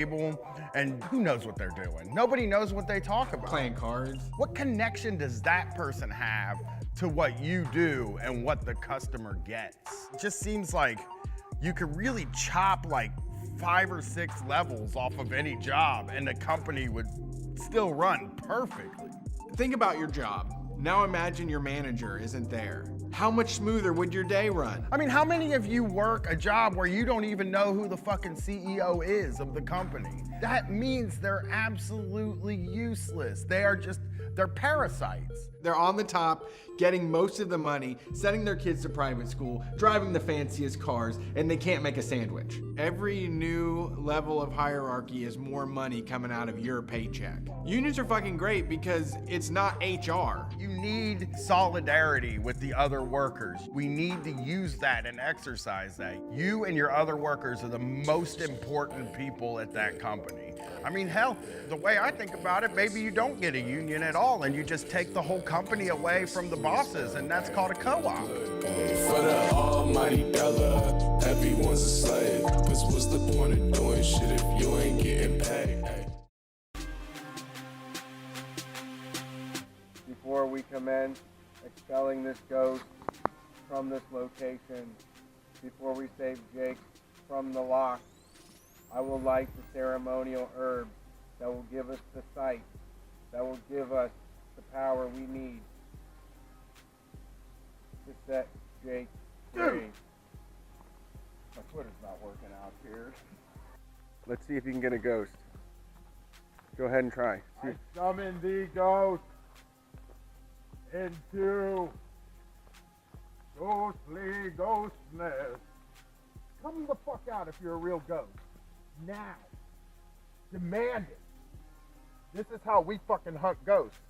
table, and who knows what they're doing? Nobody knows what they talk about. Playing cards. What connection does that person have to what you do and what the customer gets? It just seems like you could really chop like 5 or 6 levels off of any job and the company would still run perfectly. Think about your job. Now imagine your manager isn't there. How much smoother would your day run? I mean, how many of you work a job where you don't even know who the fucking CEO is of the company? That means they're absolutely useless. They're parasites. They're on the top, getting most of the money, sending their kids to private school, driving the fanciest cars, and they can't make a sandwich. Every new level of hierarchy is more money coming out of your paycheck. Unions are fucking great because it's not HR. You need solidarity with the other workers. We need to use that and exercise that. You and your other workers are the most important people at that company. I mean, hell, the way I think about it, maybe you don't get a union at all and you just take the whole company away from the bosses, and that's called a co-op. For the almighty dollar, everyone's a slave. Cause what's the point of doing shit if you ain't getting paid? Before we commence expelling this ghost from this location, before we save Jake from the lock, I will light the ceremonial herb that will give us the sight, that will give us the power we need to set Jake free. My Twitter's not working out here. Let's see if you can get a ghost. Go ahead and try. I summon the ghost into ghostly ghostness. Come the fuck out if you're a real ghost. Now. Demand it. This is how we fucking hunt ghosts.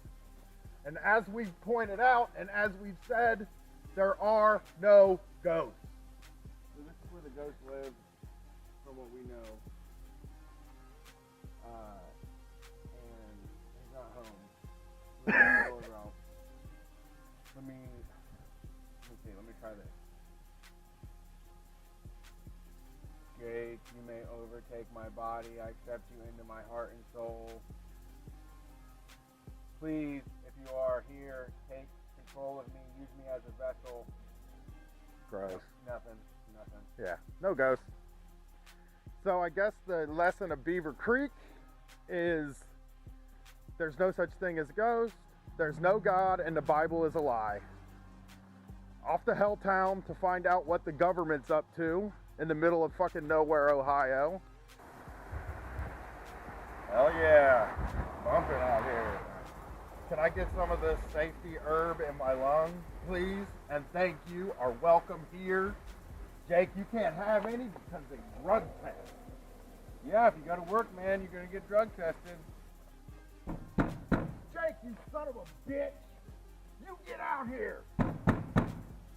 And as we've pointed out, and as we've said, there are no ghosts. So this is where the ghost lives, from what we know. And he's not home. Let me see, let me try this. Jake, you may overtake my body. I accept you into my heart and soul. Please, if you are here, take control of me. Use me as a vessel. Gross. Nothing. Yeah, no ghosts. So I guess the lesson of Beaver Creek is there's no such thing as ghosts. There's no God, and the Bible is a lie. Off to Helltown to find out what the government's up to in the middle of fucking nowhere, Ohio. Hell yeah, bumping out here. Can I get some of this safety herb in my lungs, please? And thank you, are welcome here. Jake, you can't have any because they drug test. Yeah, if you go to work, man, you're gonna get drug tested. Jake, you son of a bitch! You get out here!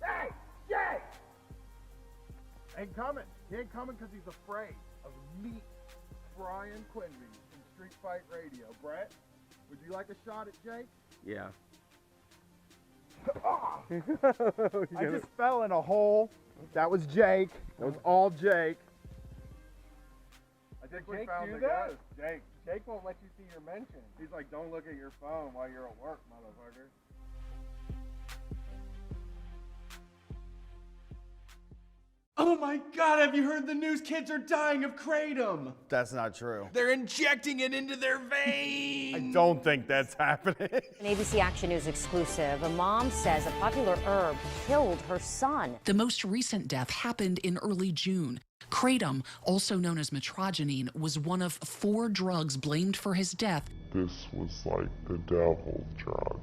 Hey, Jake! Ain't coming. He ain't coming because he's afraid of me, Brian Quinby from Street Fight Radio. Brett, would you like a shot at Jake? Yeah. I just fell in a hole. That was Jake. That was all Jake. I think we found the ghost. Jake won't let you see your mention. He's like, don't look at your phone while you're at work, motherfucker. Oh my God, have you heard the news? Kids are dying of Kratom. That's not true. They're injecting it into their veins. I don't think that's happening. An ABC Action News exclusive. A mom says a popular herb killed her son. The most recent death happened in early June. Kratom, also known as metrogenine, was one of 4 drugs blamed for his death. This was like the devil's drug.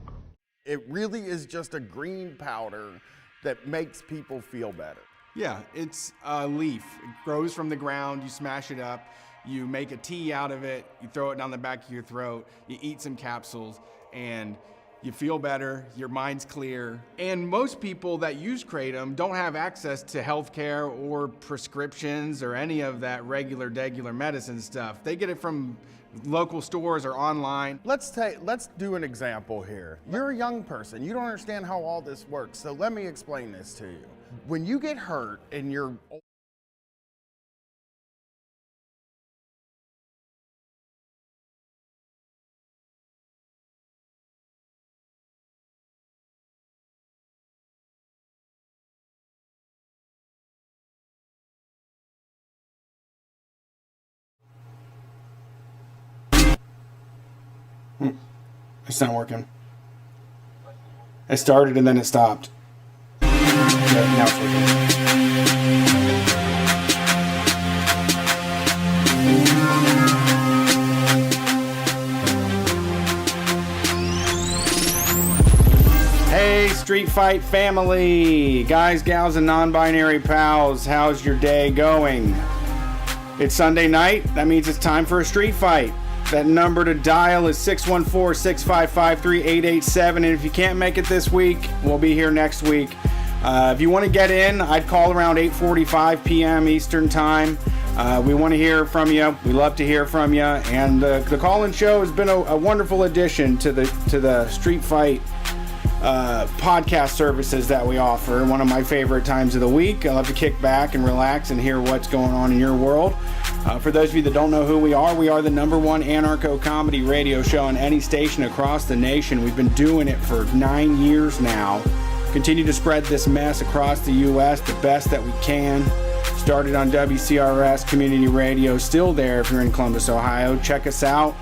It really is just a green powder that makes people feel better. Yeah, it's a leaf. It grows from the ground, you smash it up, you make a tea out of it, you throw it down the back of your throat, you eat some capsules, and you feel better, your mind's clear. And most people that use Kratom don't have access to healthcare or prescriptions or any of that regular medicine stuff. They get it from local stores or online. Let's do an example here. You're a young person. You don't understand how all this works. So let me explain this to you. When you get hurt and you're It's not working. It started and then it stopped. Yeah, now it's working. Hey, Street Fight family! Guys, gals, and non-binary pals, how's your day going? It's Sunday night. That means it's time for a street fight. That number to dial is 614-655-3887. And if you can't make it this week, we'll be here next week. If you want to get in, I'd call around 8:45 p.m. Eastern Time. We want to hear from you. We love to hear from you. And the call-in show has been a wonderful addition to the Street Fight podcast services that we offer. One of my favorite times of the week. I love to kick back and relax and hear what's going on in your world. For those of you that don't know who we are the #1 anarcho-comedy radio show on any station across the nation. We've been doing it for 9 years now. Continue to spread this mess across the U.S. the best that we can. Started on WCRS Community Radio, still there if you're in Columbus, Ohio. Check us out.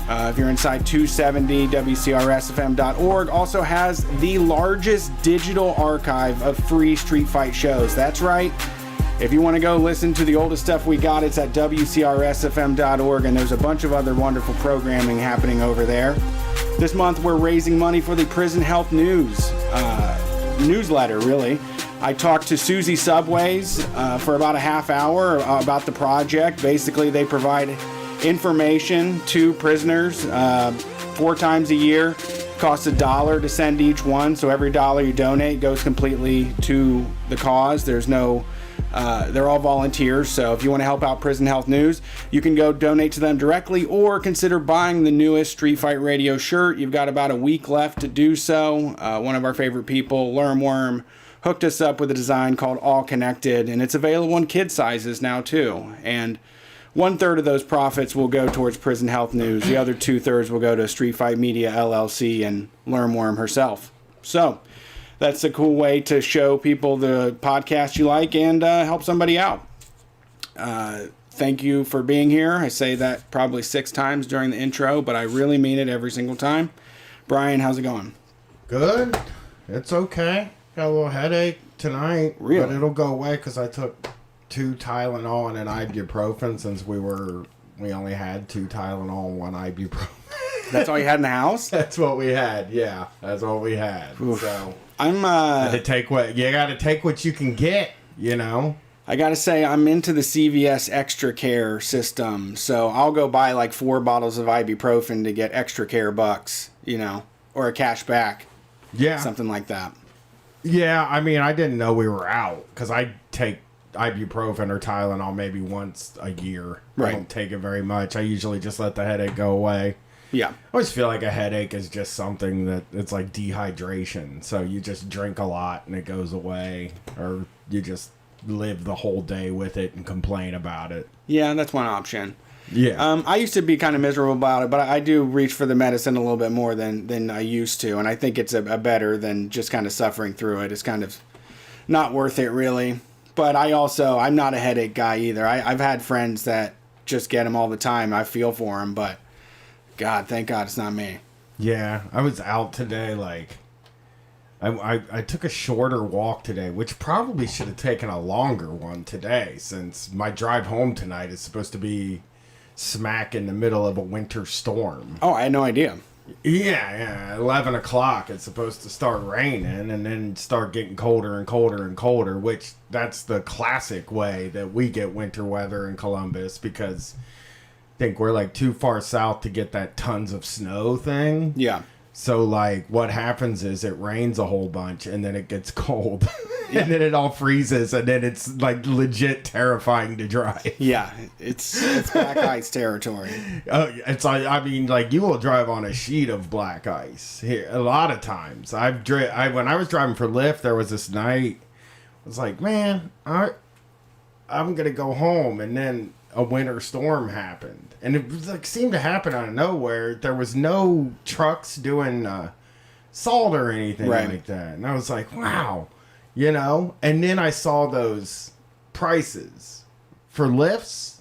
If you're inside 270, WCRSFM.org also has the largest digital archive of free Street Fight shows. That's right. If you want to go listen to the oldest stuff we got, it's at WCRSFM.org, and there's a bunch of other wonderful programming happening over there. This month, we're raising money for the Prison Health News newsletter, really. I talked to Susie Subways for about a half hour about the project. Basically, they provide information to prisoners 4 times a year. Costs $1 to send each one, so every $1 you donate goes completely to the cause. There's no they're all volunteers, so if you want to help out Prison Health News, you can go donate to them directly or consider buying the newest Street Fight Radio shirt. You've got about a week left to do so. One of our favorite people, Worm, hooked us up with a design called All Connected, and it's available in kid sizes now too. And 1/3 of those profits will go towards Prison Health News. The other 2/3 will go to Street Fight Media LLC and Worm herself. So that's a cool way to show people the podcast you like and help somebody out. Thank you for being here. I say that probably 6 times during the intro, but I really mean it every single time. Brian, how's it going? Good. It's okay. Got a little headache tonight, Really? but it'll go away because I took 2 Tylenol and an ibuprofen since we only had 2 Tylenol and 1 ibuprofen. That's all you had in the house? That's what we had. Yeah, that's what we had. Oof. So I'm to take what you got to take what you can get. You know. I gotta say, I'm into the CVS Extra Care system, so I'll go buy like 4 bottles of ibuprofen to get Extra Care bucks, or a cash back. Yeah. Something like that. Yeah, I mean, I didn't know we were out because I take ibuprofen or Tylenol maybe once a year. Right. I don't take it very much. I usually just let the headache go away. Yeah. I always feel like a headache is just something that it's like dehydration. So you just drink a lot and it goes away, or you just live the whole day with it and complain about it. Yeah, that's one option. Yeah. I used to be kind of miserable about it, but I do reach for the medicine a little bit more than I used to, and I think it's a better than just kind of suffering through it. It's kind of not worth it, really. But I'm not a headache guy either. I've had friends that just get them all the time. I feel for them, but God, thank God it's not me. Yeah, I was out today, I took a shorter walk today, which probably should have taken a longer one today, since my drive home tonight is supposed to be smack in the middle of a winter storm. Oh, I had no idea. Yeah, 11 o'clock it's supposed to start raining and then start getting colder and colder and colder, which that's the classic way that we get winter weather in Columbus, because I think we're like too far south to get that tons of snow thing. Yeah. So like what happens is it rains a whole bunch and then it gets cold and then it all freezes and then it's like legit terrifying to drive. Yeah, it's black ice territory. It's I mean, like, you will drive on a sheet of black ice here a lot of times. When I was driving for Lyft, there was this night I was like, man, I'm gonna go home, and then a winter storm happened. And it was like seemed to happen out of nowhere. There was no trucks doing salt or anything like that. And I was like, wow, And then I saw those prices for lifts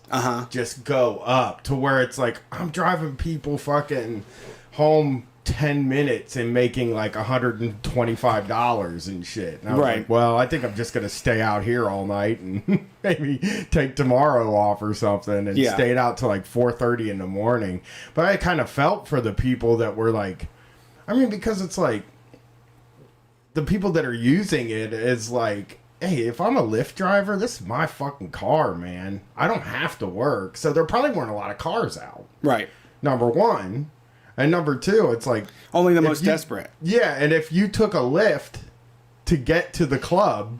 just go up to where it's like I'm driving people fucking home 10 minutes and making like $125 and shit. And I was Right. like, well, I think I'm just going to stay out here all night and maybe take tomorrow off or something, and stayed out till like 4:30 in the morning. But I kind of felt for the people that were like, I mean, because it's like the people that are using it is like, hey, if I'm a Lyft driver, this is my fucking car, man. I don't have to work. So there probably weren't a lot of cars out. Right. Number one. And number two, it's like... Only the most desperate. Yeah, and if you took a Lyft to get to the club,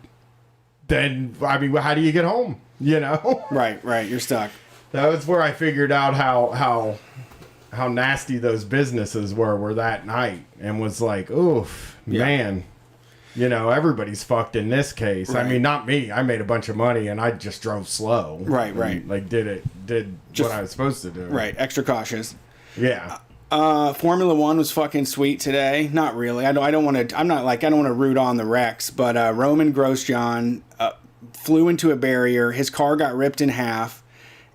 then, I mean, how do you get home? You know? Right, you're stuck. That was where I figured out how nasty those businesses were that night. And was like, oof, man. You know, everybody's fucked in this case. Right. I mean, not me. I made a bunch of money and I just drove slow. Right. And, like, did what I was supposed to do. Right, extra cautious. Yeah. Formula One was fucking sweet today. Not really. I don't want to root on the wrecks, but Roman Grosjean flew into a barrier. His car got ripped in half,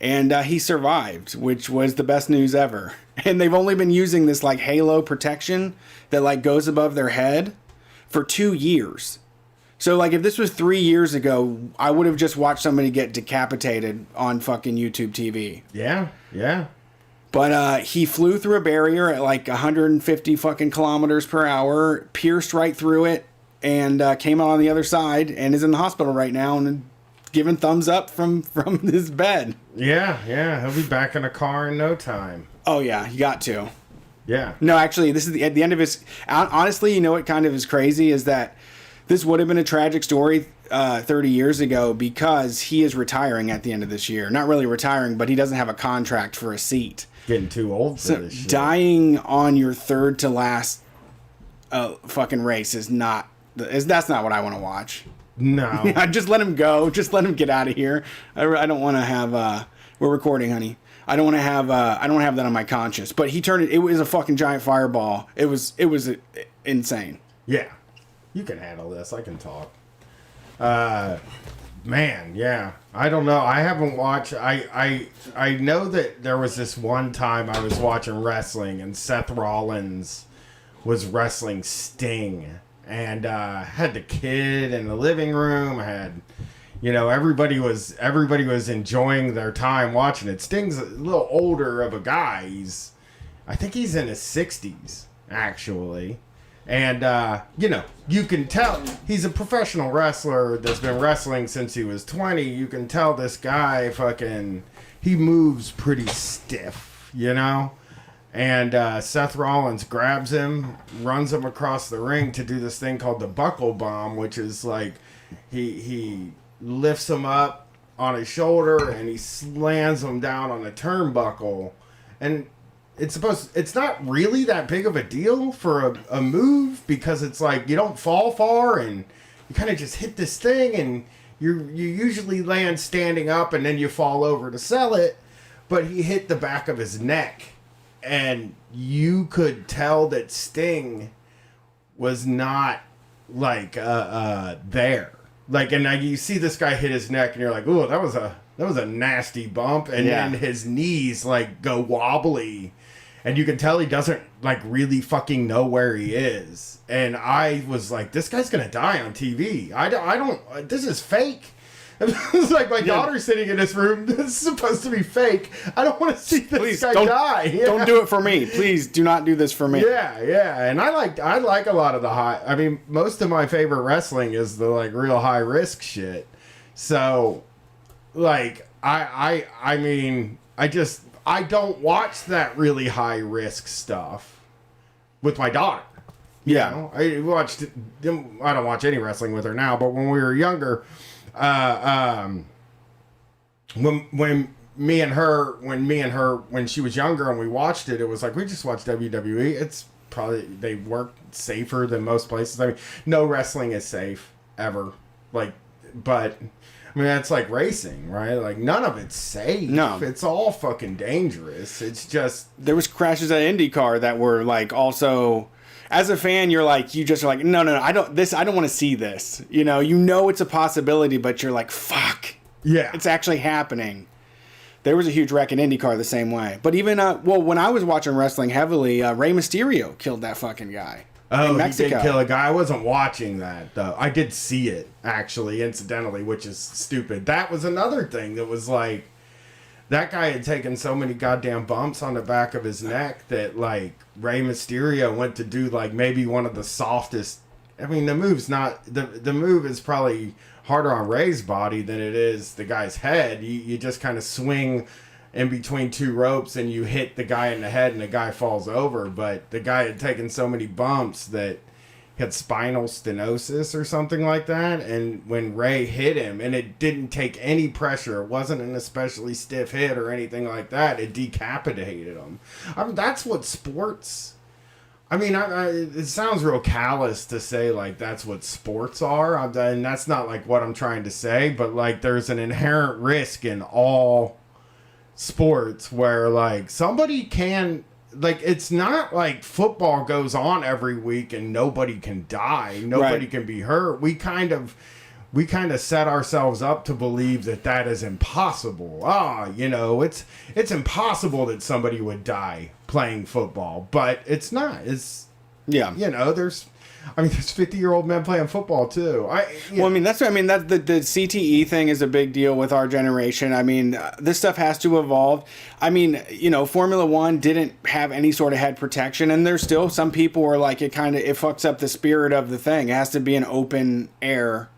and he survived, which was the best news ever. And they've only been using this like halo protection that like goes above their head for 2 years. So like if this was 3 years ago, I would have just watched somebody get decapitated on fucking YouTube TV. Yeah. But he flew through a barrier at like 150 fucking kilometers per hour, pierced right through it, and came out on the other side, and is in the hospital right now and giving thumbs up from his bed. Yeah, he'll be back in a car in no time. Oh yeah, you got to. Yeah. No, actually, this is at the end of his. Honestly, you know what kind of is crazy is that this would have been a tragic story 30 years ago because he is retiring at the end of this year. Not really retiring, but he doesn't have a contract for a seat. Getting too old for this shit. Dying on your third to last fucking race that's not what I want to watch. No. Just let him go. Just let him get out of here. I don't want to have we're recording, honey. I don't want to have that on my conscience. But he turned it. It was a fucking giant fireball. It was insane. Yeah. You can handle this. I can talk. Man, yeah. I don't know. I haven't watched. I know that there was this one time I was watching wrestling and Seth Rollins was wrestling Sting, and had the kid in the living room. I had, you know, everybody was enjoying their time watching it. Sting's a little older of a guy. I think he's in his 60s actually. And, you know, you can tell he's a professional wrestler that's been wrestling since he was 20. You can tell this guy he moves pretty stiff, you know? And Seth Rollins grabs him, runs him across the ring to do this thing called the buckle bomb, which is like he lifts him up on his shoulder and he slams him down on the turnbuckle. And it's not really that big of a deal for a move because it's like you don't fall far and you kind of just hit this thing and you usually land standing up and then you fall over to sell it. But he hit the back of his neck and you could tell that Sting was not like there. Like, and you see this guy hit his neck and you're like, oh, that was a nasty bump. And then his knees like go wobbly. And you can tell he doesn't like really fucking know where he is. And I was like, this guy's gonna die on TV. I don't. This is fake. It's like my daughter's sitting in this room. This is supposed to be fake. I don't want to see this guy die. Yeah. Don't do it for me. Please do not do this for me. Yeah. And I like a lot of the high. I mean, most of my favorite wrestling is the like real high risk shit. So, like, I mean, I don't watch that really high risk stuff with my daughter. Yeah. You know? I don't watch any wrestling with her now, but when we were younger, when she was younger and we watched it, it was like we just watched WWE. It's probably they work safer than most places. I mean, no wrestling is safe ever. Like, but I mean, that's like racing, right? Like, none of it's safe. No. It's all fucking dangerous. It's just... There was crashes at IndyCar that were, like, also... As a fan, you're like, no, I don't want to see this. You know it's a possibility, but you're like, fuck. Yeah. It's actually happening. There was a huge wreck in IndyCar the same way. But even, when I was watching wrestling heavily, Rey Mysterio killed that fucking guy. Oh, in Mexico. He did kill a guy. I wasn't watching that, though. I did see it, actually, incidentally, which is stupid. That was another thing that was like, that guy had taken so many goddamn bumps on the back of his neck that, like, Rey Mysterio went to do, like, maybe one of the softest. I mean, the move's not. The move is probably harder on Rey's body than it is the guy's head. You just kind of swing in between two ropes and you hit the guy in the head and the guy falls over. But the guy had taken so many bumps that he had spinal stenosis or something like that. And when Rey hit him, and it didn't take any pressure, it wasn't an especially stiff hit or anything like that, it decapitated him. I mean, that's what sports... I mean, it sounds real callous to say, like, that's what sports are. And that's not, like, what I'm trying to say. But, like, there's an inherent risk in all sports where, like, somebody can... Like, it's not like football goes on every week and nobody can die. Nobody can be hurt. We kind of set ourselves up to believe that is impossible. It's impossible that somebody would die playing football, but it's not. There's 50-year-old men playing football too. That's what I mean. That the CTE thing is a big deal with our generation. I mean, this stuff has to evolve. I mean, Formula One didn't have any sort of head protection, and there's still some people who are like, it fucks up the spirit of the thing. It has to be an open air.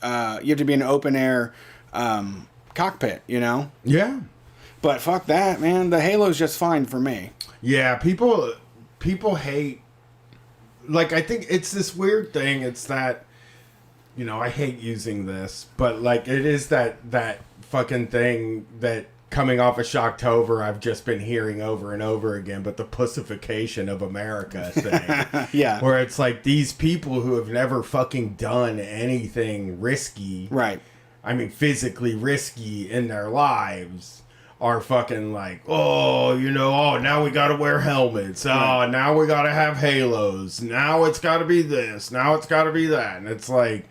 You have to be an open air cockpit, Yeah. But fuck that, man. The Halo's just fine for me. Yeah, people hate. Like, I think it's this weird thing. It's that, I hate using this, but like it is that fucking thing that coming off of Shocktober I've just been hearing over and over again, but the pussification of America thing. Yeah. Where it's like these people who have never fucking done anything risky. Right. I mean, physically risky in their lives are fucking like, now we gotta wear helmets. Oh, now we gotta have halos. Now it's gotta be this. Now it's gotta be that. And it's like,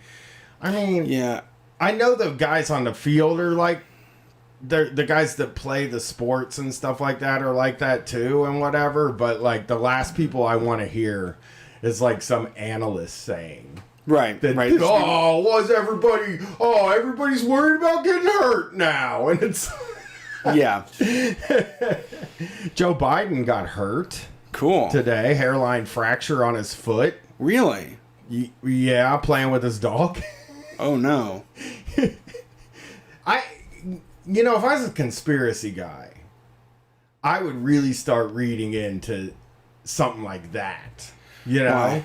I mean, yeah, I know the guys on the field are like, the guys that play the sports and stuff like that are like that too and whatever. But like the last people I want to hear is like some analyst saying. Right. Everybody's worried about getting hurt now. And it's... Yeah. Joe Biden got hurt. Cool. Today. Hairline fracture on his foot. Really? Yeah, playing with his dog. Oh, no. If I was a conspiracy guy, I would really start reading into something like that. Why?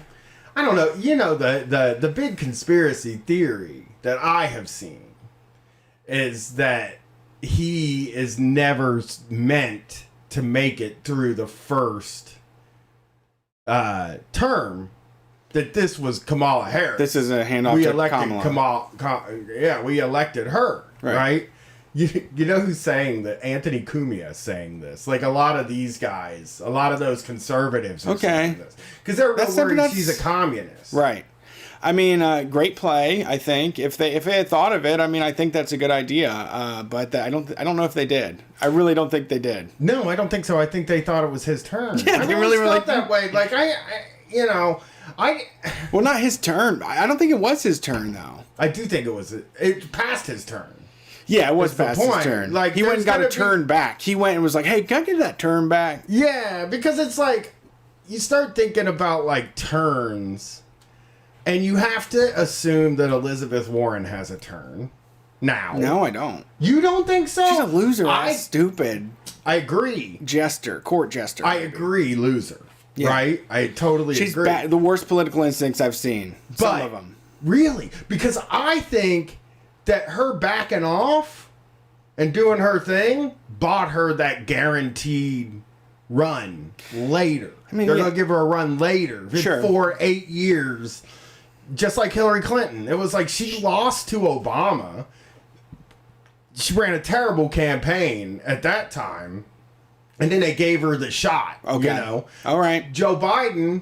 I don't know. The big conspiracy theory that I have seen is that he is never meant to make it through the first term. That this was Kamala Harris. This is a handoff we to elected Kamala. we elected her, right? You know who's saying that? Anthony Cumia is saying this. Like a lot of these guys, a lot of those conservatives are saying this. Because they're worried she's a communist. Right. I mean, great play, I think. If they had thought of it, I mean, I think that's a good idea. But I don't know if they did. I really don't think they did. No, I don't think so. I think they thought it was his turn. Yeah, they really felt that way. Like, Well, not his turn. I don't think it was his turn, though. I do think it passed his turn. Yeah, it was past his turn. Like, he went and got a turn back. He went and was like, hey, can I get that turn back? Yeah, because it's like, you start thinking about, like, turns, and you have to assume that Elizabeth Warren has a turn now. No, I don't. You don't think so? She's a loser. Stupid. I agree. Court jester. I agree, loser. Yeah. Right? I totally agree. She's the worst political instincts I've seen. Some of them. Really? Because I think that her backing off and doing her thing bought her that guaranteed run later. I mean, they're going to give her a run later. Sure. 8 years. Just like Hillary Clinton. It was like she lost to Obama. She ran a terrible campaign at that time. And then they gave her the shot. Okay. All right. Joe Biden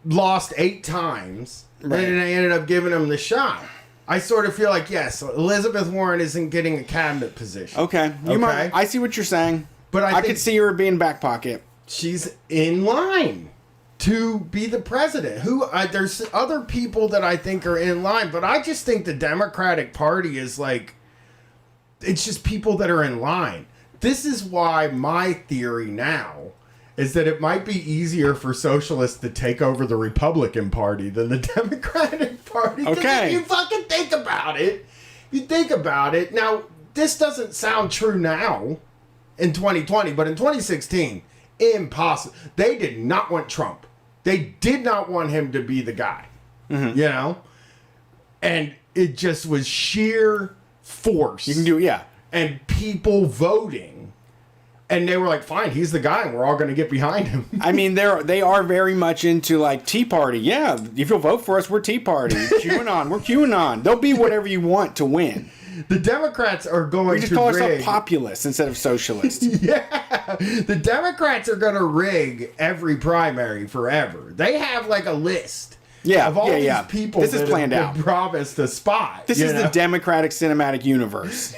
lost 8 times. Right. And they ended up giving him the shot. I sort of feel like, yes, Elizabeth Warren isn't getting a cabinet position. Okay. I see what you're saying. But I could think see her being back pocket. she's in line to be the president. There's other people that I think are in line, but I just think the Democratic Party is like, it's just people that are in line. This is why my theory now is that it might be easier for socialists to take over the Republican Party than the Democratic Party. Okay. If you fucking think about it, now, this doesn't sound true now in 2020, but in 2016, impossible. They did not want Trump. They did not want him to be the guy, you know? And it just was sheer force. You can do, yeah. And people voting. And they were like, fine, he's the guy, and we're all going to get behind him. I mean, they are very much into, like, Tea Party. Yeah, if you'll vote for us, we're Tea Party. QAnon, we're QAnon. They'll be whatever you want to win. The Democrats are going to We just call ourselves populists instead of socialists. Yeah. The Democrats are going to rig every primary forever. They have like a list of all these people this is planned have been out. promised a spot. This is the Democratic Cinematic Universe.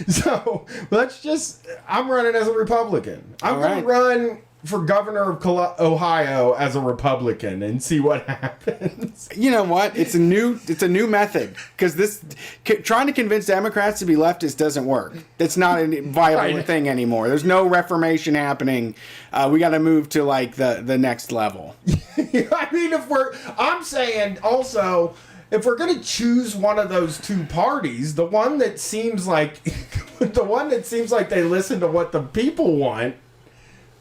So I'm running as a Republican. I'm going to run for governor of Ohio as a Republican and see what happens. You know what? It's a new method, because trying to convince Democrats to be leftist doesn't work. It's not a viable thing anymore. There's no reformation happening. We got to move to like the next level. I mean, I'm saying also, if we're going to choose one of those two parties, the one that seems like they listen to what the people want,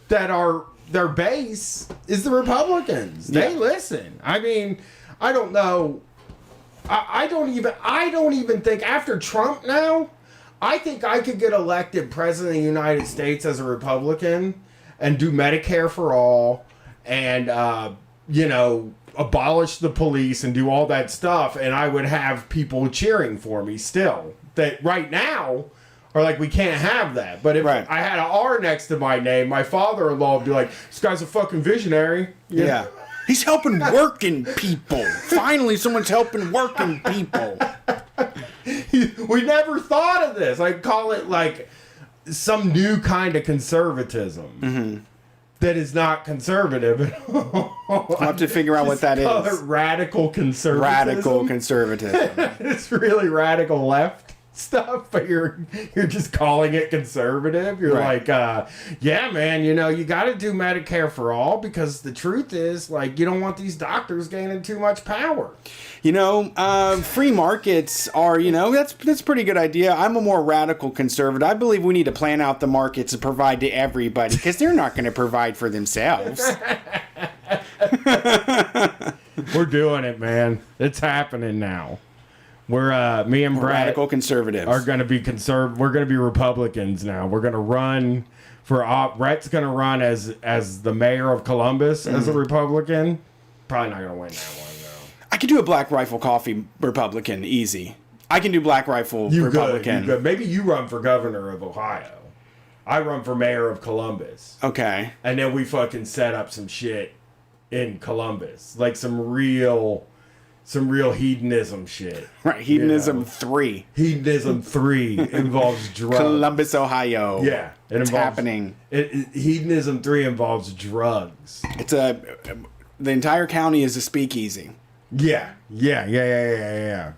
that are their base, is the Republicans. Yeah. They listen. I mean, I don't know. I don't even think after Trump now, I think I could get elected president of the United States as a Republican and do Medicare for all and, abolish the police and do all that stuff. And I would have people cheering for me still. That right now are like, we can't have that. But if I had an R next to my name, my father-in-law would be like, this guy's a fucking visionary. Yeah. He's helping working people. Finally, someone's helping working people. We never thought of this. I call it like some new kind of conservatism that is not conservative at all. I'll have to figure out what that Call is. it radical conservatism. Radical conservatism. It's really radical left stuff, but you're just calling it conservative. You're like, yeah, man, you got to do Medicare for all, because the truth is, like, you don't want these doctors gaining too much power. Free markets are, that's a pretty good idea. I'm a more radical conservative. I believe we need to plan out the markets and provide to everybody, because they're not going to provide for themselves. We're doing it, man. It's happening now. Me and Brett radical conservatives are going to be We're going to be Republicans now. We're going to run for Brett's going to run as the mayor of Columbus as a Republican. Probably not going to win that one though. I could do a Black Rifle Coffee Republican easy. I can do Black Rifle Republican. You could. Maybe you run for governor of Ohio. I run for mayor of Columbus. Okay. And then we fucking set up some shit in Columbus, like some real hedonism shit. Right, Hedonism 3. Hedonism 3 involves drugs. Columbus, Ohio. Yeah. It's happening. Hedonism 3 involves drugs. The entire county is a speakeasy. Yeah.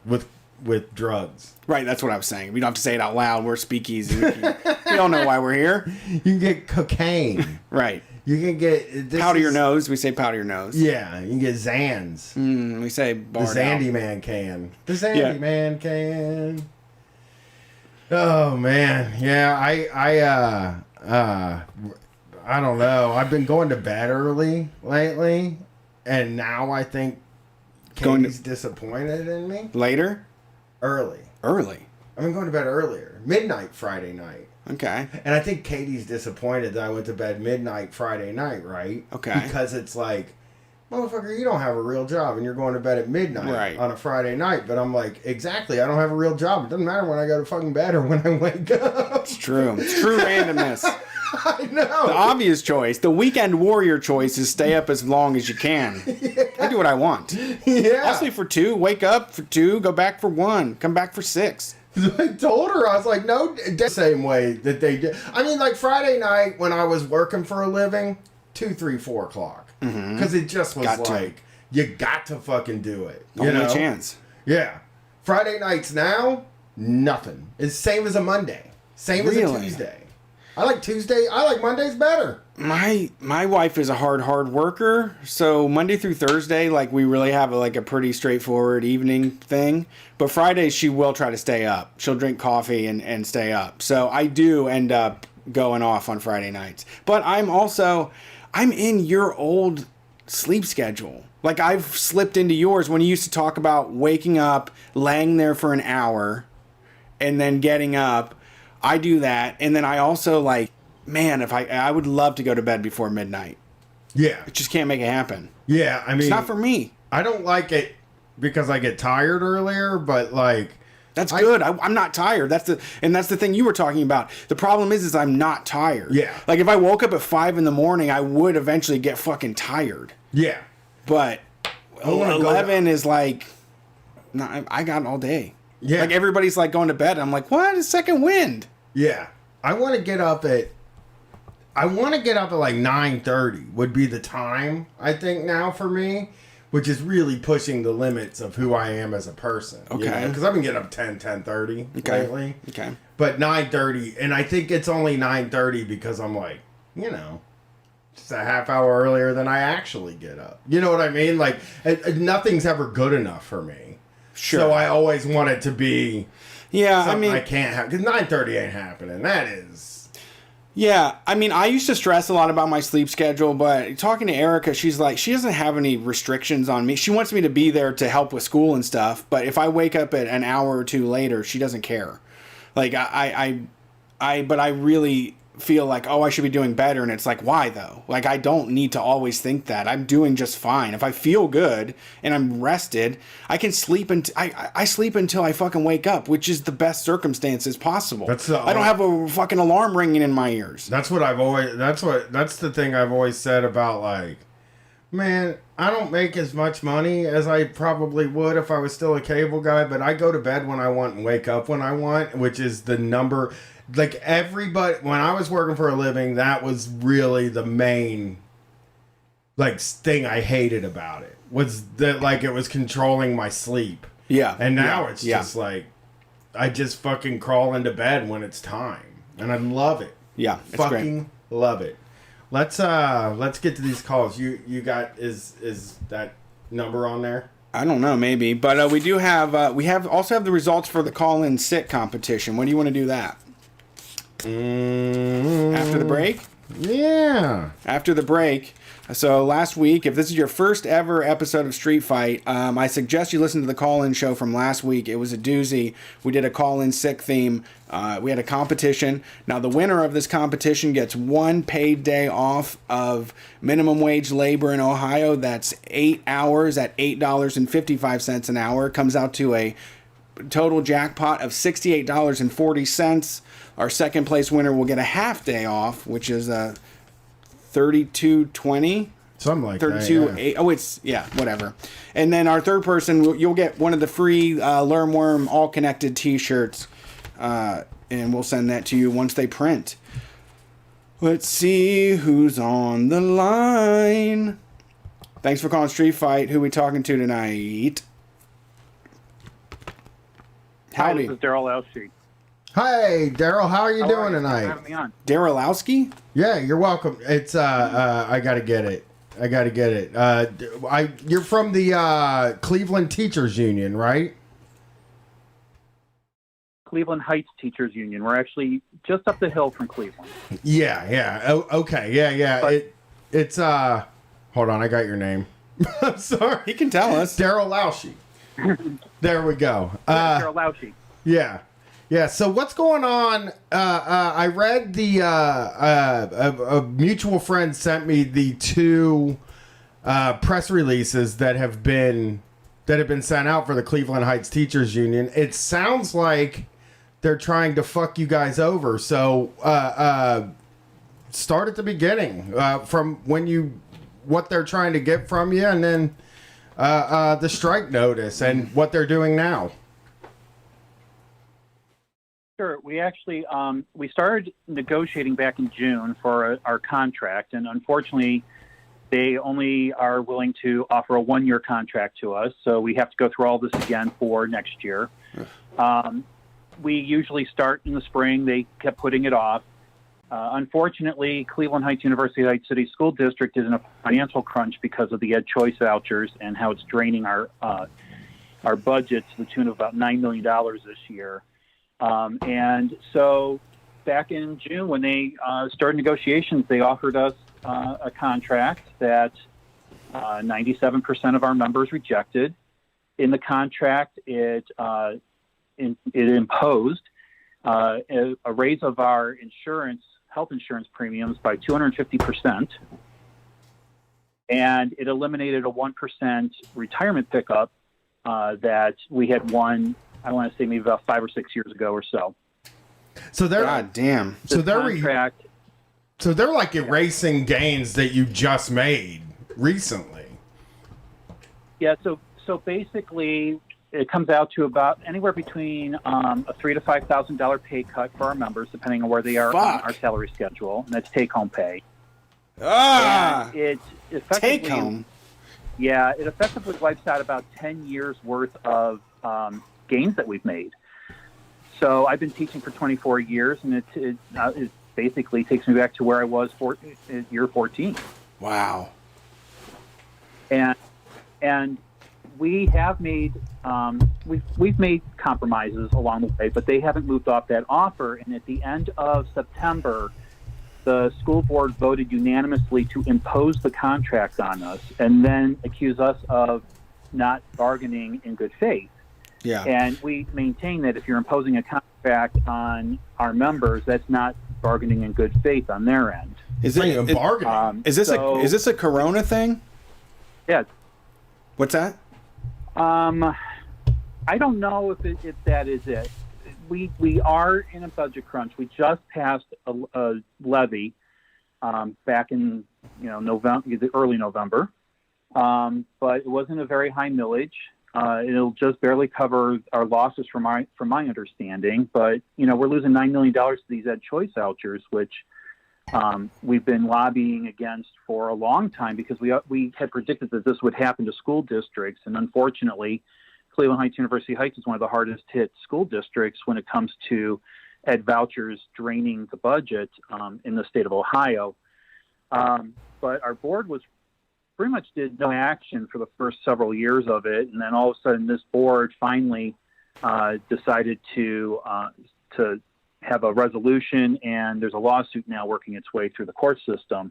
With drugs. Right, that's what I was saying. We don't have to say it out loud. We're speakeasy. We don't know why we're here. You can get cocaine. Right. You can get... Powder your nose. We say powder your nose. Yeah, you can get Zans. We say The Zandy Man can. The Zandy Man can. Oh, man. Yeah, I don't know. I've been going to bed early lately, and now I think Katie's disappointed in me. Later? Early. I've been going to bed earlier. Midnight Friday night. Okay. And I think Katie's disappointed that I went to bed midnight Friday night, right? Okay. Because it's like, motherfucker, you don't have a real job and you're going to bed at midnight on a Friday night. But I'm like, exactly, I don't have a real job. It doesn't matter when I go to fucking bed or when I wake up. It's true. It's true randomness. I know. The obvious choice, the weekend warrior choice, is stay up as long as you can. Yeah. I do what I want. Yeah. I'll sleep for 2, wake up for 2, go back for 1, come back for 6. I told her, I was like, no, same way that they did. I mean, like Friday night when I was working for a living, 2, 3, 4 o'clock. Because it just was you got to fucking do it. Only chance. Yeah. Friday nights now, nothing. It's same as a Monday. Same as a Tuesday. I like Tuesday. I like Mondays better. My wife is a hard worker, so Monday through Thursday, like we really have a pretty straightforward evening thing. But Fridays she will try to stay up. She'll drink coffee and stay up. So I do end up going off on Friday nights. But I'm in your old sleep schedule. Like I've slipped into yours when you used to talk about waking up, laying there for an hour, and then getting up. I do that, and then I also man, if I would love to go to bed before midnight. Yeah. I just can't make it happen. Yeah, I mean, it's not for me. I don't like it because I get tired earlier, but that's good. I'm not tired. That's the thing you were talking about. The problem is I'm not tired. Yeah. Like if I woke up at 5 a.m, I would eventually get fucking tired. Yeah. But 11 is I got all day. Yeah. Like everybody's going to bed. I'm like, what? It's second wind. Yeah. I want to get up at 9:30 would be the time, I think, now for me, which is really pushing the limits of who I am as a person. Okay. Because I've been getting up 10:30 lately. Okay. But 9:30, and I think it's only 9:30 because I'm just a half hour earlier than I actually get up. You know what I mean? Nothing's ever good enough for me. Sure. So I always want it to be something I can't have, because 9:30 ain't happening. That is. Yeah, I mean, I used to stress a lot about my sleep schedule, but talking to Erica, she's like, she doesn't have any restrictions on me. She wants me to be there to help with school and stuff, but if I wake up at an hour or two later, she doesn't care. But I really feel I should be doing better, and it's why though? I don't need to always think that. I'm doing just fine. If I feel good and I'm rested, I can sleep I sleep until I fucking wake up, which is the best circumstances possible. I don't have a fucking alarm ringing in my ears. That's the thing I've always said about man, I don't make as much money as I probably would if I was still a cable guy, but I go to bed when I want and wake up when I want, which is the number. Everybody, when I was working for a living, that was really the main thing I hated about it, was that it was controlling my sleep. Yeah. And now it's just I just fucking crawl into bed when it's time, and I love it. Yeah, it's fucking great. Love it. Let's get to these calls. You got is that number on there? I don't know, maybe, but we do have also have the results for the call-in sick competition. When do you want to do that? After the break? Yeah. After the break. So last week, if this is your first ever episode of Street Fight, I suggest you listen to the call-in show from last week. It was a doozy. We did a call-in sick theme. We had a competition. Now, the winner of this competition gets 1 paid day off of minimum wage labor in Ohio. That's 8 hours at $8.55 an hour. It comes out to a total jackpot of $68.40. Our second place winner will get a half day off, which is $32.20. Something like 32, that. Yeah. 8, oh, it's, whatever. And then our third person, you'll get one of the free Learn Worm All Connected t-shirts, and we'll send that to you once they print. Let's see who's on the line. Thanks for calling Street Fight. Who are we talking to tonight? Hi, this is Daryl Elshie. Hi, Daryl. How are you doing tonight? Darylowski? Yeah, you're welcome. It's I gotta get it. You're from the Cleveland Teachers Union, right? Cleveland Heights Teachers Union. We're actually just up the hill from Cleveland. Yeah. Oh, okay. Yeah. But it's hold on, I got your name. I'm sorry. He can tell us. Daryl Lauschie. There we go. Daryl Lauschie. Yeah. So what's going on? I read a mutual friend sent me the 2 press releases that have been sent out for the Cleveland Heights Teachers Union. It sounds like they're trying to fuck you guys over. So start at the beginning from what they're trying to get from you, and then the strike notice and what they're doing now. Sure. We actually we started negotiating back in June for our contract, and unfortunately, they only are willing to offer a 1-year contract to us. So we have to go through all this again for next year. We usually start in the spring. They kept putting it off. Unfortunately, Cleveland Heights University Heights City School District is in a financial crunch because of the Ed Choice vouchers and how it's draining our budget to the tune of about $9 million this year. And so back in June, when they started negotiations, they offered us a contract that 97% of our members rejected. In the contract, it imposed a raise of our health insurance premiums by 250%, and it eliminated a 1% retirement pickup that we had won, I want to say maybe about 5 or 6 years ago or so. So they're God damn. So they're like erasing gains that you just made recently. Yeah. So basically, it comes out to about anywhere between a $3,000 to $5,000 pay cut for our members, depending on where they are on our salary schedule, and that's take-home pay. And it effectively, Take home. Yeah, it effectively wipes out about 10 years worth of gains that we've made. So I've been teaching for 24 years, and it basically takes me back to where I was year 14. Wow. And we have made we've made compromises along the way, but they haven't moved off that offer. And at the end of September, the school board voted unanimously to impose the contract on us, and then accuse us of not bargaining in good faith. Yeah. And we maintain that if you're imposing a contract on our members, that's not bargaining in good faith on their end. Is it bargaining? Is this a Corona thing? Yeah. What's that? I don't know if that is it. We are in a budget crunch. We just passed a levy back in early November, but it wasn't a very high millage. It'll just barely cover our losses from my understanding. But we're losing $9 million to these Ed Choice vouchers, which we've been lobbying against for a long time because we had predicted that this would happen to school districts, and unfortunately, Cleveland Heights University Heights is one of the hardest hit school districts when it comes to Ed vouchers draining the budget in the state of Ohio. But our board pretty much did no action for the first several years of it, and then all of a sudden, this board finally decided to have a resolution, and there's a lawsuit now working its way through the court system.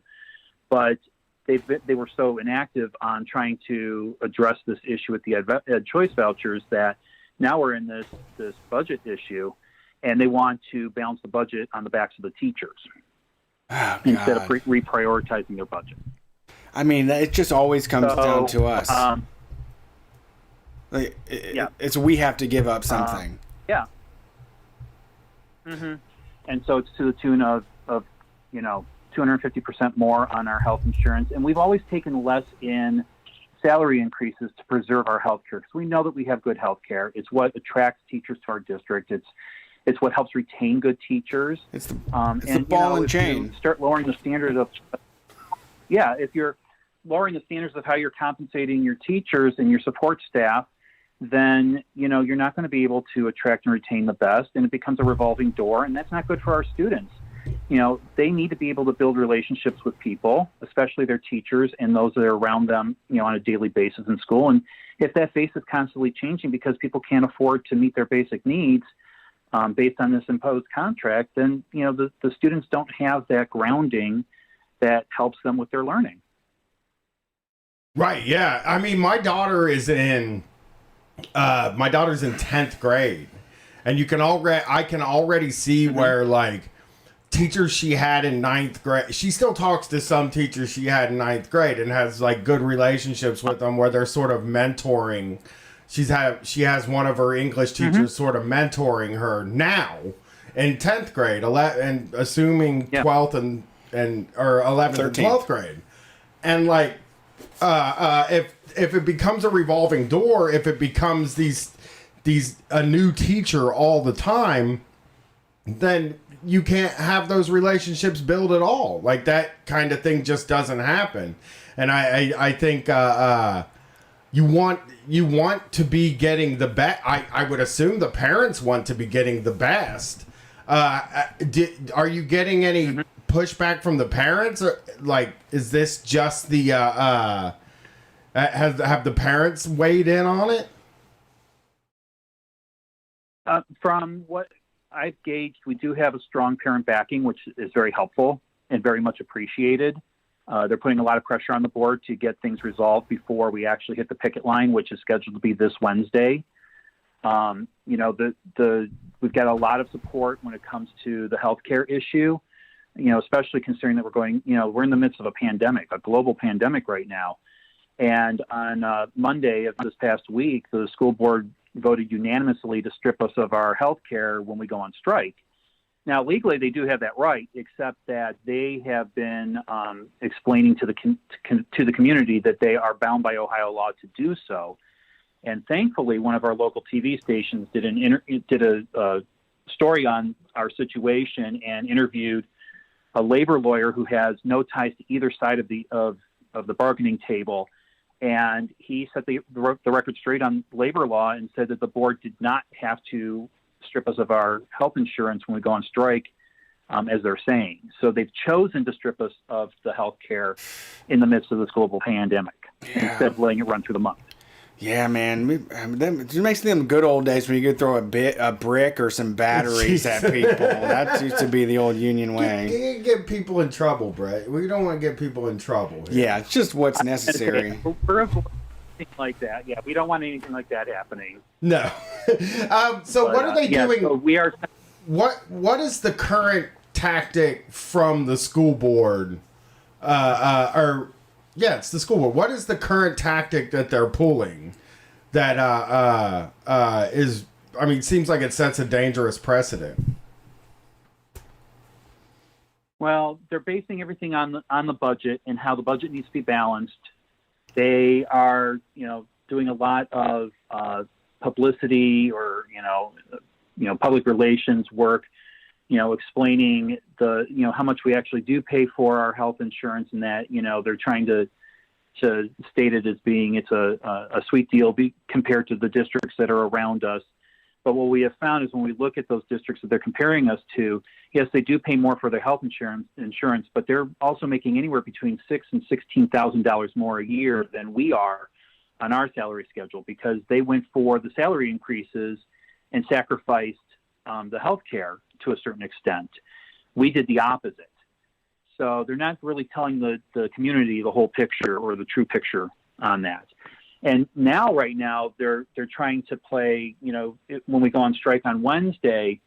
But they were so inactive on trying to address this issue with the Ed Choice vouchers that now we're in this budget issue, and they want to balance the budget on the backs of the teachers instead of reprioritizing their budget. I mean, it just always comes down to us. It's we have to give up something. Yeah. Mm-hmm. And so it's to the tune of 250% more on our health insurance. And we've always taken less in salary increases to preserve our health care because we know that we have good health care. It's what attracts teachers to our district. It's what helps retain good teachers. It's the ball and chain. You start lowering the standards of, if you're lowering the standards of how you're compensating your teachers and your support staff, then you're not going to be able to attract and retain the best, and it becomes a revolving door, and that's not good for our students. They need to be able to build relationships with people, especially their teachers and those that are around them, on a daily basis in school. And if that face is constantly changing because people can't afford to meet their basic needs based on this imposed contract, then the students don't have that grounding that helps them with their learning. Right. Yeah. I mean, my daughter's in 10th grade, and I can already see where like teachers she had in 9th grade, she still talks to some teachers she had in 9th grade and has like good relationships with them where they're sort of mentoring. She has one of her English teachers sort of mentoring her now in 10th grade, and assuming 12th and or 11th 13th. And 12th grade. And like, if it becomes a revolving door, if it becomes a new teacher all the time, then you can't have those relationships build at all. Like, that kind of thing just doesn't happen. And I think you want to be getting the best. I would assume the parents want to be getting the best. Are you getting any pushback from the parents? Or, like, is this just the have the parents weighed in on it? From what I've gauged, we do have a strong parent backing, which is very helpful and very much appreciated. They're putting a lot of pressure on the board to get things resolved before we actually hit the picket line, which is scheduled to be this Wednesday. We've got a lot of support when it comes to the healthcare issue, especially considering that we're in the midst of a pandemic, a global pandemic right now. And on Monday of this past week, the school board voted unanimously to strip us of our health care when we go on strike. Now, legally, they do have that right, except that they have been explaining to the community that they are bound by Ohio law to do so. And thankfully, one of our local TV stations did a story on our situation and interviewed a labor lawyer who has no ties to either side of the bargaining table. And he set the record straight on labor law and said that the board did not have to strip us of our health insurance when we go on strike, as they're saying. So they've chosen to strip us of the health care in the midst of this global pandemic instead of letting it run through the month. Yeah, man. It makes them good old days when you could throw a brick or some batteries at people. That used to be the old Union way. You get people in trouble, Brett. We don't want to get people in trouble here. Yeah, it's just what's necessary. We're avoiding anything like that. Yeah, we don't want anything like that happening. No. What are they doing? So we are. What is the current tactic from the school board? It's the school board. What is the current tactic that they're pulling that seems like it sets a dangerous precedent? Well, they're basing everything on the budget and how the budget needs to be balanced. They are, doing a lot of publicity or, public relations work, explaining how much we actually do pay for our health insurance, and that, they're trying to state it as being it's a sweet deal compared to the districts that are around us. But what we have found is when we look at those districts that they're comparing us to, yes, they do pay more for their health insurance, but they're also making anywhere between $6,000 and $16,000 more a year than we are on our salary schedule, because they went for the salary increases and sacrificed the health care to a certain extent. We did the opposite. So they're not really telling the community the whole picture or the true picture on that. And now, right now, they're trying to play, when we go on strike on Wednesday,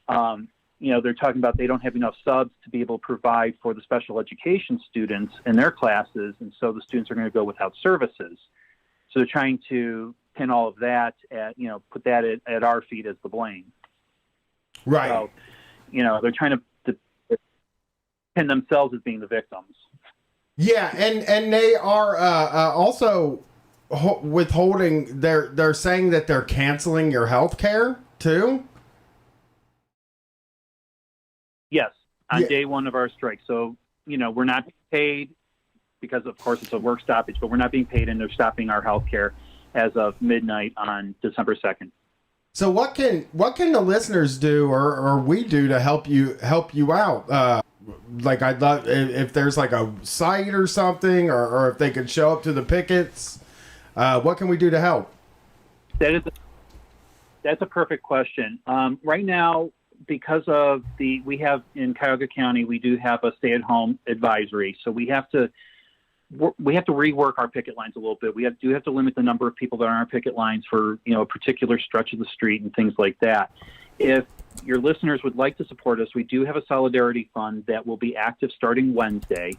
they're talking about they don't have enough subs to be able to provide for the special education students in their classes. And so the students are going to go without services. So they're trying to pin all of that put that at our feet as the blame. Right. So, they're trying to pin themselves as being the victims. Yeah, and they are also withholding. They're saying that they're canceling your health care too. Yes, on day one of our strike. So we're not paid because, of course, it's a work stoppage, but we're not being paid, and they're stopping our health care as of midnight on December 2nd. So what can the listeners do or we do to help you out? I'd love if there's like a site or something, or if they could show up to the pickets. What can we do to help? That's a perfect question. Right now, because of we have in Cuyahoga County, we do have a stay-at-home advisory, so we have to rework our picket lines a little bit. We do have to limit the number of people that are on our picket lines for a particular stretch of the street and things like that. If your listeners would like to support us, we do have a solidarity fund that will be active starting Wednesday.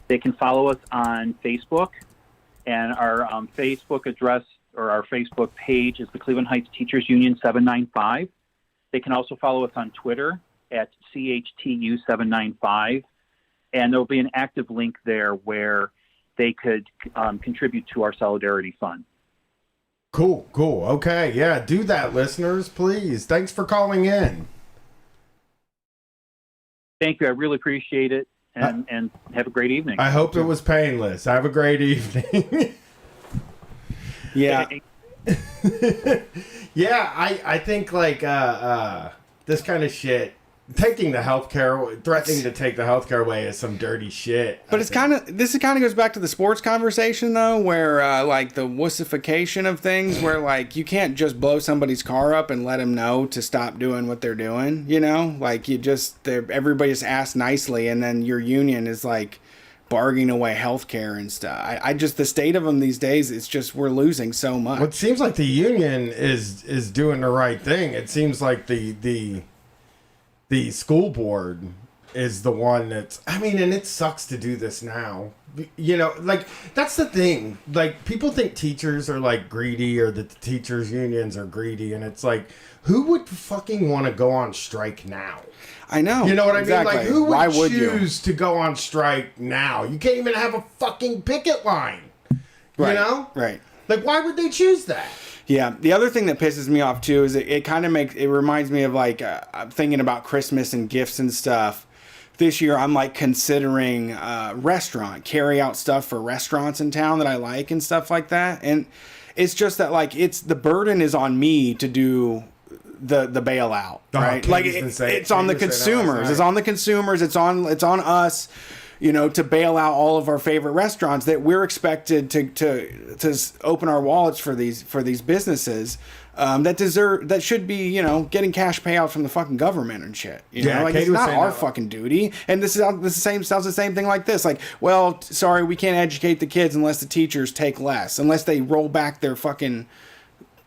They can follow us on Facebook, and our Facebook address or our Facebook page is the Cleveland Heights Teachers Union 795. They can also follow us on Twitter at CHTU795, and there will be an active link there where they could contribute to our Solidarity Fund. Cool. Okay, yeah, do that, listeners, please. Thanks for calling in. Thank you. I really appreciate it, and have a great evening. I hope it was painless. Have a great evening. Yeah. Yeah, I think like this kind of shit, threatening to take the healthcare away is some dirty shit. But this kind of goes back to the sports conversation though, where like the wussification of things, where like you can't just blow somebody's car up and let them know to stop doing what they're doing. You know, like everybody just asked nicely, and then your union is like bargaining away healthcare and stuff. I just, the state of them these days, it's just, we're losing so much. Well, it seems like the union is doing the right thing. It seems like the school board is the one that's, I mean, and it sucks to do this now. You know, like, that's the thing. Like, people think teachers are, like, greedy, or that the teachers' unions are greedy, and it's like, who would fucking want to go on strike now? I know. You know what exactly. I mean? Like, who Why would would choose to go on strike now? You can't even have a fucking picket line. Right. You know? Right. Like, why would they choose that? Yeah. The other thing that pisses me off too is it kind of reminds me of like I'm thinking about Christmas and gifts and stuff. This year I'm like considering carry out stuff for restaurants in town that I like and stuff like that. And it's just that like the burden is on me to do the bailout, right? Like it's on the consumers. It's on the consumers. It's on us, you know, to bail out all of our favorite restaurants that we're expected to open our wallets for these businesses that should be, you know, getting cash payouts from the fucking government and shit. You know, like it's not our fucking duty. And this sounds the same thing like this. Like, well, sorry, we can't educate the kids unless the teachers take less, unless they roll back their fucking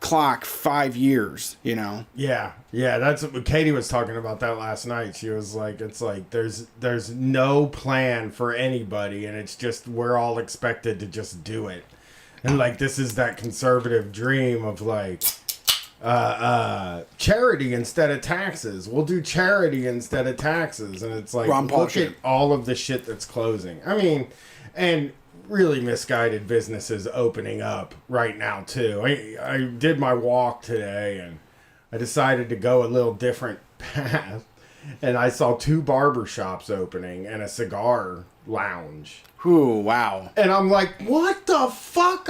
clock 5 years, you know. Yeah, that's what Katie was talking about that last night. She was like, it's like there's no plan for anybody, and it's just we're all expected to just do it. And like, this is that conservative dream of like charity instead of taxes. We'll do charity instead of taxes. And it's like, look at all of the shit that's closing. I mean, and really misguided businesses opening up right now too. I did my walk today, and I decided to go a little different path, and I saw 2 barber shops opening and a cigar lounge. Ooh, wow. And I'm like, what the fuck?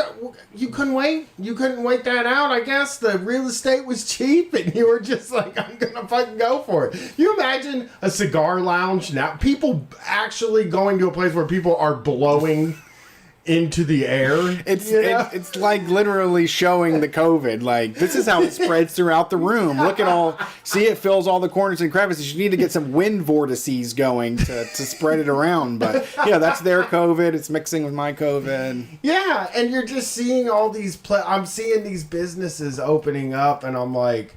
You couldn't wait that out? I guess the real estate was cheap, and you were just like, I'm gonna fucking go for it. You imagine a cigar lounge now? People actually going to a place where people are blowing into the air. It's like literally showing the COVID. Like, this is how it spreads throughout the room. Look at see, it fills all the corners and crevices. You need to get some wind vortices going to spread it around. But yeah, that's their COVID. It's mixing with my COVID. Yeah, and you're just seeing all these I'm seeing these businesses opening up, and I'm like,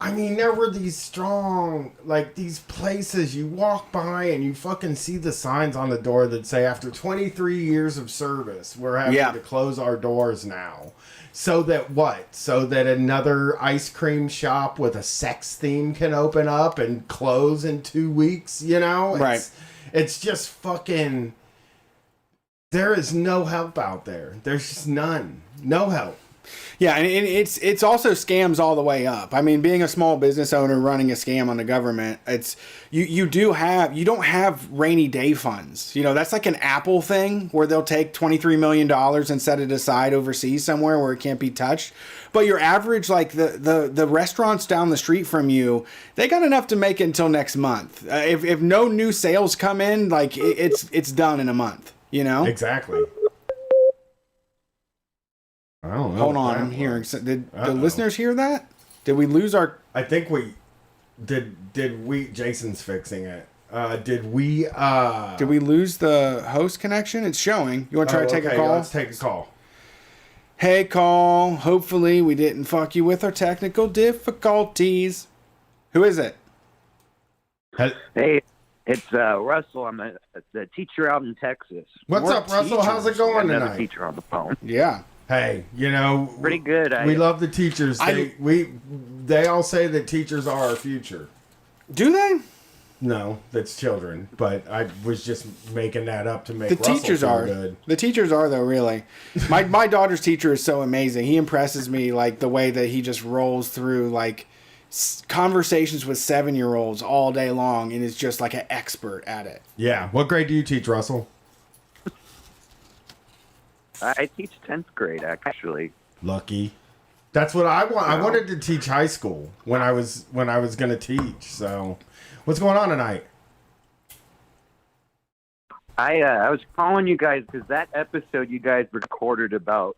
I mean, there were these strong, like, these places you walk by and you fucking see the signs on the door that say, after 23 years of service, we're having to close our doors now. So that what? So that another ice cream shop with a sex theme can open up and close in 2 weeks, you know? Right. It's just fucking, there is no help out there. There's just none. No help. Yeah, and it's also scams all the way up. I mean, being a small business owner running a scam on the government, it's you don't have rainy day funds. You know, that's like an Apple thing where they'll take $23 million and set it aside overseas somewhere where it can't be touched. But your average, like the restaurants down the street from you, they got enough to make it until next month. If no new sales come in, like it's done in a month. You know, exactly. I don't know. Hold on, I'm hearing. Did the listeners hear that? Did we lose our? I think we did. Did we? Jason's fixing it. Did we lose the host connection? It's showing. You want to try to take a call? Let's take a call. Hey, call. Hopefully we didn't fuck you with our technical difficulties. Who is it? Hey, it's Russell. I'm the teacher out in Texas. What's up, Russell? How's it going tonight? Another teacher on the phone. Yeah. Hey, you know, pretty good. We love the teachers. They all say that teachers are our future. Do they? No, that's children. But I was just making that up to make The Russell teachers feel are. good. The teachers are though, really. My daughter's teacher is so amazing. He impresses me like the way that he just rolls through like conversations with 7-year-olds all day long and is just like an expert at it. Yeah. What grade do you teach, Russell? I teach 10th grade, actually. Lucky. That's what I want. I wanted to teach high school when I was going to teach. So, what's going on tonight? I was calling you guys because that episode you guys recorded about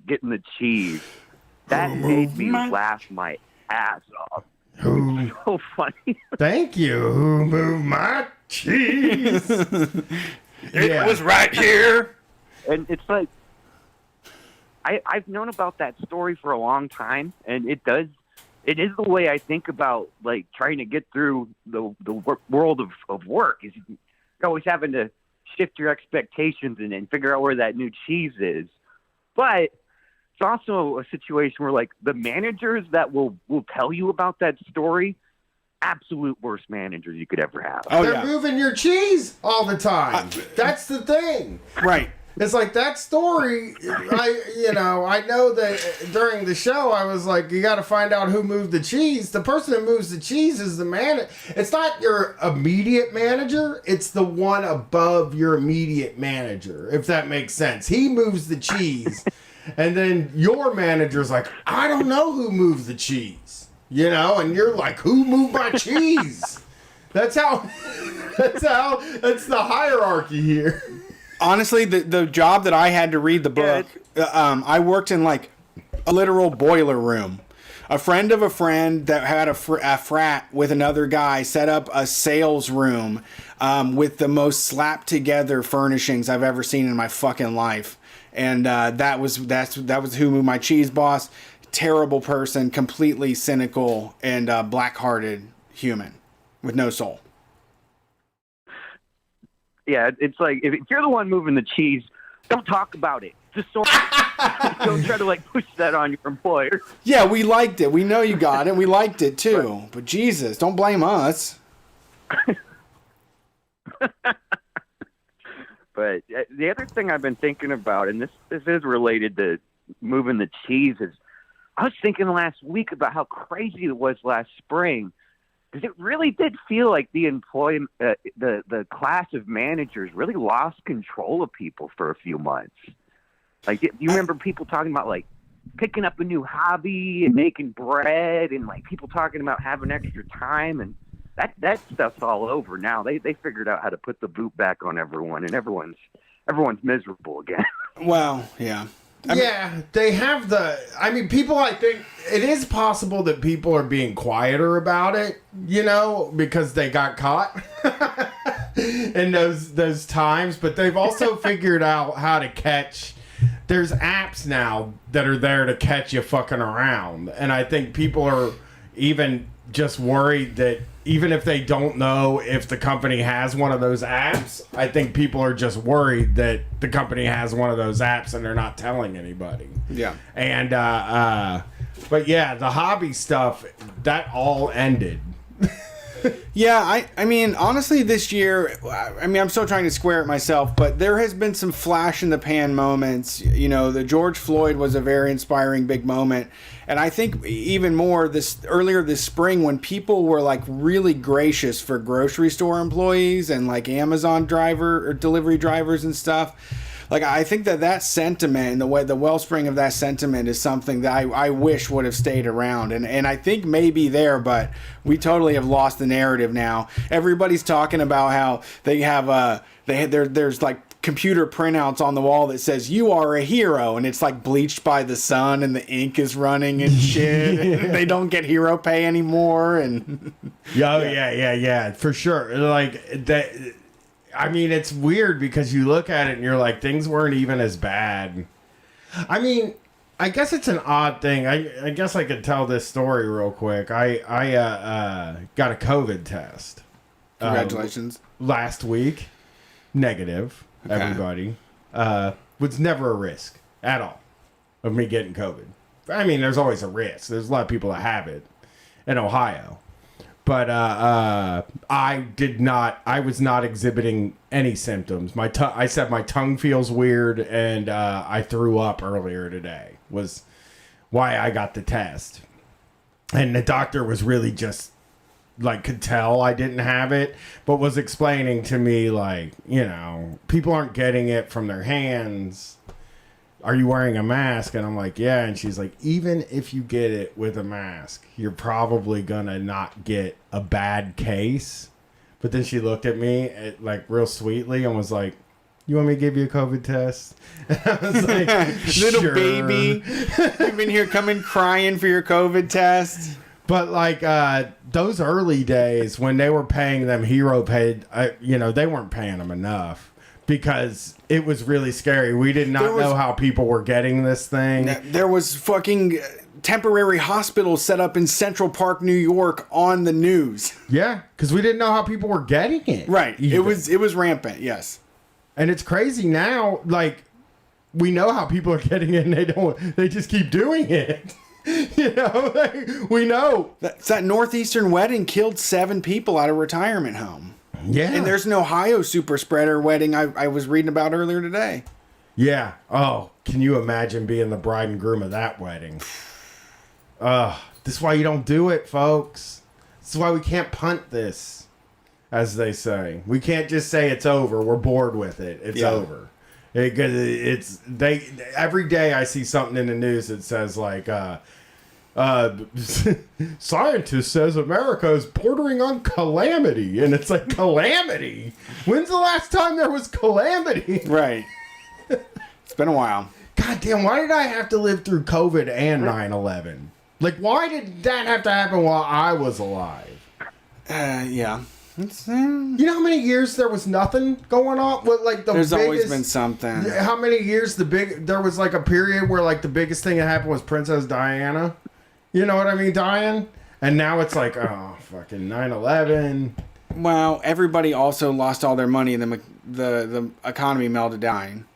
getting the cheese, that made me laugh my ass off. It was so funny. Thank you. Who moved my cheese? It was right here. And it's like, I've known about that story for a long time, and it is the way I think about like trying to get through the world of work. Is you're always having to shift your expectations and figure out where that new cheese is. But it's also a situation where like the managers that will tell you about that story, absolute worst managers you could ever have. They're moving your cheese all the time. That's the thing. Right. It's like that story. I know that during the show I was like, you got to find out who moved the cheese. The person who moves the cheese is the man. It's not your immediate manager. It's the one above your immediate manager, if that makes sense. He moves the cheese, and then your manager's like, I don't know who moved the cheese, and you're like, who moved my cheese? That's the hierarchy here. Honestly, the job that I had to read the book, I worked in like a literal boiler room. A friend of a friend that had a frat with another guy set up a sales room with the most slapped together furnishings I've ever seen in my fucking life. And that was who moved my cheese boss. Terrible person, completely cynical and black-hearted human with no soul. Yeah, it's like if you're the one moving the cheese, don't talk about it. Just don't try to like push that on your employer. Yeah, we liked it. We know you got it. We liked it too. Right. But Jesus, don't blame us. But the other thing I've been thinking about, and this is related to moving the cheese, is I was thinking last week about how crazy it was last spring. Because it really did feel like the class of managers really lost control of people for a few months. Like, you remember people talking about like picking up a new hobby and making bread, and like people talking about having extra time, and that stuff's all over now. They figured out how to put the boot back on everyone, and everyone's miserable again. Well, yeah. They have people, I think it is possible that people are being quieter about it, because they got caught in those times, but they've also figured out how to catch. There's apps now that are there to catch you fucking around, and I think people are even just worried that even if they don't know if the company has one of those apps, I think people are just worried that the company has one of those apps and they're not telling anybody. Yeah. And, but yeah, the hobby stuff, that all ended. Yeah, I mean, honestly, this year, I'm still trying to square it myself, but there has been some flash in the pan moments. The George Floyd was a very inspiring big moment. And I think even more earlier this spring when people were like really gracious for grocery store employees and like Amazon driver or delivery drivers and stuff. Like, I think that sentiment and the wellspring of that sentiment is something that I wish would have stayed around. And I think maybe there, but we totally have lost the narrative now. Everybody's talking about how they have there's like computer printouts on the wall that says you are a hero, and it's like bleached by the sun and the ink is running and shit. They don't get hero pay anymore. And yeah, for sure. Like that. I mean, it's weird because you look at it and you're like, things weren't even as bad. I mean, I guess it's an odd thing. I guess I could tell this story real quick. I got a COVID test. Congratulations. Last week. Negative. Okay. Everybody. Was never a risk at all of me getting COVID. I mean, there's always a risk. There's a lot of people that have it in Ohio. But I was not exhibiting any symptoms. I said my tongue feels weird, and I threw up earlier today, was why I got the test. And the doctor was really just, like, could tell I didn't have it, but was explaining to me, like, you know, people aren't getting it from their hands. Are you wearing a mask? And I'm like, yeah. And she's like, even if you get it with a mask, you're probably gonna not get a bad case. But then she looked at me like real sweetly and was like, you want me to give you a COVID test? And I was like, little sure. baby, you've been here coming crying for your COVID test. But like those early days when they were paying them hero paid, they weren't paying them enough. Because it was really scary. We did not know how people were getting this thing. There was fucking temporary hospitals set up in Central Park, New York on the news. Yeah, because we didn't know how people were getting it. Right. Either. It was rampant, yes. And it's crazy now, like, we know how people are getting it and they just keep doing it. We know. That Northeastern wedding killed 7 people at a retirement home. Yeah. And there's an Ohio super spreader wedding I was reading about earlier today. Yeah. Oh, can you imagine being the bride and groom of that wedding? This is why you don't do it, folks. This is why we can't punt this, as they say. We can't just say it's over. We're bored with it. It's over. Every day I see something in the news that says like, scientist says America is bordering on calamity, and it's like, calamity? When's the last time there was calamity? Right. It's been a while. God damn, why did I have to live through COVID and 9/11? Like, why did that have to happen while I was alive? Yeah. You know how many years there was nothing going on? There's always been something. How many years there was like a period where like the biggest thing that happened was Princess Diana? You know what I mean, dying? And now it's like, oh, fucking 9/11. Well, everybody also lost all their money and the economy melted down.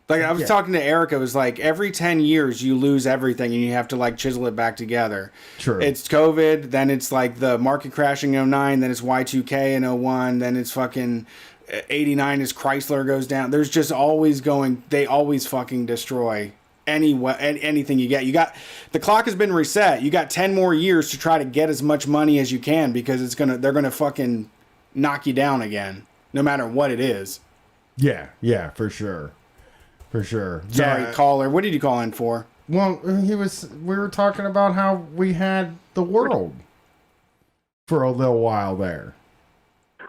Like, I was talking to Erica, it was like, every 10 years you lose everything and you have to, like, chisel it back together. True. It's COVID, then it's, like, the market crashing in 09, then it's Y2K in 01, then it's fucking 89 as Chrysler goes down. There's just always they always fucking destroy anything you get. The clock has been reset. You got 10 more years to try to get as much money as you can because they're gonna fucking knock you down again, no matter what it is. Yeah, for sure. For sure. Sorry, caller. What did you call in for? Well, we were talking about how we had the world for a little while there.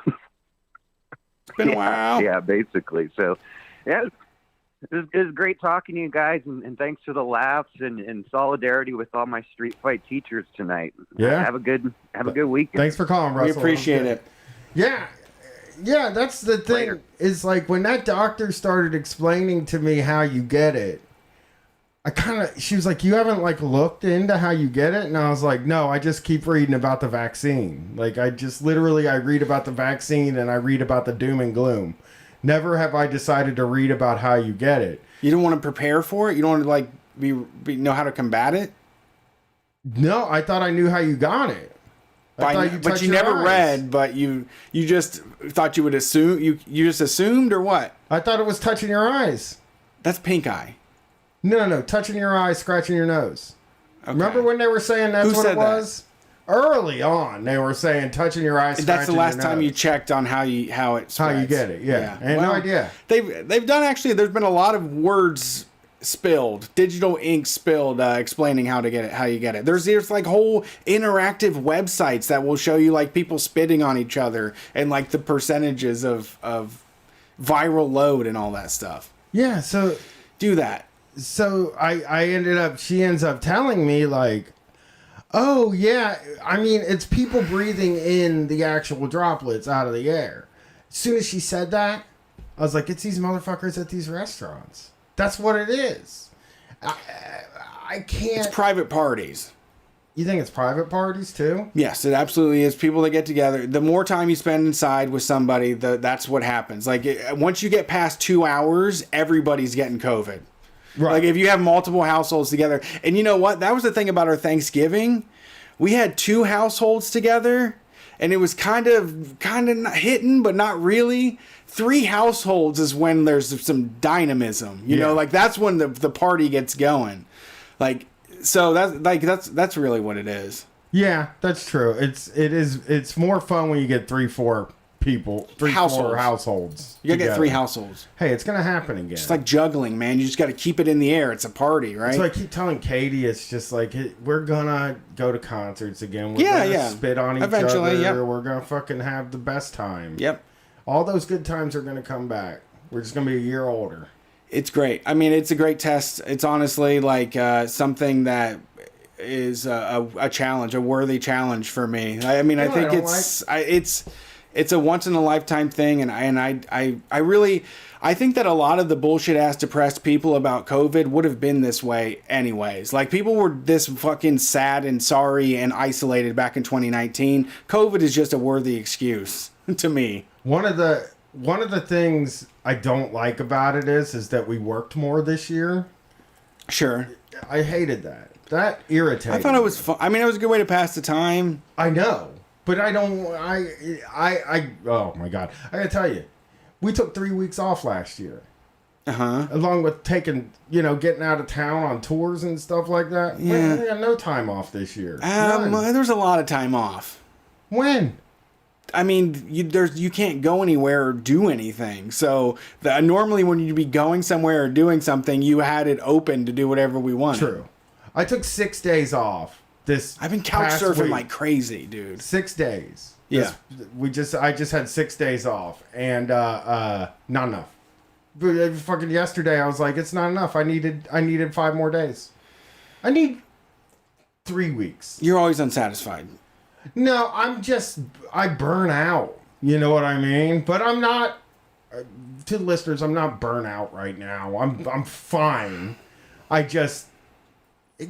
It's been a while. Yeah, basically. So, yeah, it was great talking to you guys, and thanks for the laughs and solidarity with all my street fight teachers tonight. Yeah. Have a good weekend. Thanks for calling, Russell. We appreciate it. Yeah, that's the thing. Later. Is like when that doctor started explaining to me how you get it, she was like, you haven't like looked into how you get it? And I was like, no, I just keep reading about the vaccine. Like I read about the vaccine and I read about the doom and gloom. Never have I decided to read about how you get it. You don't want to prepare for it? You don't want to like know how to combat it? No, I thought I knew how you got it. But you never read, but you just thought you would assume. You just assumed, or what? I thought it was touching your eyes. That's pink eye. No, touching your eyes, scratching your nose. Okay. Remember when they were saying that's what it was? That? Early on, they were saying touching your eyes, scratching your nose. That's the last time you checked on how it spreads. How you get it, yeah. I had no idea. They've done, actually, there's been a lot of words spilled, digital ink spilled, explaining how you get it. There's like whole interactive websites that will show you like people spitting on each other and like the percentages of viral load and all that stuff. Yeah, so do that. So she ends up telling me like, oh yeah, I mean, it's people breathing in the actual droplets out of the air. As soon as she said that, I was like, it's these motherfuckers at these restaurants. That's what it is. I can't. It's private parties. You think it's private parties too? Yes, it absolutely is. People that get together. The more time you spend inside with somebody, that's what happens. Like once you get past 2 hours, everybody's getting COVID. Right. Like if you have multiple households together, and you know what? That was the thing about our Thanksgiving. We had 2 households together, and it was kind of not hitting, but not really. 3 households is when there's some dynamism, you know, like that's when the party gets going. Like, so that's really what it is. Yeah, that's true. It's more fun when you get 3-4 people, 3-4 households. You gotta get 3 households. Hey, it's gonna happen again. It's like juggling, man. You just gotta keep it in the air. It's a party, right? So I keep telling Katie, it's just like we're gonna go to concerts again. We're gonna spit on each Eventually, other. We're gonna fucking have the best time. Yep. All those good times are gonna come back. We're just gonna be a year older. It's great. I mean, it's a great test. It's honestly like something that is a challenge, a worthy challenge for me. I mean, I think it's a once in a lifetime thing, and I really think that a lot of the bullshit ass depressed people about COVID would have been this way anyways. Like, people were this fucking sad and sorry and isolated back in 2019. COVID is just a worthy excuse to me. One of the things I don't like about it is that we worked more this year. Sure. I hated that. That irritated me. I thought it was fun. I mean, it was a good way to pass the time. I know. But I don't, oh my God. I gotta tell you, we took 3 weeks off last year. Uh-huh. Along with taking, getting out of town on tours and stuff like that. Yeah. We had no time off this year. There was a lot of time off. When? I mean, you can't go anywhere or do anything. So normally when you'd be going somewhere or doing something, you had it open to do whatever we wanted. True. I took 6 days off. I've been couch surfing like crazy, dude. 6 days. Yeah. I just had 6 days off, and not enough. But fucking yesterday, I was like, it's not enough. I needed 5 more days. I need 3 weeks. You're always unsatisfied. No, I burn out. You know what I mean? But I'm not. To the listeners, I'm not burnt out right now. I'm fine. I just. I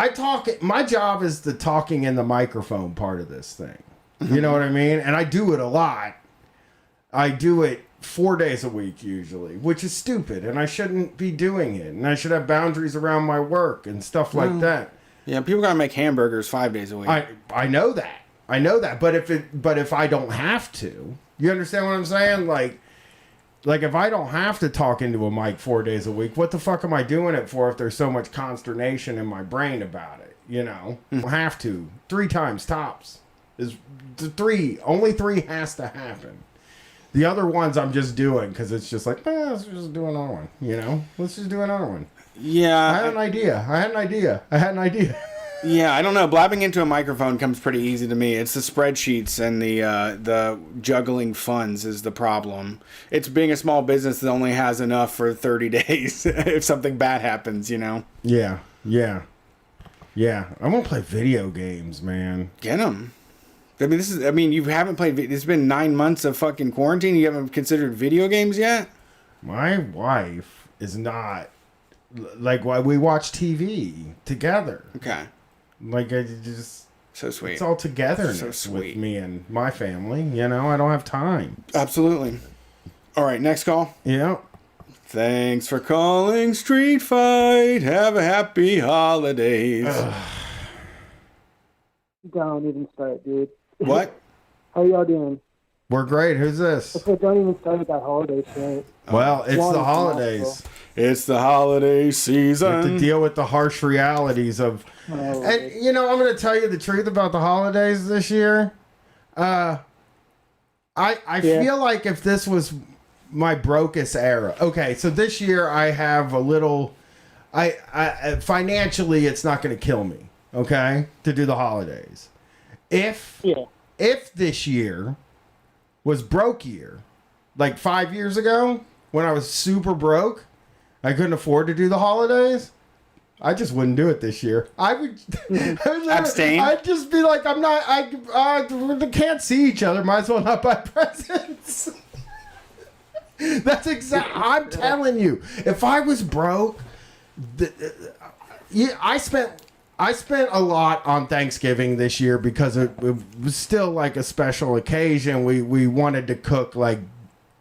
talk, my job is the talking in the microphone part of this thing. You know what I mean? And I do it a lot. I do it 4 days a week usually, which is stupid, and I shouldn't be doing it. And I should have boundaries around my work and stuff like that. Yeah, people gotta make hamburgers 5 days a week. I know that. But if I don't have to, you understand what I'm saying? Like, if I don't have to talk into a mic 4 days a week, what the fuck am I doing it for if there's so much consternation in my brain about it? I don't have to. 3 times tops. Only 3 has to happen. The other ones I'm just doing because it's just like, let's just do another one. Let's just do another one. Yeah. I had an idea. Yeah, I don't know. Blabbing into a microphone comes pretty easy to me. It's the spreadsheets and the juggling funds is the problem. It's being a small business that only has enough for 30 days if something bad happens, Yeah. I want to play video games, man. Get them. I mean, you haven't played. It's been 9 months of fucking quarantine. You haven't considered video games yet? My wife is not. Like, why we watch TV together. Okay. Like, I just... So sweet. It's all togetherness with me and my family. I don't have time. Absolutely. All right, next call. Yeah. Thanks for calling Street Fight. Have a happy holidays. Don't even start, dude. What? How y'all doing? We're great. Who's this? I said, don't even start with that holiday shit. Well, it's the holidays. It's the holiday season. You have to deal with the harsh realities of... And, I'm going to tell you the truth about the holidays this year. I feel like if this was my brokest era... Okay, so this year I have a little... I financially, it's not going to kill me, okay, to do the holidays. If this year was broke year, like 5 years ago, when I was super broke, I couldn't afford to do the holidays, I just wouldn't do it this year. I would abstain. I'd just be like, they can't see each other. Might as well not buy presents. That's I'm telling you, if I was broke, I spent a lot on Thanksgiving this year because it was still like a special occasion. We wanted to cook, like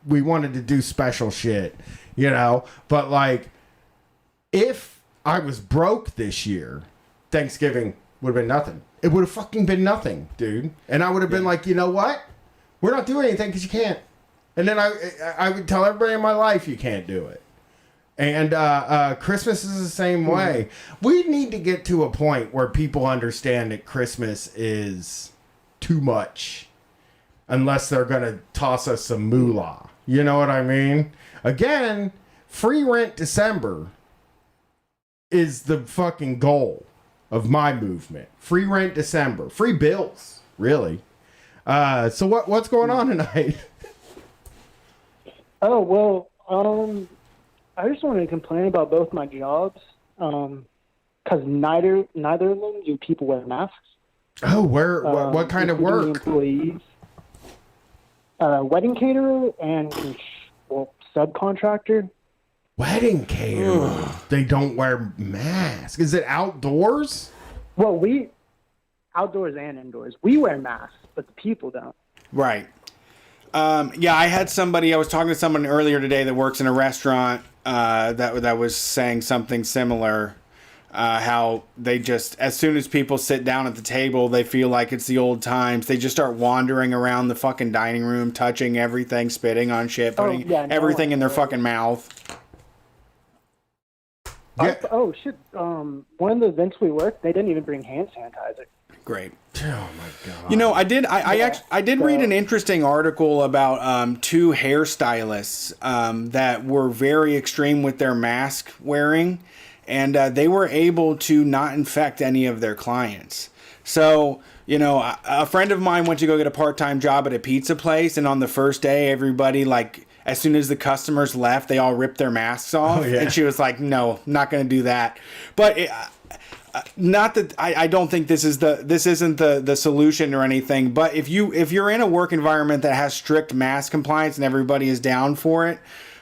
we wanted to do special shit, But like, if I was broke this year, Thanksgiving Would have been nothing. It would have fucking been nothing, dude. And I would have been like, you know what? We're not doing anything because you can't. And then I would tell everybody in my life you can't do it. And Christmas is the same way. We need to get to a point where people understand that Christmas is too much unless they're going to toss us some moolah. You know what I mean? Again, free rent December is the fucking goal of my movement. Free rent December. Free bills, really. So what's going on tonight? Oh, well, I just wanted to complain about both my jobs, because neither of them do people wear masks. Oh, what kind of work? Employees, wedding caterer and subcontractor. Wedding caterer. They don't wear masks. Is it outdoors? Well, we outdoors and indoors. We wear masks, but the people don't. Right. Yeah, I was talking to someone earlier today that works in a restaurant that was saying something similar. How they just, as soon as people sit down at the table, they feel like it's the old times. They just start wandering around the fucking dining room, touching everything, spitting on shit, putting everything in their fucking mouth. Yeah. Oh shit! One of the events we worked, they didn't even bring hand sanitizer. Great. Oh my god. You know, I did read an interesting article about two hairstylists that were very extreme with their mask wearing, and they were able to not infect any of their clients. So, you know, a friend of mine went to go get a part-time job at a pizza place, and on the first day, everybody, like, as soon as the customers left, they all ripped their masks off. Oh, yeah. And she was like, no, not going to do that. But not that I don't think this isn't the solution or anything. But if you're in a work environment that has strict mask compliance and everybody is down for it,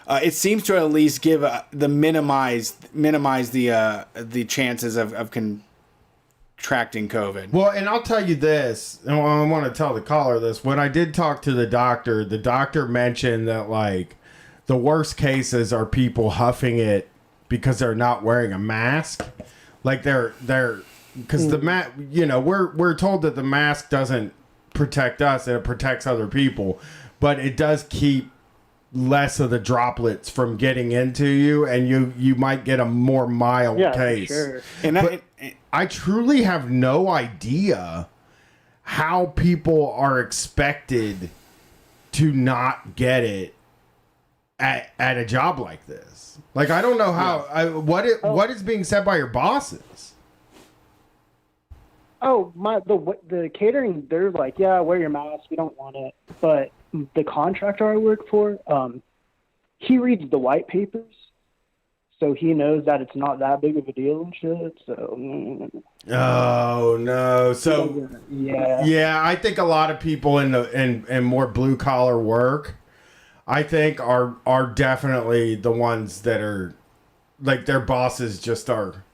it seems to at least give minimize the chances of contracting COVID. Well, and I'll tell you this, and I want to tell the caller this. When I did talk to the doctor mentioned that, like, the worst cases are people huffing it because they're not wearing a mask. Like they're because the you know, we're told that the mask doesn't protect us and it protects other people, but it does keep less of the droplets from getting into you, and you might get a more mild case. For sure. And I truly have no idea how people are expected to not get it at a job like this. Like, I don't know how. What is being said by your bosses? Oh, the catering, they're like, yeah, wear your mask. We don't want it. But the contractor I work for, he reads the white papers, so he knows that it's not that big of a deal and shit. So. Oh no! So yeah, I think a lot of people in more blue collar work, I think are definitely the ones that are like their bosses just are.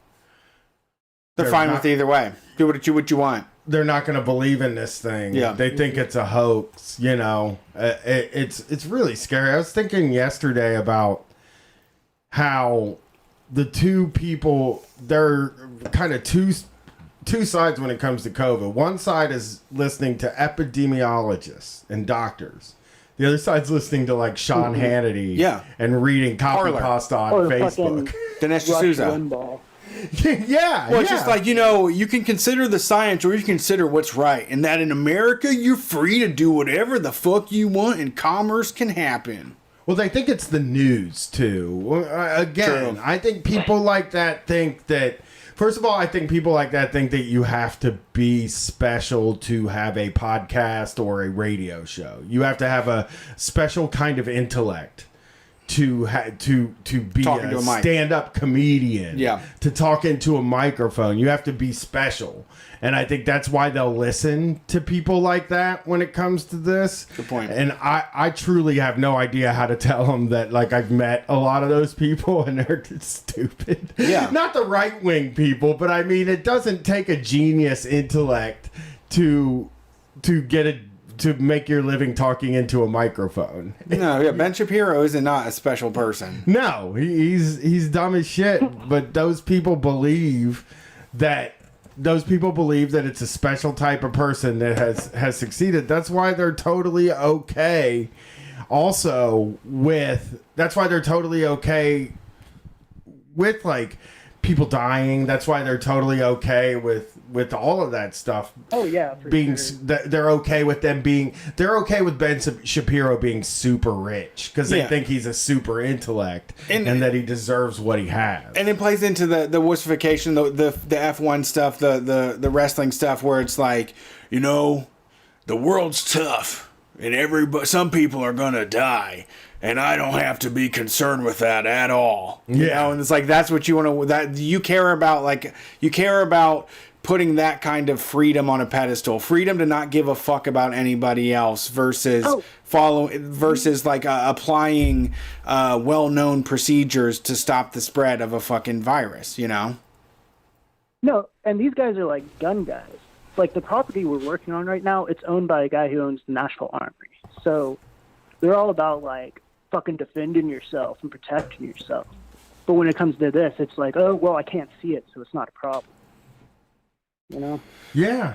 They're fine with either way. Do what you want. They're not going to believe in this thing. Yeah. They think it's a hoax. You know, it's really scary. I was thinking yesterday about how the two people, they're kind of two sides when it comes to COVID. One side is listening to epidemiologists and doctors. The other side's listening to like Sean Hannity and reading copy pasta on Facebook. Dinesh D'Souza. Yeah. Well, it's just like, you know, you can consider the science or you can consider what's right. And that in America, you're free to do whatever the fuck you want and commerce can happen. Well, they think it's the news, too. Again, I think people like that think that... First of all, I think people like that think that you have to be special to have a podcast or a radio show. You have to have a special kind of intellect to be a stand-up comedian, to talk into a microphone. You have to be special. And I think that's why they'll listen to people like that when it comes to this. Good point. And I truly have no idea how to tell them that, like, I've met a lot of those people and they're stupid. Yeah. Not the right-wing people, but I mean, it doesn't take a genius intellect to make your living talking into a microphone. No, yeah, Ben Shapiro is not a special person. No, he's dumb as shit. But those people believe that those people believe that it's a special type of person that has succeeded. That's why they're totally okay. Also, that's why they're totally okay with like people dying. That's why they're totally okay with all of that stuff. Oh yeah, for being sure. they're okay with they're okay with Ben Shapiro being super rich because they think he's a super intellect and that he deserves what he has. And it plays into the wussification, the F1 stuff, the wrestling stuff, where it's like, you know, the world's tough and some people are gonna die. And I don't have to be concerned with that at all. You know, and it's like that's what you want to. That you care about, putting that kind of freedom on a pedestal, freedom to not give a fuck about anybody else, versus applying well-known procedures to stop the spread of a fucking virus. You know. No, and these guys are like gun guys. Like the property we're working on right now, it's owned by a guy who owns the Nashville Armory. So they're all about like fucking defending yourself and protecting yourself. But when it comes to this, it's like, oh, well, I can't see it, so it's not a problem. You know? Yeah,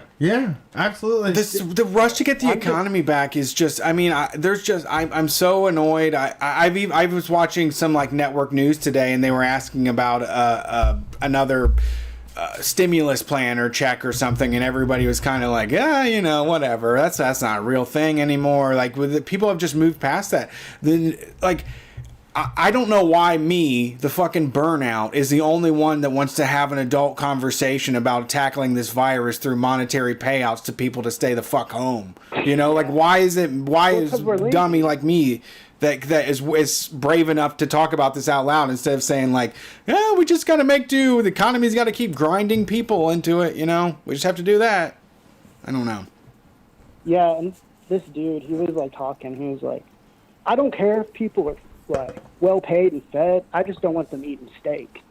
absolutely. The rush to get the economy back is just, I mean, I'm so annoyed. I was watching some like network news today, and they were asking about another stimulus plan or check or something, and everybody was kind of like, you know, whatever. That's not a real thing anymore. Like, people have just moved past that. Then, like, I don't know why the fucking burnout, is the only one that wants to have an adult conversation about tackling this virus through monetary payouts to people to stay the fuck home. You know, like, why is dummy like me that is brave enough to talk about this out loud instead of saying like, we just got to make do. The economy's got to keep grinding people into it. You know, we just have to do that. I don't know. Yeah, and this dude, he was like talking. He was like, I don't care if people are like well paid and fed. I just don't want them eating steak.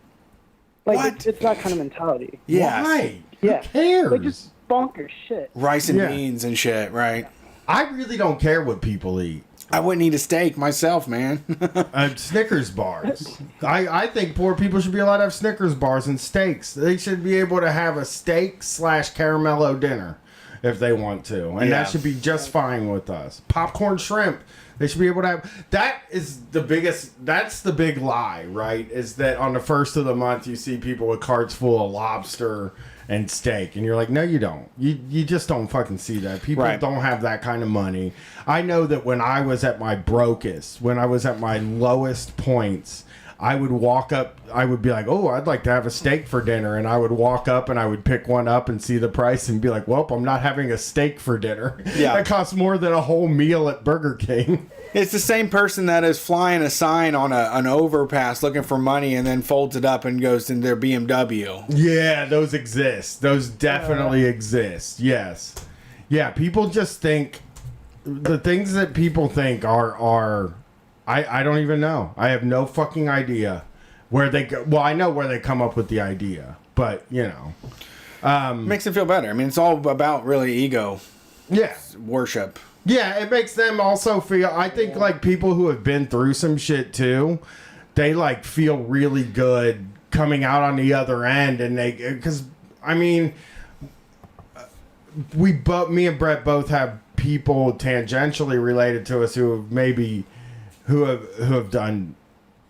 Like it's that kind of mentality. Yeah. Why? Yeah. Who cares? Like just bonkers shit. Rice and beans and shit, right? I really don't care what people eat. I wouldn't eat a steak myself, man. Snickers bars. I think poor people should be allowed to have Snickers bars and steaks. They should be able to have a steak / caramello dinner if they want to. And that should be just fine with us. Popcorn shrimp. They should be able to have. That's the big lie, right? Is that on the first of the month you see people with carts full of lobster and steak, and you're like, no, you don't. You just don't fucking see that. People don't have that kind of money. I know that when I was at my brokest, when I was at my lowest points, I would walk up, I would be like, oh, I'd like to have a steak for dinner. And I would walk up and I would pick one up and see the price and be like, well, I'm not having a steak for dinner. Yeah. That costs more than a whole meal at Burger King. It's the same person that is flying a sign on an overpass looking for money and then folds it up and goes in their BMW. Yeah, those exist. Those definitely exist. Yes. Yeah, people just think, the things that people think are I don't even know. I have no fucking idea where they go. Well, I know where they come up with the idea, but you know, makes them feel better. I mean, it's all about really ego. Yeah, worship. Yeah, it makes them also feel. I think like people who have been through some shit too, they like feel really good coming out on the other end, and because I mean, me and Brett both have people tangentially related to us who have done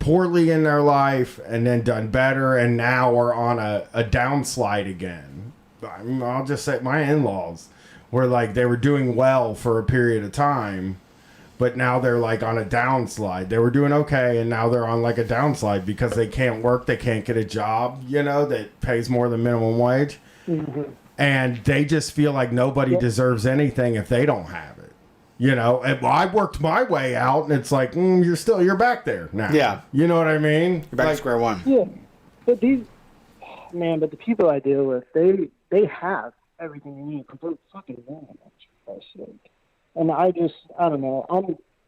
poorly in their life and then done better and now are on a downslide again. I'll just say my in-laws were like, they were doing well for a period of time, but now they're like on a downslide. They were doing okay and now they're on like a downslide because they can't work, they can't get a job, you know, that pays more than minimum wage. Mm-hmm. And they just feel like nobody deserves anything if they don't have it. You know, and I worked my way out, and it's like, you're back there now. Yeah. You know what I mean? You're back to square one. Yeah. But the people I deal with, they have everything they need, but they're fucking millionaires, for Christ's sake. And I don't know.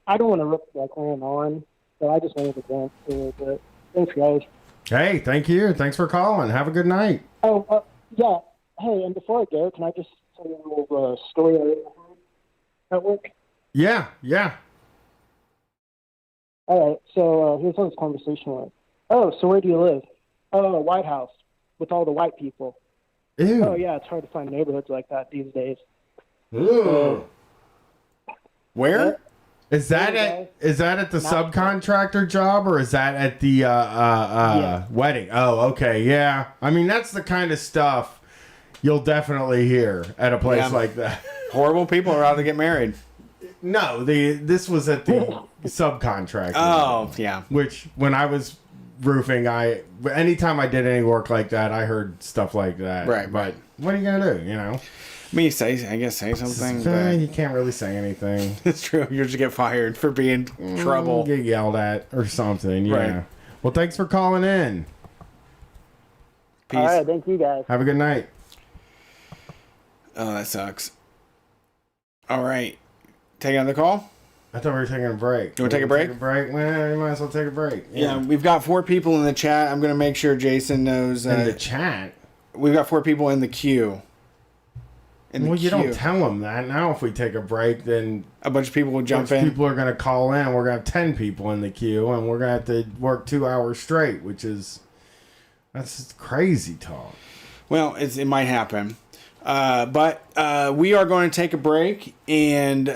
I don't want to rip like on, but I just wanted to vent to it. But thanks, guys. Hey, thank you. Thanks for calling. Have a good night. Oh, yeah. Hey, and before I go, can I just tell you a little story I heard at work? Yeah. All right, so here's how this conversation went. Oh, so where do you live? Oh, White House, with all the white people. Ew. Oh yeah, it's hard to find neighborhoods like that these days. Ooh. Where? Is that at the subcontractor job, or is that at the wedding? Oh, okay, yeah. I mean, that's the kind of stuff you'll definitely hear at a place like that. Horrible people are out to get married. No, this was at the subcontractor. Oh, yeah. Which when I was roofing, anytime I did any work like that, I heard stuff like that. Right. But what are you gonna do? You know. I guess say something. But You can't really say anything. It's true. You just get fired for being trouble. Get yelled at or something. Yeah. Right. Well, thanks for calling in. Peace. All right, thank you guys. Have a good night. Oh, that sucks. All right. Take another call? I thought we were taking a break. You want to take a break? Take a break? Well, you might as well take a break. Yeah, we've got 4 people in the chat. I'm going to make sure Jason knows. In the chat? We've got 4 people in the queue. You don't tell them that. Now if we take a break, then a bunch of people will jump in. People are going to call in. We're going to have 10 people in the queue, and we're going to have to work 2 hours straight, that's crazy talk. Well, it might happen. But we are going to take a break, and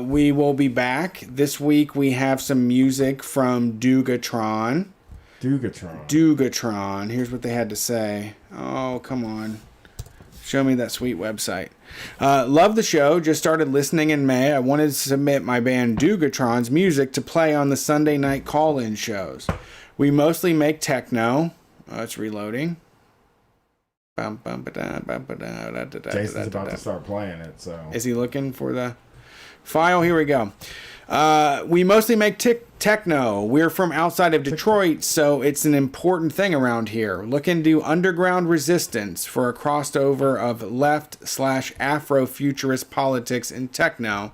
we will be back. This week we have some music from Dugatron. Dugatron. Here's what they had to say. Oh, come on. Show me that sweet website. Love the show. Just started listening in May. I wanted to submit my band Dugatron's music to play on the Sunday night call-in shows. We mostly make techno. It's reloading. Jason's about to start playing it, so... Is he looking for the file? Here we go. We mostly make techno. We're from outside of Detroit, so it's an important thing around here. Look into Underground Resistance for a crossover of left/Afro-futurist politics and techno.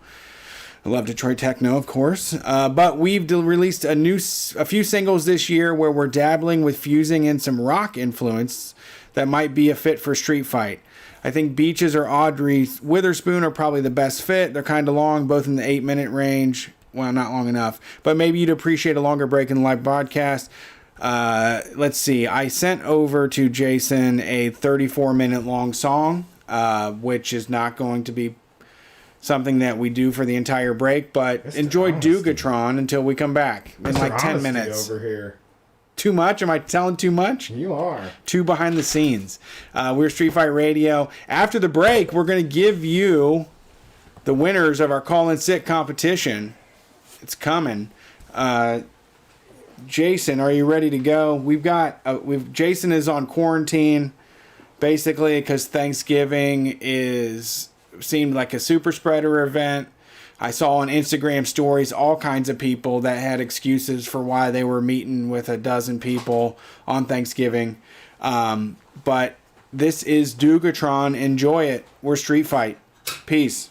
I love Detroit techno, of course. But we've released a few singles this year where we're dabbling with fusing in some rock influence that might be a fit for Street Fight. I think Beaches or Audrey Witherspoon are probably the best fit. They're kind of long, both in the 8-minute range. Well, not long enough. But maybe you'd appreciate a longer break in the live broadcast. Let's see. I sent over to Jason a 34-minute long song, which is not going to be something that we do for the entire break. But enjoy Dugatron until we come back in like 10 minutes. Over here. Too much? Am I telling too much? You are. Too behind the scenes. We're Street Fight Radio. After the break, we're going to give you the winners of our call-in sick competition. It's coming. Jason, are you ready to go? Jason is on quarantine, basically, because Thanksgiving seemed like a super spreader event. I saw on Instagram stories all kinds of people that had excuses for why they were meeting with a dozen people on Thanksgiving. But this is Dugatron. Enjoy it. We're Street Fight. Peace.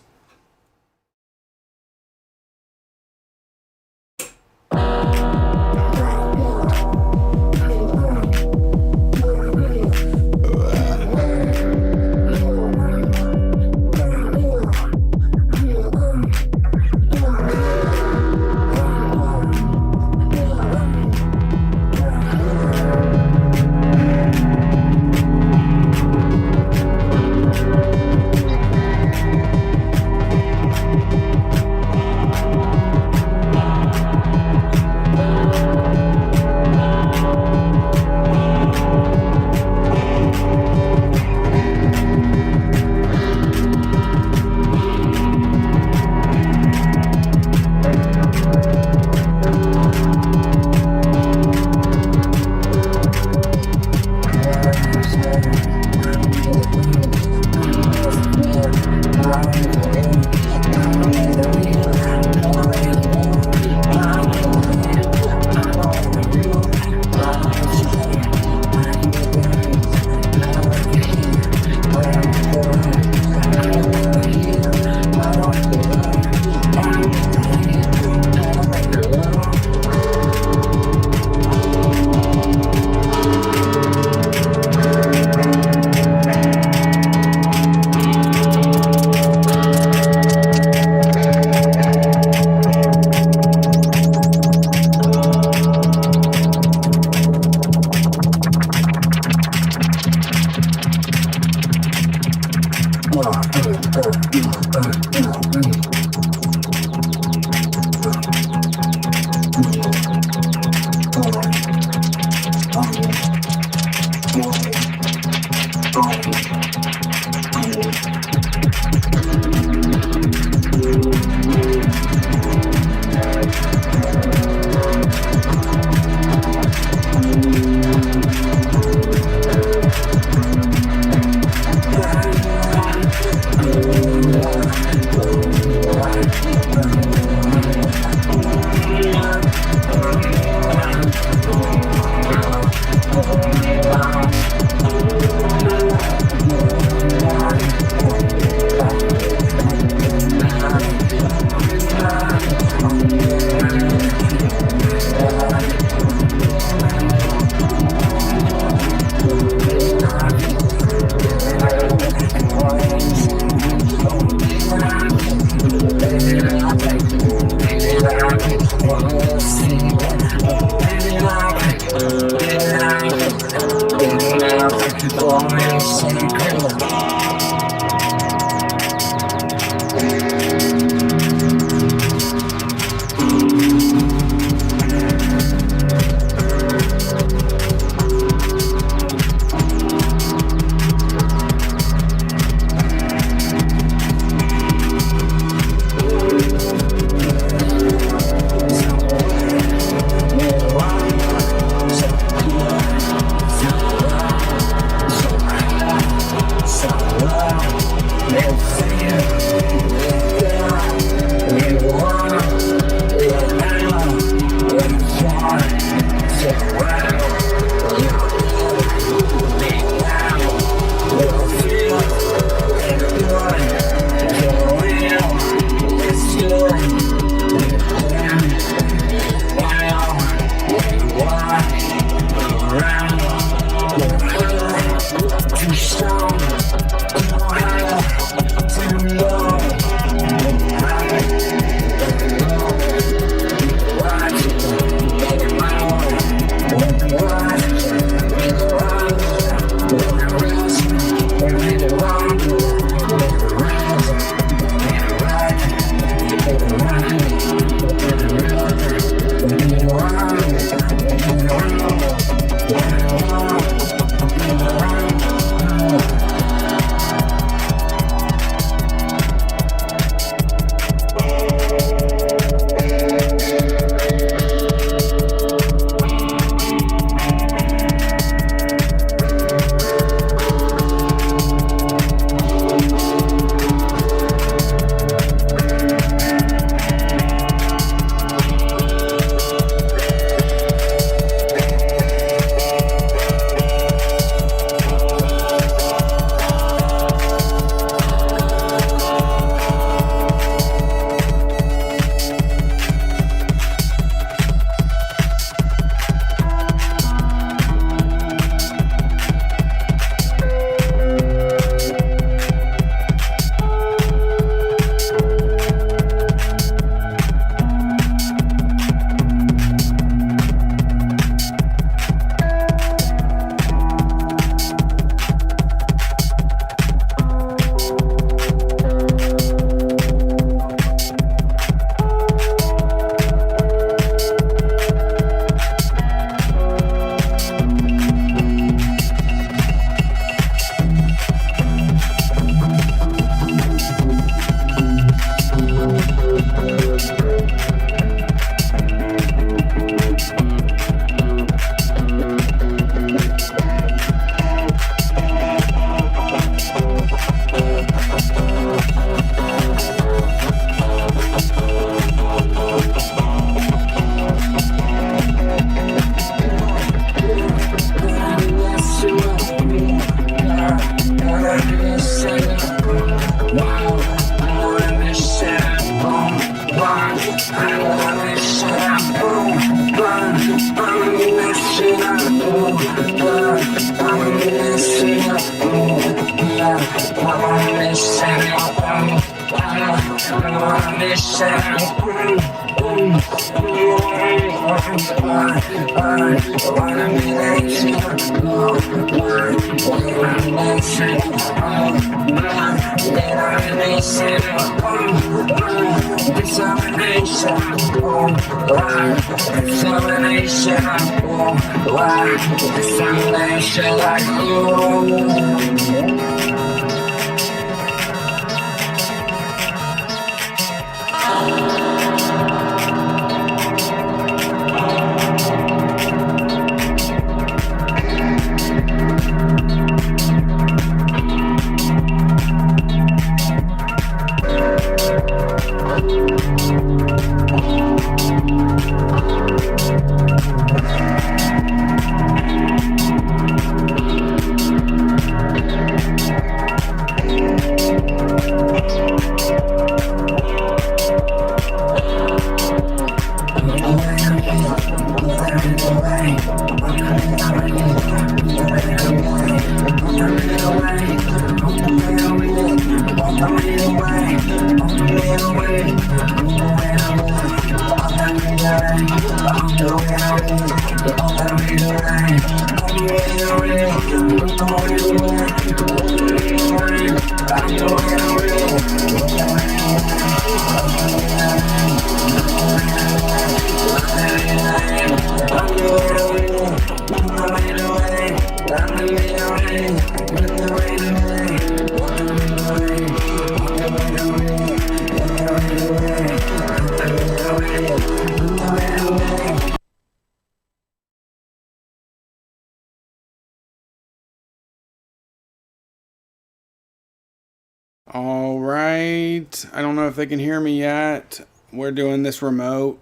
All right. I don't know if they can hear me yet. We're doing this remote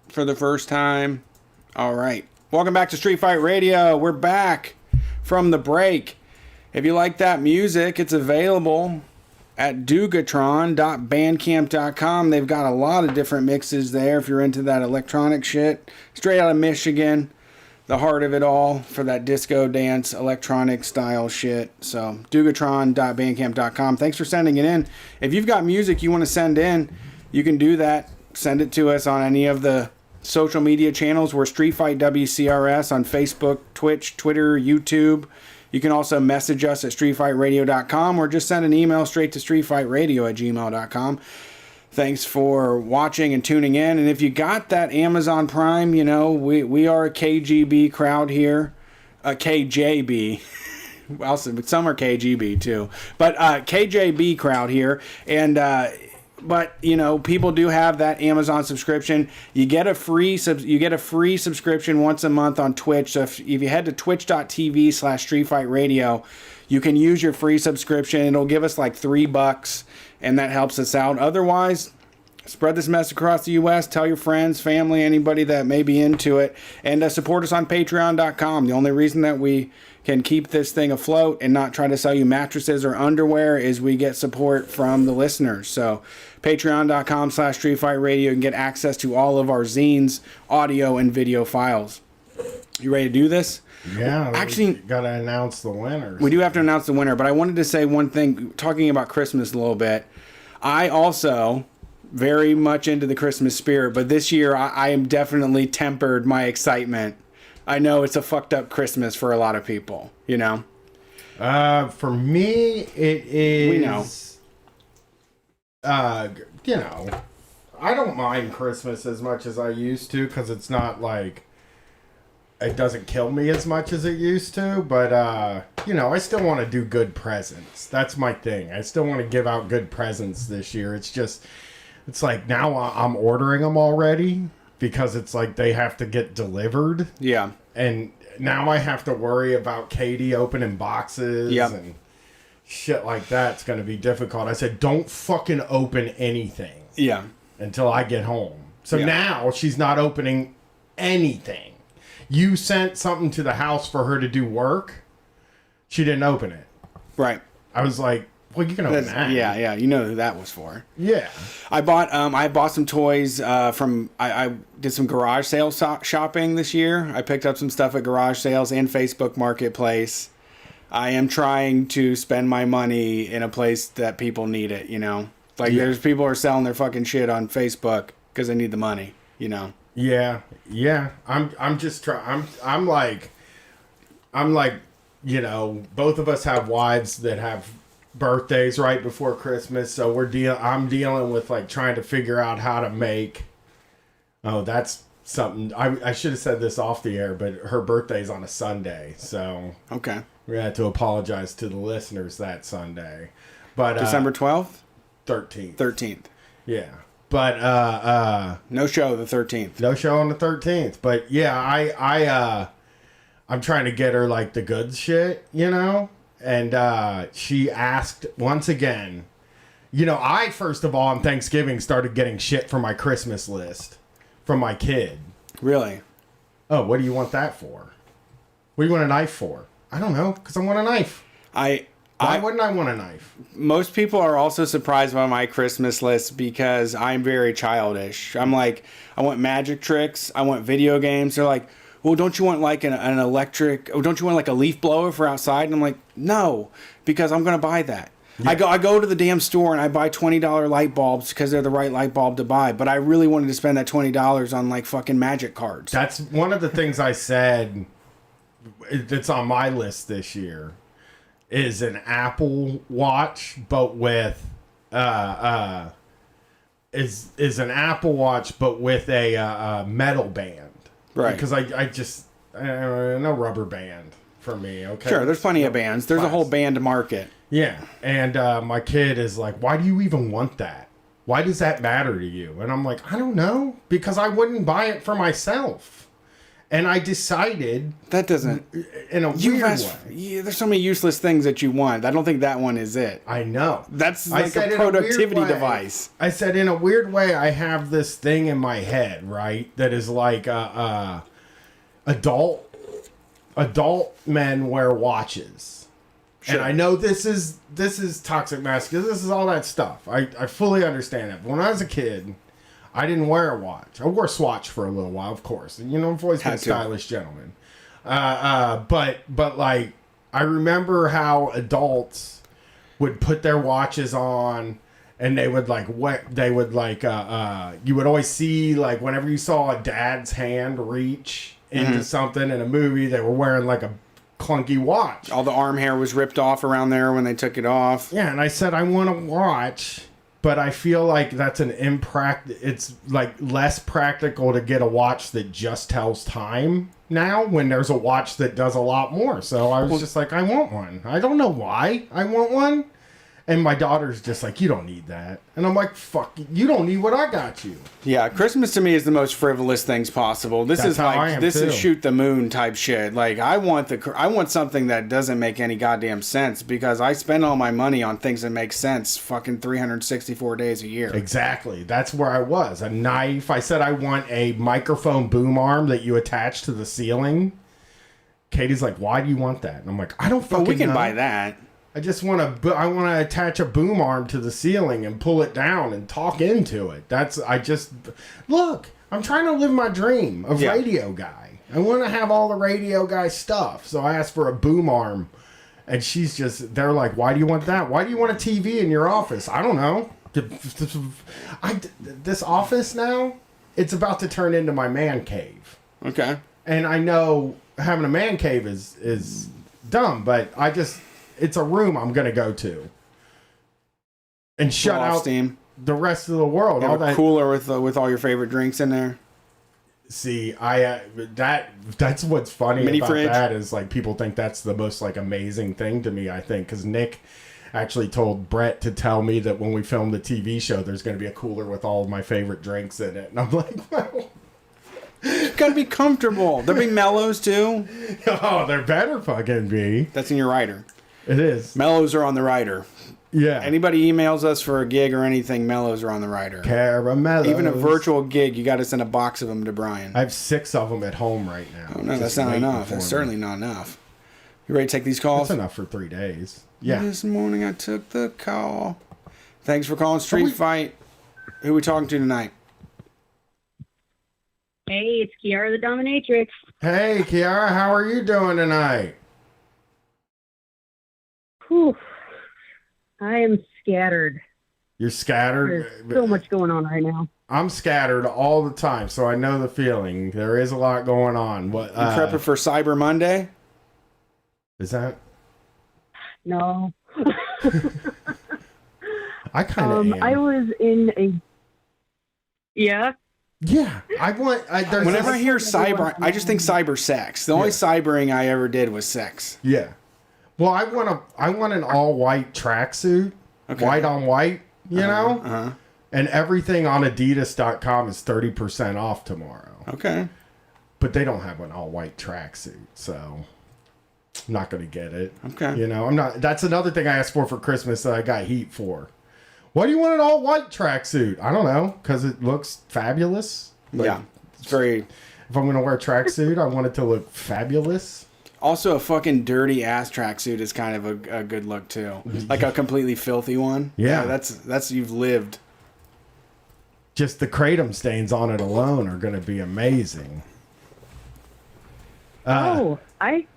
for the first time. All right. Welcome back to Street Fight Radio. We're back from the break. If you like that music, it's available at dugatron.bandcamp.com. They've got a lot of different mixes there if you're into that electronic shit. Straight out of Michigan. The heart of it all for that disco dance electronic style shit. So dugatron.bandcamp.com. Thanks for sending it in. If you've got music you want to send in, you can do that. Send it to us on any of the social media channels. We're Street Fight WCRS on Facebook, Twitch, Twitter, YouTube. You can also message us at streetfightradio.com or just send an email straight to streetfightradio@gmail.com. Thanks for watching and tuning in. And if you got that Amazon Prime, you know, we are a KGB crowd here. A KJB. Well, some are KGB too. But KJB crowd here. And but you know, people do have that Amazon subscription. You get a free subscription once a month on Twitch. So if you head to twitch.tv/streetfightradio, you can use your free subscription. It'll give us like $3, and that helps us out. Otherwise, spread this message across the U.S. Tell your friends, family, anybody that may be into it, and support us on Patreon.com. The only reason that we can keep this thing afloat and not try to sell you mattresses or underwear is we get support from the listeners. So Patreon.com/StreetFightRadio, you can get access to all of our zines, audio and video files. You ready to do this? Yeah, actually, got to announce the winners. We do have to announce the winner, but I wanted to say one thing, talking about Christmas a little bit. I also very much into the Christmas spirit, but this year I am definitely tempered my excitement. I know it's a fucked up Christmas for a lot of people, you know? For me, it is... We know. You know, I don't mind Christmas as much as I used to, because it's not like... It doesn't kill me as much as it used to, but, you know, I still want to do good presents. That's my thing. I still want to give out good presents this year. It's just, it's like now I'm ordering them already because it's like they have to get delivered. Yeah. And now I have to worry about Katie opening boxes and shit like that. It's going to be difficult. I said, don't fucking open anything. Yeah. Until I get home. So now she's not opening anything. You sent something to the house for her to do work. She didn't open it. Right. I was like, well, you can open that. Yeah. You know who that was for. Yeah. I bought some toys from... I did some garage sale shopping this year. I picked up some stuff at garage sales and Facebook Marketplace. I am trying to spend my money in a place that people need it, you know? Like, there's people who are selling their fucking shit on Facebook because they need the money, you know? Yeah. I'm just trying. I'm like, you know, both of us have wives that have birthdays right before Christmas, so I'm dealing with like trying to figure out how to make. Oh, that's something. I should have said this off the air, but her birthday's on a Sunday, so okay, we're gonna have to apologize to the listeners that Sunday. But December 12th, 13th. Yeah. But no show the 13th. No show on the 13th. But yeah, I'm trying to get her like the good shit, you know? And she asked once again, you know, I first of all on Thanksgiving started getting shit for my Christmas list from my kid. Really? Oh, what do you want that for? What do you want a knife for? I don't know, because I want a knife. Why wouldn't I want a knife? Most people are also surprised by my Christmas list because I'm very childish. I'm like, I want magic tricks. I want video games. They're like, well, don't you want like an electric, or don't you want like a leaf blower for outside? And I'm like, no, because I'm going to buy that. I go to the damn store and I buy $20 light bulbs because they're the right light bulb to buy. But I really wanted to spend that $20 on like fucking magic cards. That's one of the things I said that's on my list this year is an Apple Watch, but with is an Apple Watch, but with a metal band, right? Because I just no rubber band for me. Okay, sure. There's plenty of bands. There's a whole band market. Yeah, and my kid is like, "Why do you even want that? Why does that matter to you?" And I'm like, "I don't know, because I wouldn't buy it for myself." And I decided that doesn't in a weird way. Yeah, there's so many useless things that you want. I don't think that one is it. I know. That's like a productivity device. I said, in a weird way, I have this thing in my head, right? That is like adult men wear watches. Sure. And I know this is toxic masculinity. This is all that stuff. I fully understand it. But when I was a kid, I didn't wear a watch. I wore a Swatch for a little while, of course. And, you know, I've always been a stylish gentleman. But like, I remember how adults would put their watches on, and they would you would always see, like, whenever you saw a dad's hand reach into something in a movie, they were wearing like a clunky watch. All the arm hair was ripped off around there when they took it off. Yeah, and I said, I want a watch. But I feel like that's it's like less practical to get a watch that just tells time now when there's a watch that does a lot more. So I was just like, I want one. I don't know why I want one. And my daughter's just like, you don't need that. And I'm like, fuck, you don't need what I got you. Yeah, Christmas to me is the most frivolous things possible. This is shoot the moon type shit. Like, I want something that doesn't make any goddamn sense, because I spend all my money on things that make sense fucking 364 days a year. Exactly. That's where I was. A knife. I said I want a microphone boom arm that you attach to the ceiling. Katie's like, why do you want that? And I'm like, I don't fucking know. We can buy that. I just want to. I want to attach a boom arm to the ceiling and pull it down and talk into it. Look. I'm trying to live my dream of radio guy. I want to have all the radio guy stuff. So I asked for a boom arm, and they're like, "Why do you want that? Why do you want a TV in your office?" I don't know. This office now, it's about to turn into my man cave. Okay. And I know having a man cave is dumb, but it's a room I'm going to go to and shut out steam. The rest of the world. You have a cooler with all your favorite drinks in there. See, that's what's funny Mini about fridge. that is, like, people think that's the most, like, amazing thing to me, I think, because Nick actually told Brett to tell me that when we film the TV show, there's going to be a cooler with all of my favorite drinks in it. And I'm like, well... Gotta be comfortable. There'll be mellows, too. Oh, there better fucking be. That's in your rider. It is. Mellows are on the rider. Yeah. Anybody emails us for a gig or anything, mellows are on the rider. Caramellos. Even a virtual gig, you got to send a box of them to Brian. I have 6 of them at home right now. Oh, no, that's not enough. That's certainly not enough. You ready to take these calls? That's enough for 3 days. Yeah. This morning I took the call. Thanks for calling Street Fight. Who are we talking to tonight? Hey, it's Kiara the Dominatrix. Hey, Kiara, how are you doing tonight? Whew. I am scattered. You're scattered? There's so much going on right now. I'm scattered all the time, so I know the feeling. There is a lot going on. What? You prepping for Cyber Monday? Is that? No. I kind of am. I was in a... Yeah? Yeah. Whenever I hear cyber, I just think cyber sex. The only cybering I ever did was sex. Yeah. Well, I want an all-white tracksuit. Okay. White on white, you know? Uh-huh. And everything on Adidas.com is 30% off tomorrow. Okay. But they don't have an all-white tracksuit, so I'm not going to get it. Okay. You know, I'm not. That's another thing I asked for Christmas that I got heat for. Why do you want an all-white tracksuit? I don't know, because it looks fabulous. Like, yeah, it's very... If I'm going to wear a tracksuit, I want it to look fabulous. Also, a fucking dirty ass tracksuit is kind of a good look too, like a completely filthy one. Yeah, that's you've lived. Just the Kratom stains on it alone are going to be amazing. I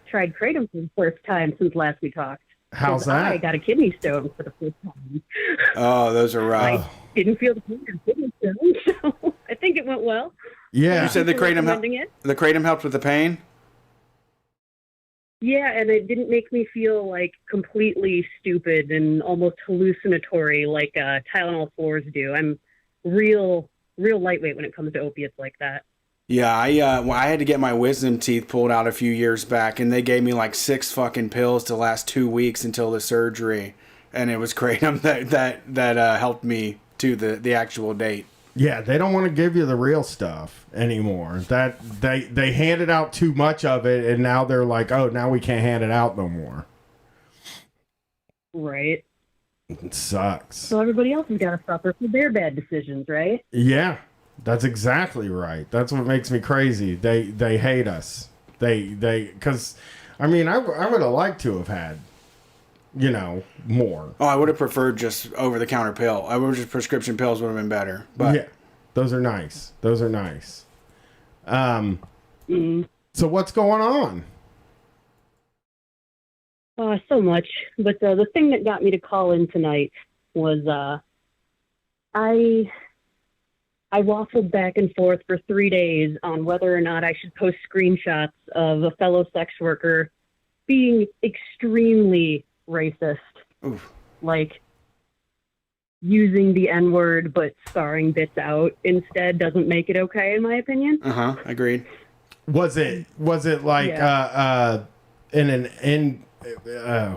tried Kratom for the first time since last we talked. How's 'Cause that? I got a kidney stone for the first time. Oh, those are rough. I didn't feel the pain of kidney stone, so I think it went well. You said the Thanks for kratom recommending it. the kratom helped with the pain. Yeah, and it didn't make me feel like completely stupid and almost hallucinatory like Tylenol 4s do. I'm real lightweight when it comes to opiates like that. Yeah, I had to get my wisdom teeth pulled out a few years back, and they gave me like 6 fucking pills to last 2 weeks until the surgery, and it was kratom that helped me to the actual date. Yeah, they don't want to give you the real stuff anymore. That they handed out too much of it, and now they're like, oh, now we can't hand it out no more. Right. It sucks. So everybody else has got to suffer for their bad decisions, right? Yeah, that's exactly right. That's what makes me crazy. They hate us. Because I mean, I would have liked to have had, more. Oh, I would have preferred just over-the-counter pill. I would just prescription pills would have been better. But yeah, those are nice. So what's going on? So much. But the thing that got me to call in tonight was I waffled back and forth for 3 days on whether or not I should post screenshots of a fellow sex worker being extremely racist. Oof. Like using the N-word but scarring bits out instead doesn't make it okay, in my opinion. Agreed. Was it like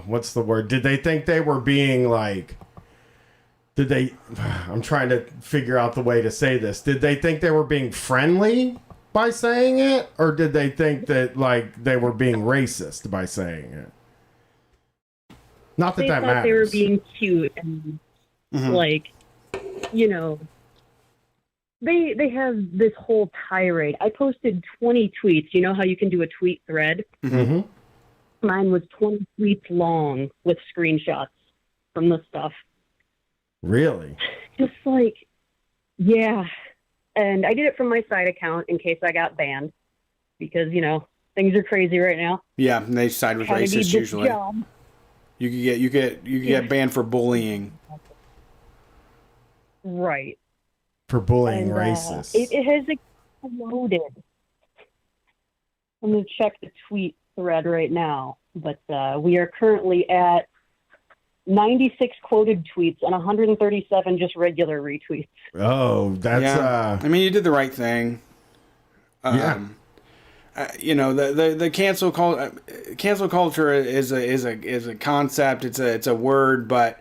what's the word? Did they think they were being like? I'm trying to figure out the way to say this. Did they think they were being friendly by saying it, or did they think that like they were being racist by saying it? Not that They that thought matters. they were being cute and like, they have this whole tirade. I posted 20 tweets. You know how you can do a tweet thread? Mm-hmm. Mine was 20 tweets long with screenshots from the stuff. Really? Just like, yeah. And I did it from my side account in case I got banned because, things are crazy right now. Yeah, and they side with Kinda need racists this usually. job. You could get banned for bullying. Right. For bullying And, racists. It has exploded. I'm going to check the tweet thread right now, but we are currently at 96 quoted tweets and 137 just regular retweets. Oh, that's I mean, you did the right thing. Yeah. The cancel culture is a concept. It's a word, but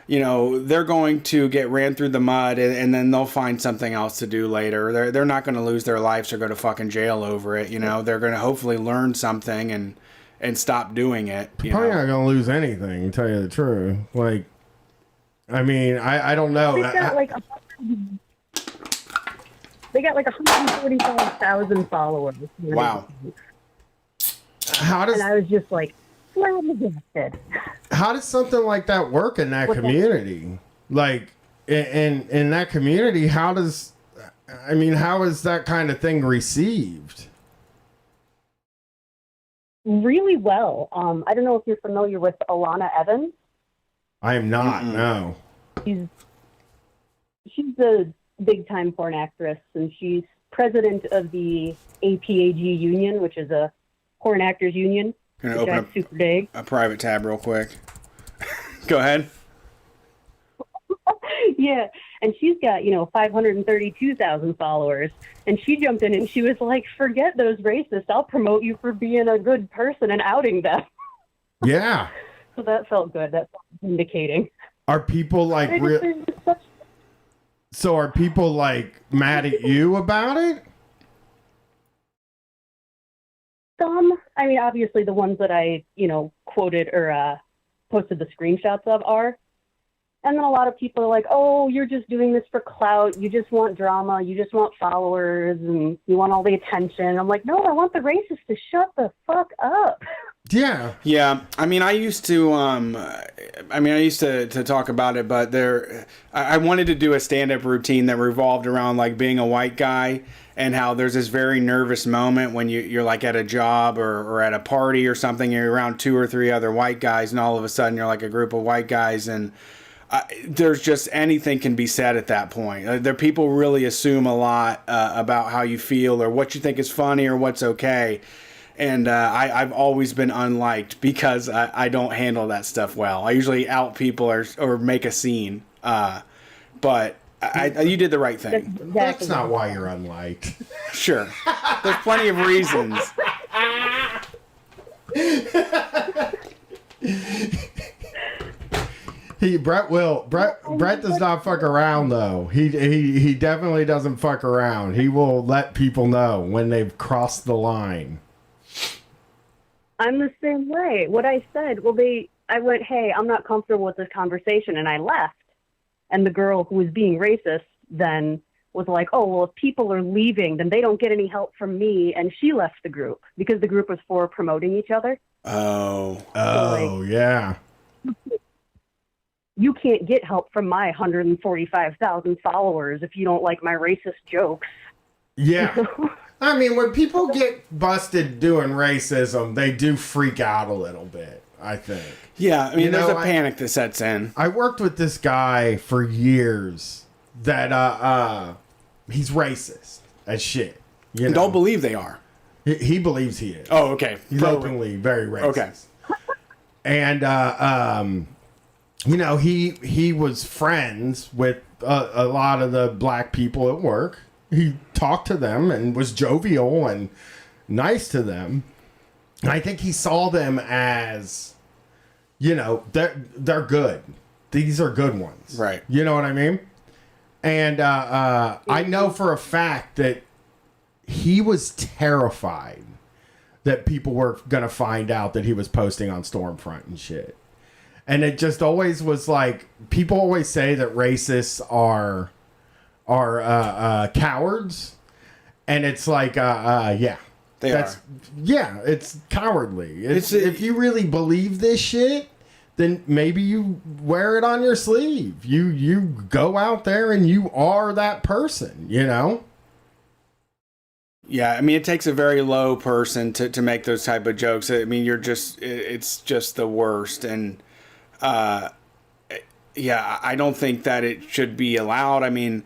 they're going to get ran through the mud, and then they'll find something else to do later. They're not going to lose their lives or go to fucking jail over it. They're going to hopefully learn something and stop doing it. Probably not gonna lose anything, to tell you the truth. Like, I mean, I don't know. They got like 145,000 followers. Wow. And I was just like flabbergasted. How does something like that work in that community? Like, in that community, how is that kind of thing received? Really well. I don't know if you're familiar with Alana Evans. I am not. No. She's a big time porn actress, and she's president of the APAG union, which is a porn actors union. Gonna open up super big. a private tab real quick. Go ahead. Yeah, and she's got 532,000 followers, and she jumped in and she was like, "Forget those racists. I'll promote you for being a good person and outing them." Yeah. So that felt good. That felt vindicating. Are people like So are people like mad at you about it? Some, I mean, obviously the ones that I, quoted or posted the screenshots of are. And then a lot of people are like, "Oh, you're just doing this for clout. You just want drama. You just want followers, and you want all the attention." I'm like, "No, I want the racists to shut the fuck up." Yeah. Yeah. I mean, I used to talk about it, but I wanted to do a stand-up routine that revolved around like being a white guy and how there's this very nervous moment when you're like at a job or at a party or something, you're around 2 or 3 other white guys, and all of a sudden you're like a group of white guys, and there's just anything can be said at that point. There, people really assume a lot about how you feel or what you think is funny or what's okay. And I've always been unliked because I don't handle that stuff well. I usually out people or make a scene. But you did the right thing. That's not why you're unliked. Sure. There's plenty of reasons. Brett does not fuck around though. He definitely doesn't fuck around. He will let people know when they've crossed the line. I'm the same way. What I said, I went, hey, I'm not comfortable with this conversation, and I left. And the girl who was being racist then was like, oh, well, if people are leaving, then they don't get any help from me. And she left the group because the group was for promoting each other. Yeah. You can't get help from my 145,000 followers if you don't like my racist jokes. Yeah. I mean, when people get busted doing racism, they do freak out a little bit, I think. Yeah, I mean, there's a panic that sets in. I worked with this guy for years that he's racist as shit. You know? Don't believe they are. He believes he is. Oh, okay. He's openly very racist. Okay. And, you know, he was friends with a lot of the black people at work. He talked to them and was jovial and nice to them. And I think he saw them as, you know, they're good. These are good ones. Right. You know what I mean? And I know for a fact that he was terrified that people were going to find out that he was posting on Stormfront and shit. And it just always was like, people always say that racists are cowards, and it's like yeah, yeah, it's cowardly. If you really believe this shit, then maybe you wear it on your sleeve. You go out there and you are that person, you know. Yeah, I mean, it takes a very low person to make those type of jokes. I mean, it's just the worst. And yeah, I don't think that it should be allowed. I mean,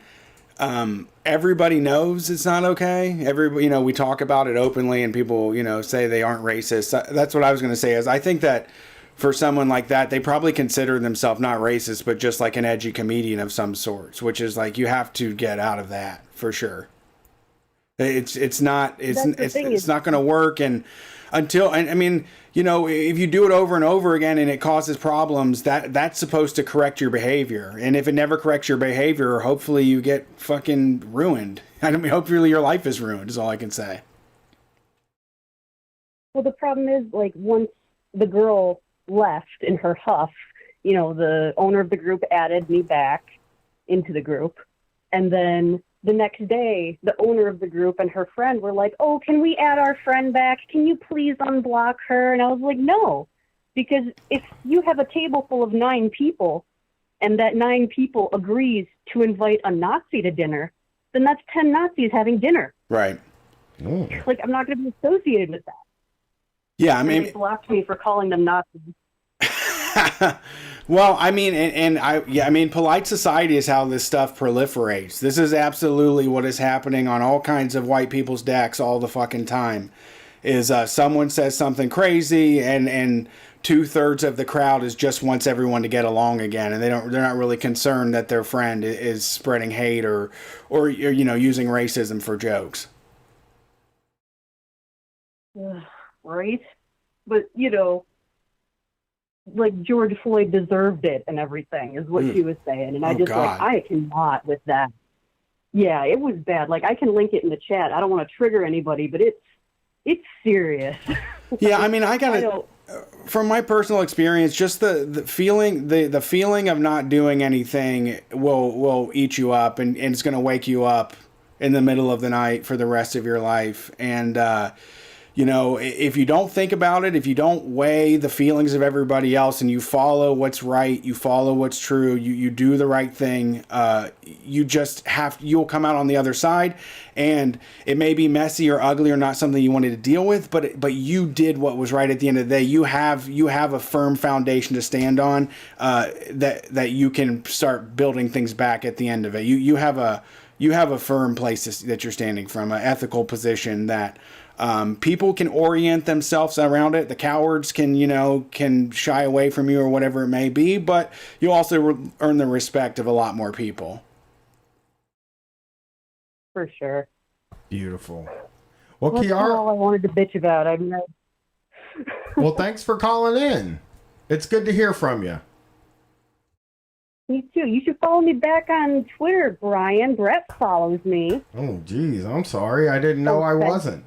everybody knows it's not okay. Everybody, you know, we talk about it openly, and people, you know, say they aren't racist. That's what I was going to say. Is I think that for someone like that, they probably consider themselves not racist, but just like an edgy comedian of some sorts, which is like, you have to get out of that for sure. It's not going to work. And I mean, you know, if you do it over and over again and it causes problems, that's supposed to correct your behavior. And if it never corrects your behavior, hopefully you get fucking ruined. I mean, hopefully your life is ruined is all I can say. Well, the problem is, like, once the girl left in her huff, you know, the owner of the group added me back into the group. And then the next day, the owner of the group and her friend were like, oh, can we add our friend back? Can you please unblock her? And I was like, no, because if you have a table full of 9 people and that 9 people agrees to invite a Nazi to dinner, then that's 10 Nazis having dinner. Right. Ooh. Like, I'm not going to be associated with that. Yeah, I mean, they blocked me for calling them Nazis. Well, I mean, I mean, polite society is how this stuff proliferates. This is absolutely what is happening on all kinds of white people's decks all the fucking time. Is someone says something crazy, and 2/3 of the crowd just wants everyone to get along again, and they're not really concerned that their friend is spreading hate or you know, using racism for jokes. Right, but you know, like George Floyd deserved it and everything is what she was saying, and I I cannot with that. Yeah, it was bad. Like, I can link it in the chat. I don't want to trigger anybody, but it's serious. Yeah, I mean, from my personal experience, just the feeling of not doing anything will eat you up, and it's going to wake you up in the middle of the night for the rest of your life. And You know, if you don't think about it, if you don't weigh the feelings of everybody else and you follow what's right, you follow what's true, you do the right thing, you'll come out on the other side, and it may be messy or ugly or not something you wanted to deal with, but you did what was right at the end of the day. You have a firm foundation to stand on, that you can start building things back at the end of it. You have a firm place that you're standing from, an ethical position that people can orient themselves around it. The cowards can shy away from you or whatever it may be, but you also earn the respect of a lot more people. For sure. Beautiful. Well, That's Kiara, all I wanted to bitch about. I mean, well, thanks for calling in. It's good to hear from you. me too. You should follow me back on Twitter, Brian. Brett follows me. Oh, geez. I'm sorry. I didn't know I wasn't.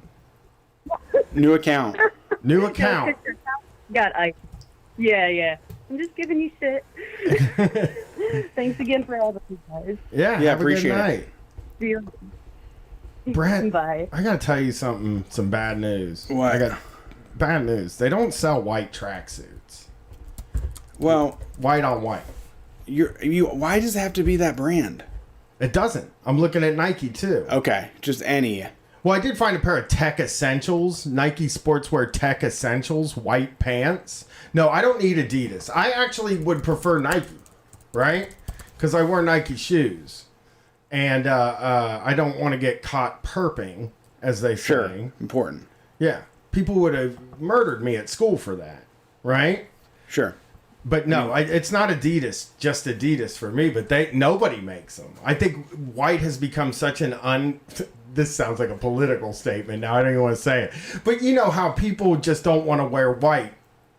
New account. New account. God, yeah. I'm just giving you shit. Thanks again for all the you guys. Yeah, have appreciate a good night. See you. Brett, Bye. I gotta tell you some bad news. What? I got bad news. They don't sell white tracksuits. Well, white on white. Why does it have to be that brand? It doesn't. I'm looking at Nike too. Okay, just any. Well, I did find a pair of Tech Essentials, Nike Sportswear Tech Essentials, white pants. No, I don't need Adidas. I actually would prefer Nike, right? Because I wear Nike shoes. And I don't want to get caught perping, as they say. Sure, important. Yeah, people would have murdered me at school for that, right? Sure. But no, it's not Adidas, just Adidas for me. But nobody makes them. I think white has become such an This sounds like a political statement. Now I don't even want to say it. But you know how people just don't want to wear white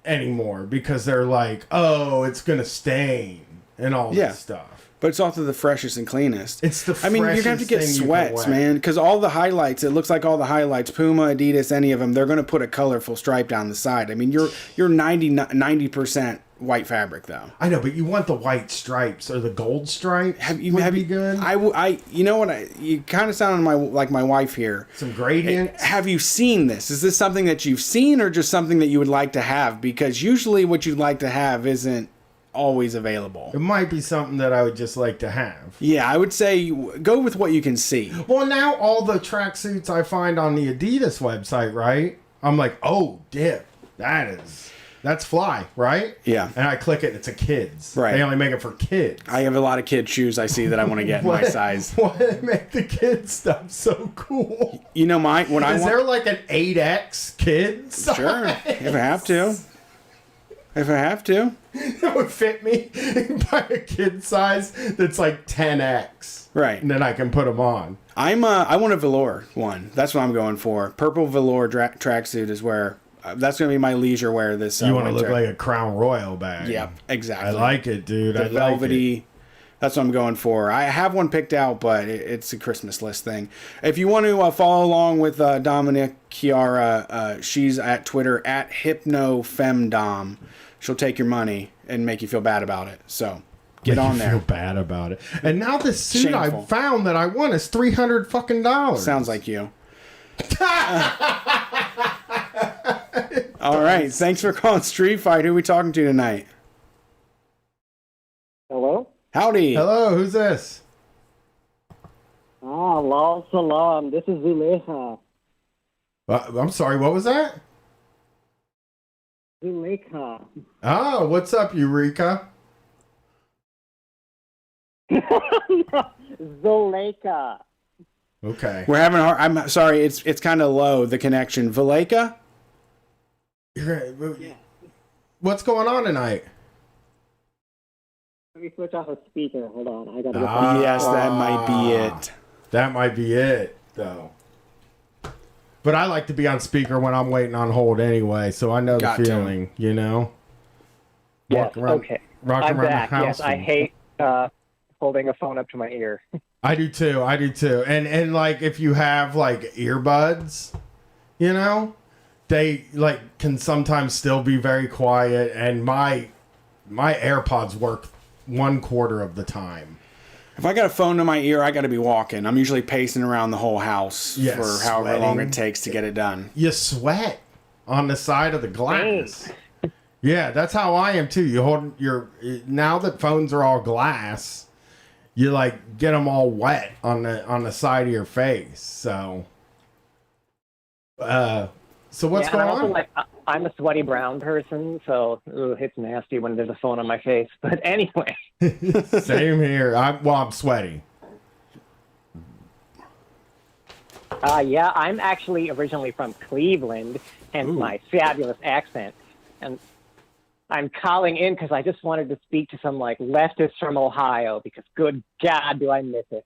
anymore because they're like, oh, it's gonna stain and all this stuff. But it's also the freshest and cleanest. It's the I mean, you're going to have to get sweats, man, because all the highlights, it looks like all the highlights, Puma, Adidas, any of them, they're going to put a colorful stripe down the side. I mean, you're 90% white fabric, though. I know, but you want the white stripes or the gold stripes. Have you be good? You know what? You kind of sound like my wife here. Some gradients. Have you seen this? Is this something that you've seen or just something that you would like to have? Because usually what you'd like to have isn't always available. It might be something that I would just like to have. Yeah, I would say go with what you can see. Well, now all the tracksuits I find on the Adidas website, right? I'm like, oh, dip. That's fly, right? Yeah. And I click it, it's a kid's. Right. They only make it for kids. I have a lot of kid shoes I see that I want to get in my size. Why they make the kids stuff so cool? You know, Is there like an 8X kids? Sure, if I have to. That would fit me. Buy a kid size that's like 10X. Right. And then I can put them on. I want a velour one. That's what I'm going for. Purple velour tracksuit is where... that's going to be my leisure wear this You want to look like a Crown Royal bag. Yep, exactly. I like it, dude. The velvety... That's what I'm going for. I have one picked out, but it's a Christmas list thing. If you want to follow along with Dominic Chiara, she's at Twitter at HypnoFemdom. She'll take your money and make you feel bad about it. So get on there. Feel bad about it. And now this suit Shameful. I found that I want is $300 fucking dollars. Sounds like you. All right. Thanks for calling Street Fight. Who are we talking to tonight? Hello? Howdy. Hello, who's this? Allah salam. This is Zuleika. I'm sorry, what was that? Zuleika. Oh, what's up, Eureka? Zuleika. Okay. We're having I'm sorry, it's kind of low, the connection. Valeka? What's going on tonight? Let me switch off a speaker. Hold on. I gotta yes, that might be it. That might be it, though. But I like to be on speaker when I'm waiting on hold anyway, so I know the feeling, you know? Yes, okay. I'm back. The house. Yes, I hate holding a phone up to my ear. I do too. And like if you have like earbuds, you know, they like can sometimes still be very quiet, and my AirPods work 1/4 of the time. If I got a phone to my ear, I got to be walking. I'm usually pacing around the whole house for however long it takes to get it done. You sweat on the side of the glass. Yeah, that's how I am too. You hold now that phones are all glass, you like get them all wet on the side of your face. So what's going on? I'm a sweaty brown person, so it's nasty when there's a phone on my face. But anyway. Same here. I'm sweaty. Yeah, I'm actually originally from Cleveland, hence my fabulous accent. And I'm calling in because I just wanted to speak to some leftists from Ohio because good God do I miss it.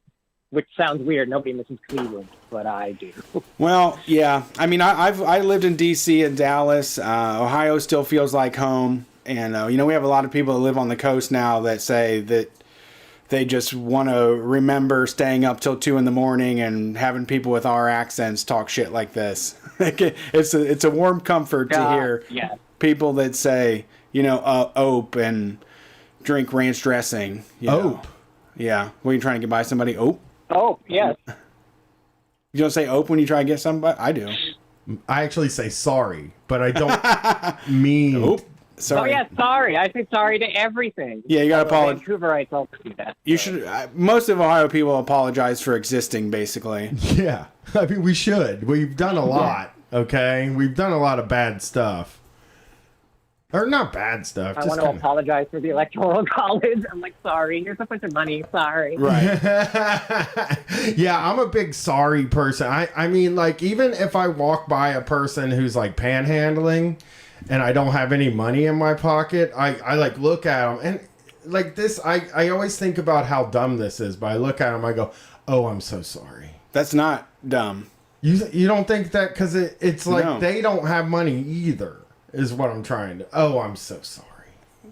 Which sounds weird. Nobody misses Cleveland, but I do. Well, yeah. I mean, I lived in D.C. and Dallas. Ohio still feels like home. And, we have a lot of people that live on the coast now that say that they just want to remember staying up till 2 a.m. and having people with our accents talk shit like this. It's a warm comfort to hear people that say, ope and drink ranch dressing. Ope? Yeah. What are you trying to get by somebody? Ope? Oh, yes. You don't say ope when you try to get somebody? I do. I actually say sorry, but I don't mean... Ope. Sorry. Oh, yeah, sorry. I say sorry to everything. Yeah, you got to apologize. Vancouverites also do that. You should. Most of Ohio people apologize for existing, basically. Yeah. I mean, we should. We've done a lot, okay? We've done a lot of bad stuff. Or not bad stuff. I want to apologize for the Electoral College. I'm like, sorry. Here's a bunch of money. Sorry. Right. Yeah, I'm a big sorry person. I mean, even if I walk by a person who's panhandling and I don't have any money in my pocket, I look at them and this. I always think about how dumb this is, but I look at them, I go, oh, I'm so sorry. That's not dumb. You don't think that because it's No. They don't have money either. Is what I'm trying to... Oh, I'm so sorry.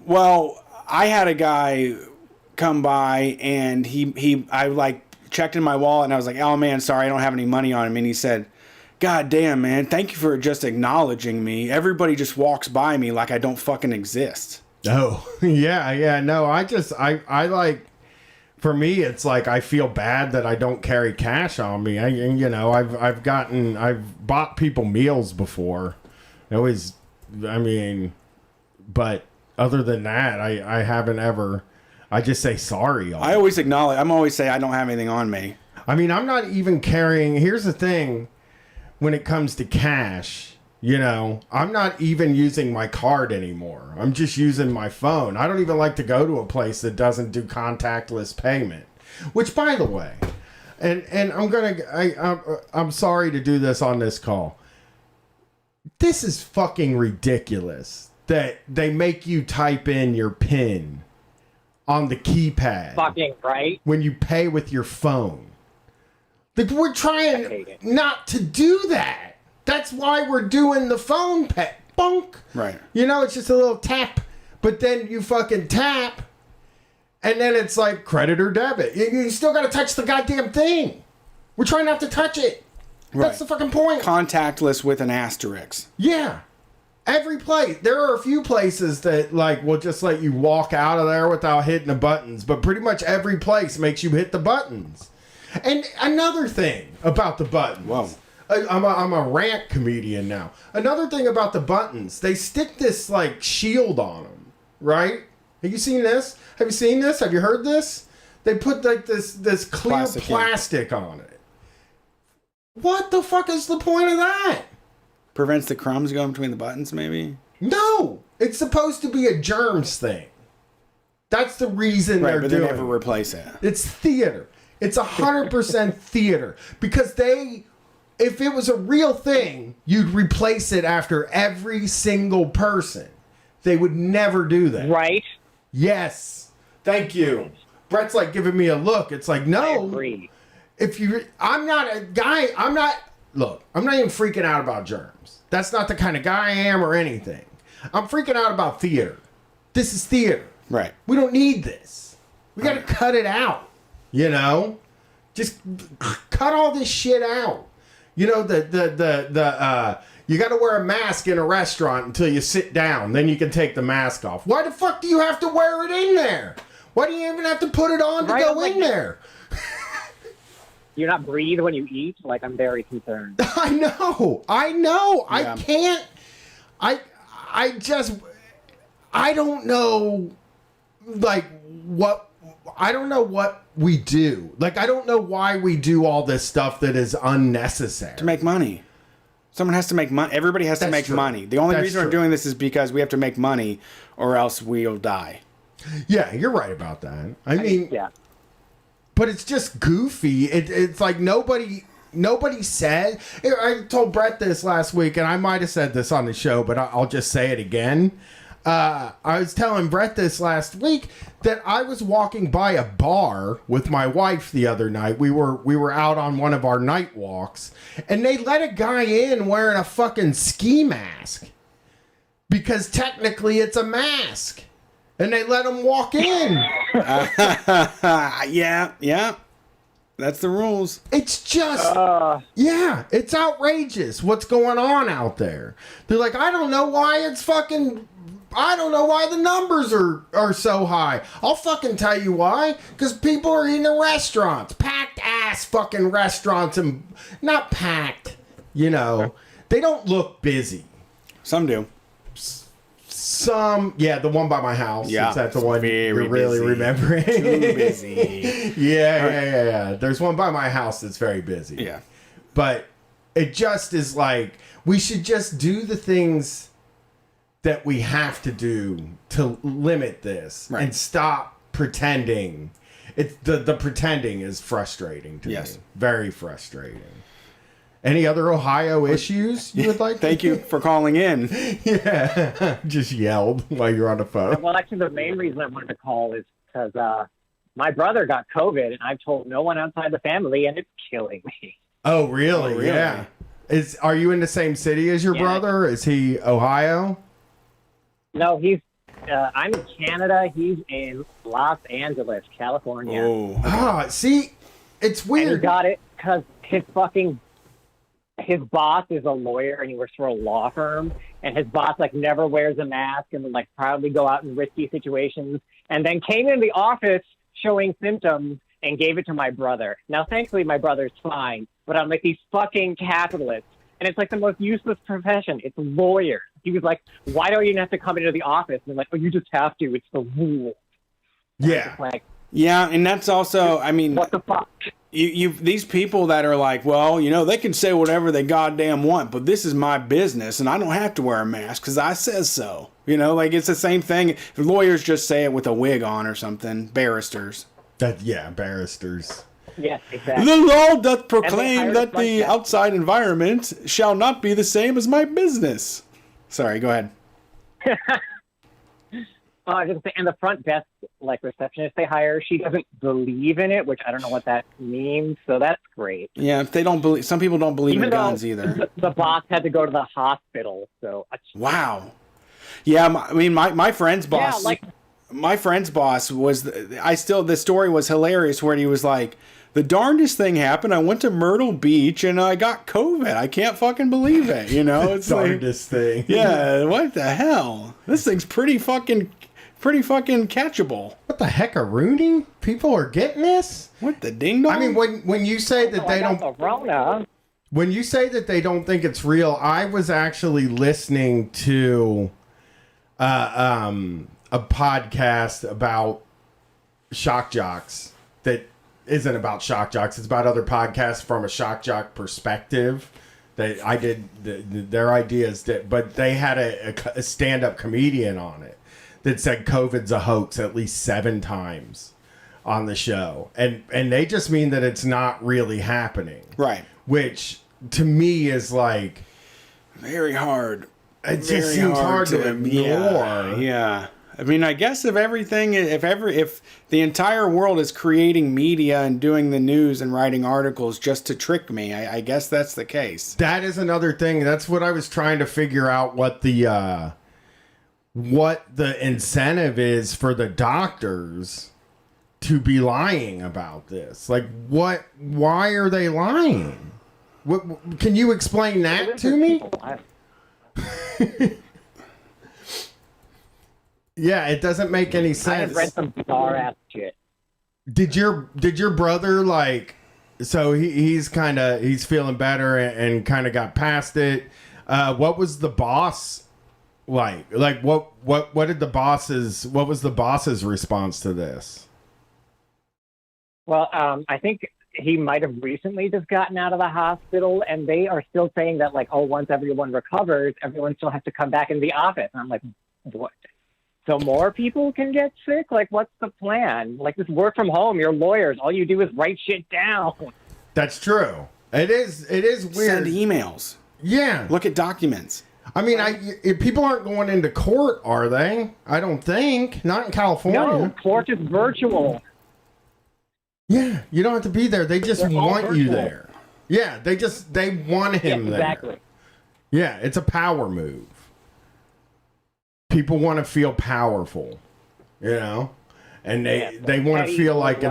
Well, I had a guy come by and I checked in my wallet and I was like, oh man, sorry, I don't have any money on him. And he said, God damn, man, thank you for just acknowledging me. Everybody just walks by me like I don't fucking exist. Oh, yeah. No, I for me, it's I feel bad that I don't carry cash on me. I've bought people meals before. But other than that, I haven't ever. I just say sorry. I always acknowledge. I'm always say I don't have anything on me. I mean, I'm not even carrying. Here's the thing: when it comes to cash, I'm not even using my card anymore. I'm just using my phone. I don't even like to go to a place that doesn't do contactless payment. Which, by the way, and I'm sorry to do this on this call. This is fucking ridiculous that they make you type in your PIN on the keypad. Fucking right. When you pay with your phone. We're trying not to do that. That's why we're doing the phone pay. Bunk. Right. It's just a little tap. But then you fucking tap. And then it's credit or debit. You still got to touch the goddamn thing. We're trying not to touch it. That's the fucking point. Contactless with an asterisk. Yeah. Every place. There are a few places that will just let you walk out of there without hitting the buttons. But pretty much every place makes you hit the buttons. And another thing about the buttons. Whoa. I'm a rant comedian now. Another thing about the buttons. They stick this shield on them. Right? Have you seen this? Have you seen this? Have you heard this? They put this clear plastic on it. What the fuck is the point of that? Prevents the crumbs going between the buttons, maybe? No! It's supposed to be a germs thing. That's the reason they're doing it. But they never replace it. It's theater. It's 100% theater. Because if it was a real thing, you'd replace it after every single person. They would never do that. Right? Yes. Thank you. Brett's giving me a look. It's no. I agree. I'm not a guy, I'm not even freaking out about germs. That's not the kind of guy I am or anything. I'm freaking out about theater. This is theater. Right. We don't need this. We got to cut it out. Just cut all this shit out. You got to wear a mask in a restaurant until you sit down. Then you can take the mask off. Why the fuck do you have to wear it in there? Why do you even have to put it on to go in there? Do you not breathe when you eat? Like, I'm very concerned. I know. Yeah. I can't. I don't know, like, what. I don't know what we do. Like, I don't know why we do all this stuff that is unnecessary. To make money. Someone has to make money. Everybody has to make money. The only reason we're doing this is because we have to make money or else we'll die. Yeah, you're right about that. I mean, yeah. But it's just goofy. It's like nobody said. I told Brett this last week, and I might have said this on the show, but I'll just say it again. I was telling Brett this last week that I was walking by a bar with my wife the other night. We were out on one of our night walks, and they let a guy in wearing a fucking ski mask because technically it's a mask. And they let him walk in. Yeah. That's the rules. It's just, it's outrageous what's going on out there. They're like, I don't know why the numbers are so high. I'll fucking tell you why. Because people are eating in restaurants. Packed ass fucking restaurants. And not packed, They don't look busy. Some do. The one by my house. Yeah, is that the one you're really busy. remembering? Too busy. Yeah. There's one by my house that's very busy. Yeah. But it just is like, we should just do the things that we have to do to limit this and stop pretending. It's the pretending is frustrating to me. Very frustrating. Any other Ohio issues you would like? Thank you for calling in. Yeah, just yelled while you're on the phone. Well, actually, the main reason I wanted to call is because my brother got COVID, and I've told no one outside the family, and it's killing me. Oh, really? Yeah. Are you in the same city as your brother? Is he Ohio? No, I'm in Canada. He's in Los Angeles, California. Oh, see, it's weird. And he got it because his boss is a lawyer and he works for a law firm, and his boss never wears a mask and would proudly go out in risky situations, and then came into the office showing symptoms and gave it to my brother. Now, thankfully, my brother's fine, but I'm like, these fucking capitalists, and it's the most useless profession. It's lawyers. He was like, why don't you have to come into the office? And I'm like, oh, you just have to. It's the rule. Yeah. Yeah, and that's also, I mean, what the fuck? You these people that are like, well, they can say whatever they goddamn want, but this is my business, and I don't have to wear a mask because I says so. It's the same thing. If lawyers just say it with a wig on or something, barristers. Barristers. Yes, exactly. The law doth proclaim that the outside environment shall not be the same as my business. Sorry, go ahead. And the front desk receptionist they hire, she doesn't believe in it, which I don't know what that means. So that's great. Yeah, if they don't believe, some people don't believe in guns either. The boss had to go to the hospital. So wow. Yeah, my friend's boss. Yeah, my friend's boss was. The story was hilarious where he was like, the darndest thing happened. I went to Myrtle Beach and I got COVID. I can't fucking believe it. It's darndest thing. Yeah, what the hell? This thing's pretty fucking catchable. What the heck, are Rooney? People are getting this? What the ding dong? I mean, when you say that they don't, when you say that they don't think it's real, I was actually listening to a podcast about shock jocks that isn't about shock jocks. It's about other podcasts from a shock jock perspective. I did their ideas, but they had a stand-up comedian on it that said COVID's a hoax at least 7 times on the show. And they just mean that it's not really happening. Right. Which to me is very hard. It just seems hard to ignore. Yeah. I mean, I guess if the entire world is creating media and doing the news and writing articles just to trick me, I guess that's the case. That is another thing. That's what I was trying to figure out, what the incentive is for the doctors to be lying about this. Why are they lying? Can you explain that to me? Yeah, it doesn't make any I sense. have read some bizarre ass shit. Did your brother like? So he's feeling better and kind of got past it. What was the boss like? Like what was the boss's response to this? Well, I think he might have recently just gotten out of the hospital, and they are still saying that, like, oh, once everyone recovers, everyone still has to come back into the office. And I'm like, what? So more people can get sick? Like, what's the plan? Like, just work from home. You're lawyers. All you do is write shit down. That's true. It is weird. Send emails. Yeah. Look at documents. I mean, people aren't going into court, are they? I don't think. Not in California. No, court is virtual. Yeah, you don't have to be there. They just They're all want you virtual. there. Yeah, they want him Yeah, exactly. there. Yeah, it's a power move. People want to feel powerful, you know? And they want to feel like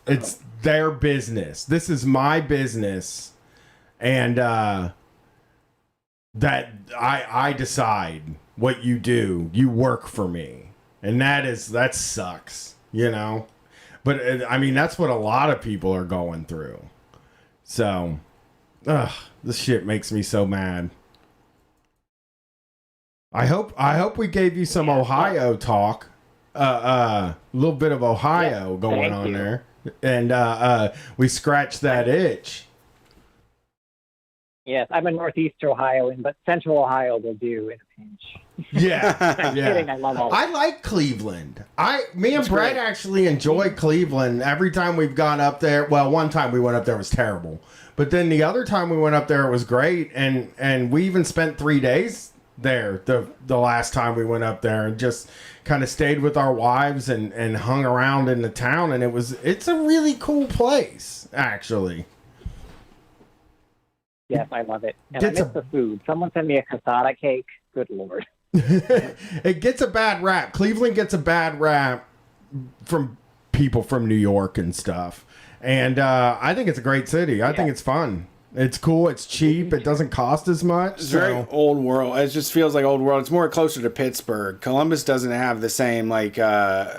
it's their business. This is my business. And that I decide what you do. You work for me. And that sucks, you know? But I mean, that's what a lot of people are going through. So, this shit makes me so mad. I hope we gave you some Ohio talk. A little bit of Ohio going on there. And we scratched that itch. Yes, I'm a Northeast Ohioan, but Central Ohio will do in a pinch. Yeah, I'm yeah. kidding. I love all I like Cleveland. Me and It's Brett great. actually enjoy Cleveland. Every time we've gone up there, well, one time we went up there was terrible, but then the other time we went up there it was great, and we even spent 3 days there the last time we went up there and just kind of stayed with our wives and hung around in the town, and it's a really cool place actually. Yes, I love it. And I miss the food. Someone send me a casada cake. Good Lord. It gets a bad rap. Cleveland gets a bad rap from people from New York and stuff. And I think it's a great city. I think it's fun. It's cool. It's cheap. It doesn't cost as much. It's very old world. It just feels like old world. It's more closer to Pittsburgh. Columbus doesn't have the same like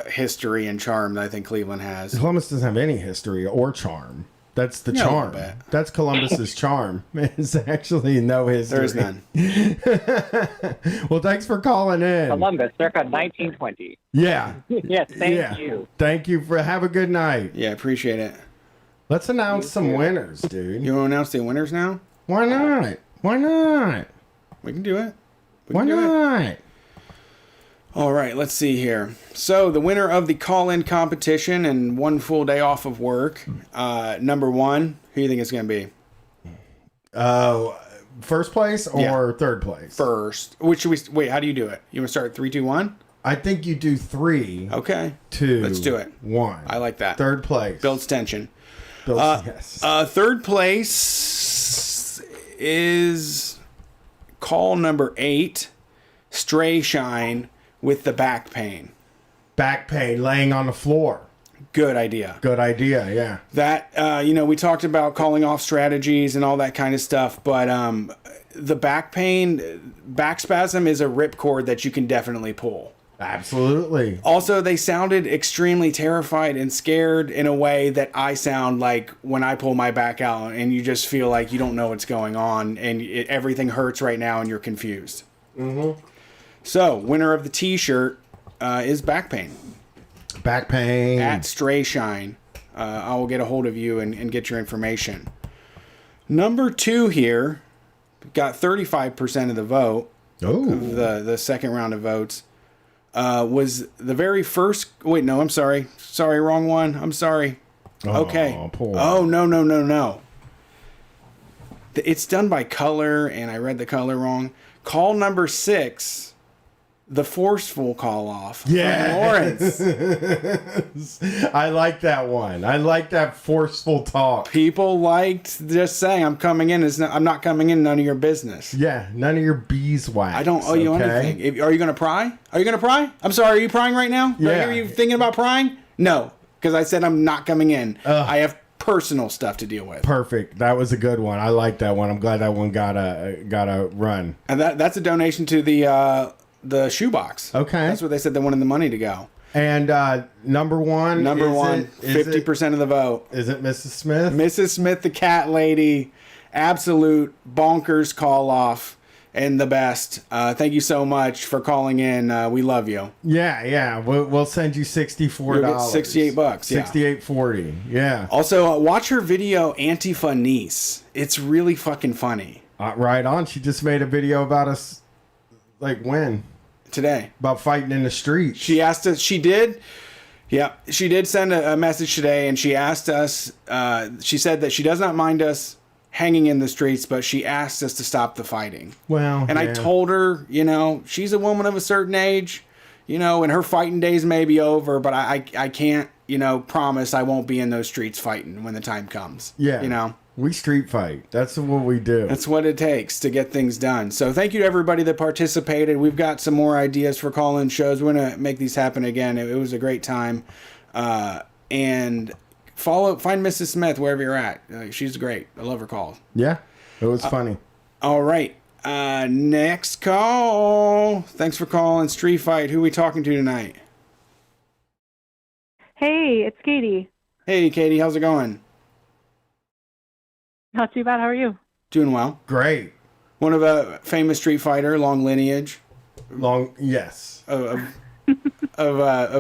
history and charm that I think Cleveland has. Columbus doesn't have any history or charm. That's the Yeah, a little charm. bit. That's Columbus's charm. It's actually no history. There is none. Well, thanks for calling in. Columbus, circa 1920. Yeah. Yes, thank you. Thank you for have a good night. Yeah, appreciate it. Let's announce some winners, dude. You want to announce the winners now? Why not? Why not? We can do it. Why not? All right, let's see here. So the winner of the call-in competition and one full day off of work, number one, who do you think it's going to be? First place or third place? First. Which should we? Wait, how do you do it? You want to start 3, 2, 1? I think you do 3. Okay. 2. Let's do it. 1. I like that. Third place. Builds tension. Yes. Third place is call number 8, Stray Shine with the back pain. Back pain, laying on the floor. Good idea. Good idea, yeah. That, we talked about calling off strategies and all that kind of stuff, but the back pain, back spasm is a ripcord that you can definitely pull. Absolutely. Also, they sounded extremely terrified and scared in a way that I sound like when I pull my back out and you just feel like you don't know what's going on and everything hurts right now and you're confused. Mm-hmm. So, winner of the t-shirt is back pain. Back pain. At Stray Shine. I will get a hold of you and get your information. Number 2 here got 35% of the vote. Oh. The second round of votes. Was the very first... Wait, no, I'm sorry. Sorry, wrong one. I'm sorry. Okay. Poor. Oh, no. It's done by color, and I read the color wrong. Call number 6... The forceful call off. Yeah. Lawrence. I like that one. I like that forceful talk. People liked just saying, I'm coming in. I'm not coming in. None of your business. Yeah. None of your beeswax. I don't owe you anything. Are you going to pry? Are you going to pry? I'm sorry. Are you prying right now? Yeah. Did I hear you thinking about prying? No. Because I said I'm not coming in. I have personal stuff to deal with. Perfect. That was a good one. I like that one. I'm glad that one got a run. And that's a donation to the the shoebox. Okay. That's where they said they wanted the money to go. And number one, 50% of the vote. Is it Mrs. Smith? Mrs. Smith, the cat lady, absolute bonkers call off and the best. Thank you so much for calling in. We love you. Yeah. We'll send you $64. You'll get $68. Yeah. $68.40. Yeah. Also, watch her video Antifa Niece. It's really fucking funny. Right on. She just made a video about us. Like when? Today. About fighting in the street. She asked us. She did. Yeah, she did send a message today, and she asked us. She said that she does not mind us hanging in the streets, but she asked us to stop the fighting. Well, and I told her, she's a woman of a certain age, and her fighting days may be over, but I can't, promise I won't be in those streets fighting when the time comes. Yeah. We street fight. That's what we do. That's what it takes to get things done. So thank you to everybody that participated. We've got some more ideas for call-in shows. We're going to make these happen again. It was a great time. And find Mrs. Smith wherever you're at. She's great. I love her calls. Yeah, it was funny. All right. Next call. Thanks for calling Street Fight. Who are we talking to tonight? Hey, it's Katie. Hey, Katie. How's it going? Not too bad. How are you? Doing well. Great. One of a famous Street Fighter, long lineage. Yes. Of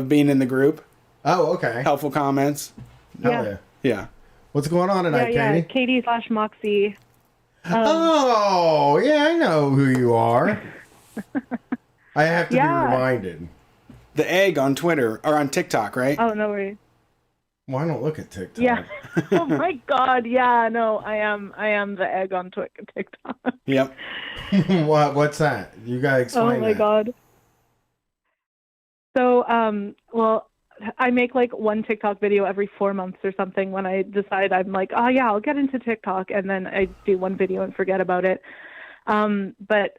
being in the group. Oh, okay. Helpful comments. Yeah. Yeah. What's going on tonight, Katie? Katie/Moxie. Oh, yeah, I know who you are. I have to be reminded. The egg on Twitter or on TikTok, right? Oh, no worries. Well, I don't look at TikTok. Yeah. Oh my God. Yeah. No, I am the egg on TikTok. Yep. What's that? You gotta explain. Oh my God. So, well, I make like one TikTok video every 4 months or something when I decide I'm like, oh yeah, I'll get into TikTok, and then I do one video and forget about it. But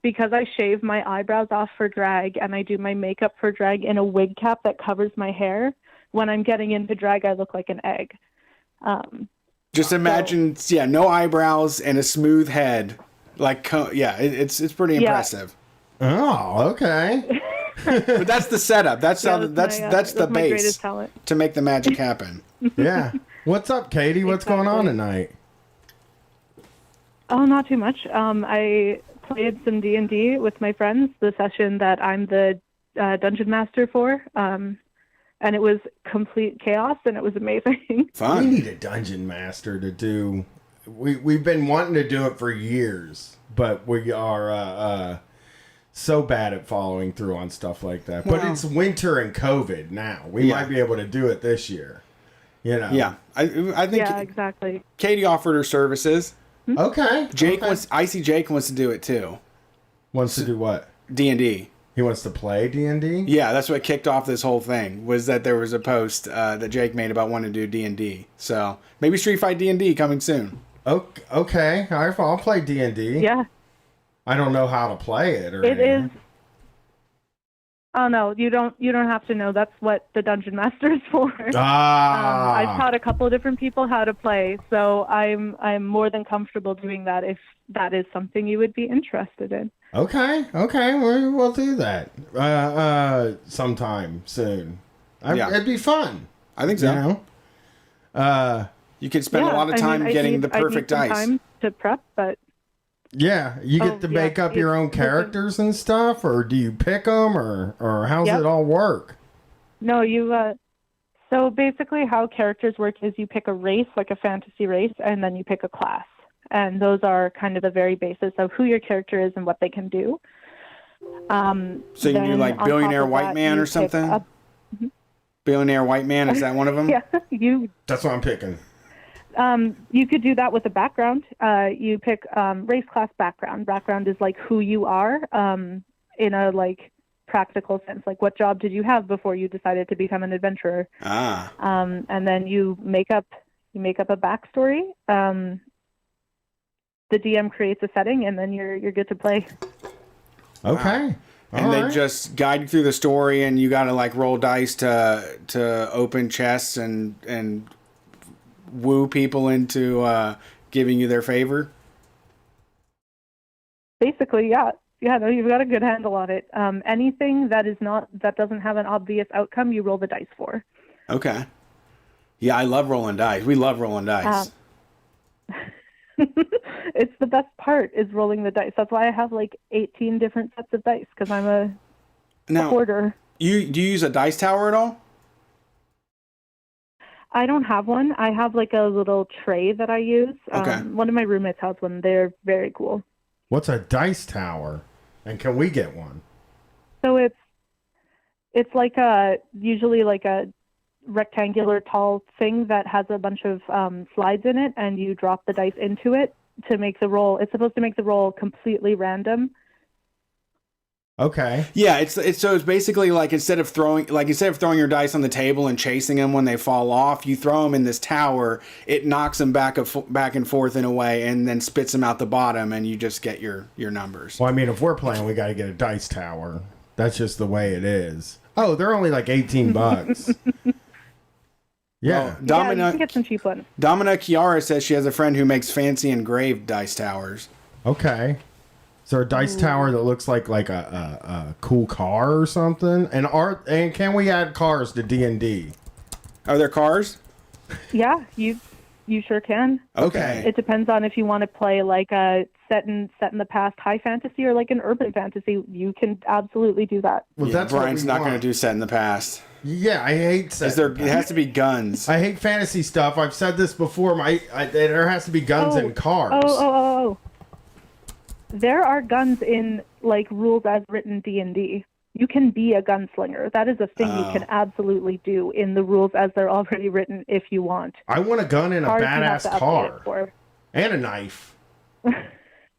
because I shave my eyebrows off for drag and I do my makeup for drag in a wig cap that covers my hair, when I'm getting into drag, I look like an egg. Just imagine, no eyebrows and a smooth head. It's pretty impressive. Oh, okay. But that's the setup. That's the my base greatest talent. to make the magic happen. Yeah. What's up, Katie? What's going on tonight? Oh, not too much. I played some D&D with my friends, the session that I'm the dungeon master for. And it was complete chaos, and it was amazing. Fun. We need a dungeon master to do. We've been wanting to do it for years, but we are so bad at following through on stuff like that. But it's winter and COVID now. We might be able to do it this year. Yeah, I think. Yeah, exactly. Katie offered her services. Okay. Icy Jake wants to do it too. Wants to do what? D&D. He wants to play D&D? Yeah, that's what kicked off this whole thing, was that there was a post that Jake made about wanting to do D&D. So maybe Street Fight D&D coming soon. Okay. I'll play D&D. Yeah. I don't know how to play it. It is. Oh no, you don't have to know. That's what the dungeon master is for. I've taught a couple of different people how to play, so I'm more than comfortable doing that if that is something you would be interested in. Okay, we'll do that sometime soon. It'd be fun. I think so. You could spend a lot of time getting the perfect I need dice. Time to prep, but yeah, you get to make up your own characters and stuff, or do you pick them, or how's it all work? No, you. So basically, how characters work is you pick a race, like a fantasy race, and then you pick a class. And those are kind of the very basis of who your character is and what they can do. So you can do like Billionaire White Man or something? Billionaire White Man, is that one of them? Yeah, That's what I'm picking. You could do that with a background. You pick race, class, background. Background is like who you are in a like practical sense. Like what job did you have before you decided to become an adventurer? And then you make up a backstory. The DM creates a setting, and then you're good to play. Okay. And they just guide you through the story, and you got to like roll dice to open chests and woo people into giving you their favor. Basically, yeah. Yeah, no, you've got a good handle on it. Anything that doesn't have an obvious outcome, you roll the dice for. Okay. Yeah, I love rolling dice. We love rolling dice. It's the best part is rolling the dice. That's why I have like 18 different sets of dice because I'm a hoarder. Do you use a dice tower at all? I don't have one. I have like a little tray that I use. Okay. One of my roommates has one. They're very cool. What's a dice tower? And can we get one? So it's like usually like a rectangular tall thing that has a bunch of slides in it, and you drop the dice into it to make the roll. It's supposed to make the roll completely random. Okay. Yeah, it's basically like instead of throwing your dice on the table and chasing them when they fall off, you throw them in this tower. It knocks them back and forth in a way, and then spits them out the bottom, and you just get your numbers. Well, I mean, if we're playing, we got to get a dice tower. That's just the way it is. Oh, they're only like $18. Yeah. You can get some cheap ones. Domina Chiara says she has a friend who makes fancy engraved dice towers. Okay. Is there a dice tower that looks like a cool car or something? And can we add cars to D&D? Are there cars? Yeah, you sure can. Okay. It depends on if you want to play like a set in the past high fantasy or like an urban fantasy. You can absolutely do that. Well, that's Brian's what we not going to want. do set in the past. Yeah, I hate set. It has to be guns. I hate fantasy stuff. I've said this before. There has to be guns and cars. Oh. There are guns in like rules as written D&D. You can be a gunslinger. That is a thing you can absolutely do in the rules as they're already written if you want. I want a gun and a Cars you have badass to update car. it for. And a knife.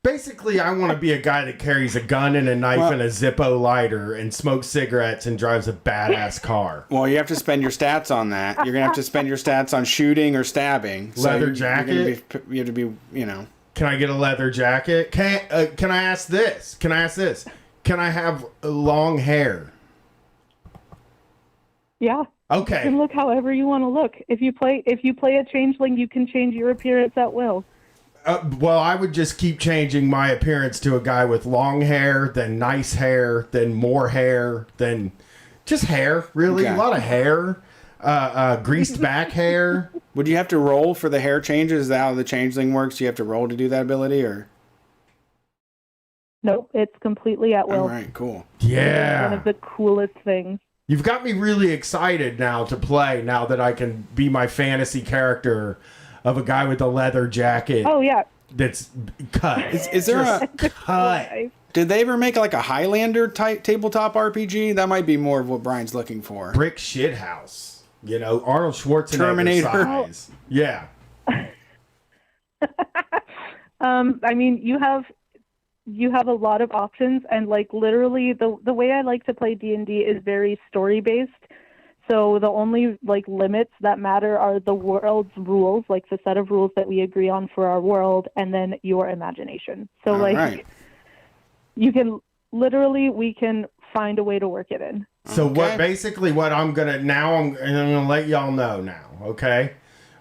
Basically, I want to be a guy that carries a gun and a knife and a Zippo lighter and smokes cigarettes and drives a badass car. Well, you have to spend your stats on that. You're going to have to spend your stats on shooting or stabbing. Leather you jacket? have to be, Can I get a leather jacket? Can I ask this? Can I have long hair? Yeah. Okay. You can look however you want to look. If you play a changeling, you can change your appearance at will. Well, I would just keep changing my appearance to a guy with long hair, then nice hair, then more hair, then just hair, really. Okay. A lot of hair. Greased back hair. Would you have to roll for the hair changes? Is that how the changeling works? Do you have to roll to do that ability, or? Nope, it's completely at will. All right, cool. Yeah. One of the coolest things. You've got me really excited now to play, now that I can be my fantasy character of a guy with a leather jacket. Oh yeah. That's cut. Is there a cut? Did they ever make like a Highlander type tabletop RPG? That might be more of what Brian's looking for. Brick shithouse. Arnold Schwarzenegger Terminator. size. Yeah. I mean, you have a lot of options, and like literally the way I like to play D&D is very story based. So the only like limits that matter are the world's rules, like the set of rules that we agree on for our world, and then your imagination. So All right. we can find a way to work it in. So what I'm gonna let y'all know now, okay?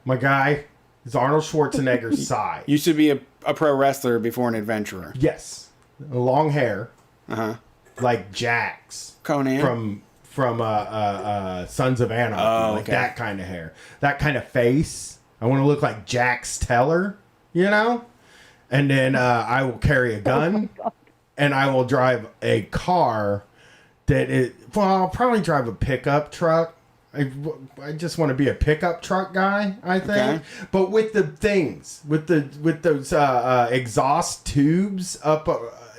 My guy is Arnold Schwarzenegger's size. Used to be a pro wrestler before an adventurer. Yes. Long hair. Uh-huh. Like Jax. Conan. From Sons of Anarchy. Oh, like that kind of hair. That kind of face. I want to look like Jax Teller, And then I will carry a gun. And I will drive a car I'll probably drive a pickup truck. I just want to be a pickup truck guy, I think. Okay. But with the things, with those exhaust tubes up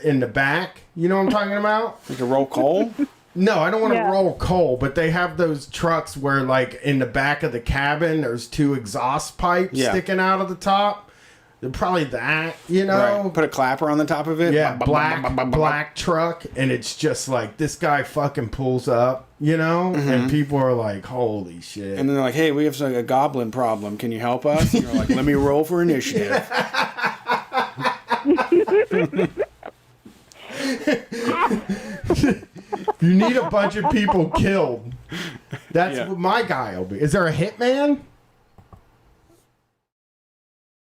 in the back, you know what I'm talking about? Like a roll coal? No, I don't want to roll coal, but they have those trucks where, like, in the back of the cabin, there's two exhaust pipes sticking out of the top. Probably that, Right. Put a clapper on the top of it. Yeah, black truck, and it's just like this guy fucking pulls up, and people are like, "Holy shit!" And then they're like, "Hey, we have a goblin problem. Can you help us?" And you're like, "Let me roll for initiative." You need a bunch of people killed. That's what my guy will be. Is there a hitman?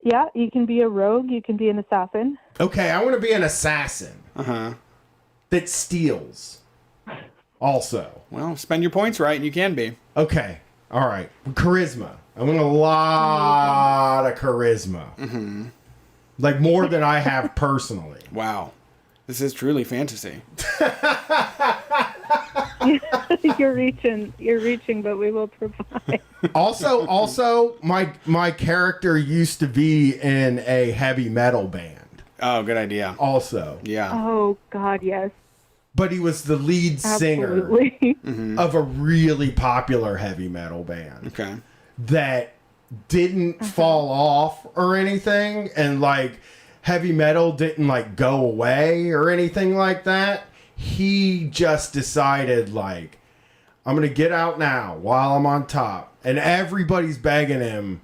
Yeah, you can be a rogue. You can be an assassin. Okay, I want to be an assassin. Uh-huh. that steals. Also. Well, spend your points right and you can be. Okay. All right. Charisma. I want a lot of charisma. Mm-hmm. Like more than I have personally. Wow. This is truly fantasy. You're reaching, but we will provide. Also, my character used to be in a heavy metal band. Oh, good idea. Also. Yeah. Oh God, yes. But he was the lead singer Absolutely. of a really popular heavy metal band. Okay. That didn't fall off or anything, and like heavy metal didn't like go away or anything like that. He just decided like, I'm gonna get out now while I'm on top, and everybody's begging him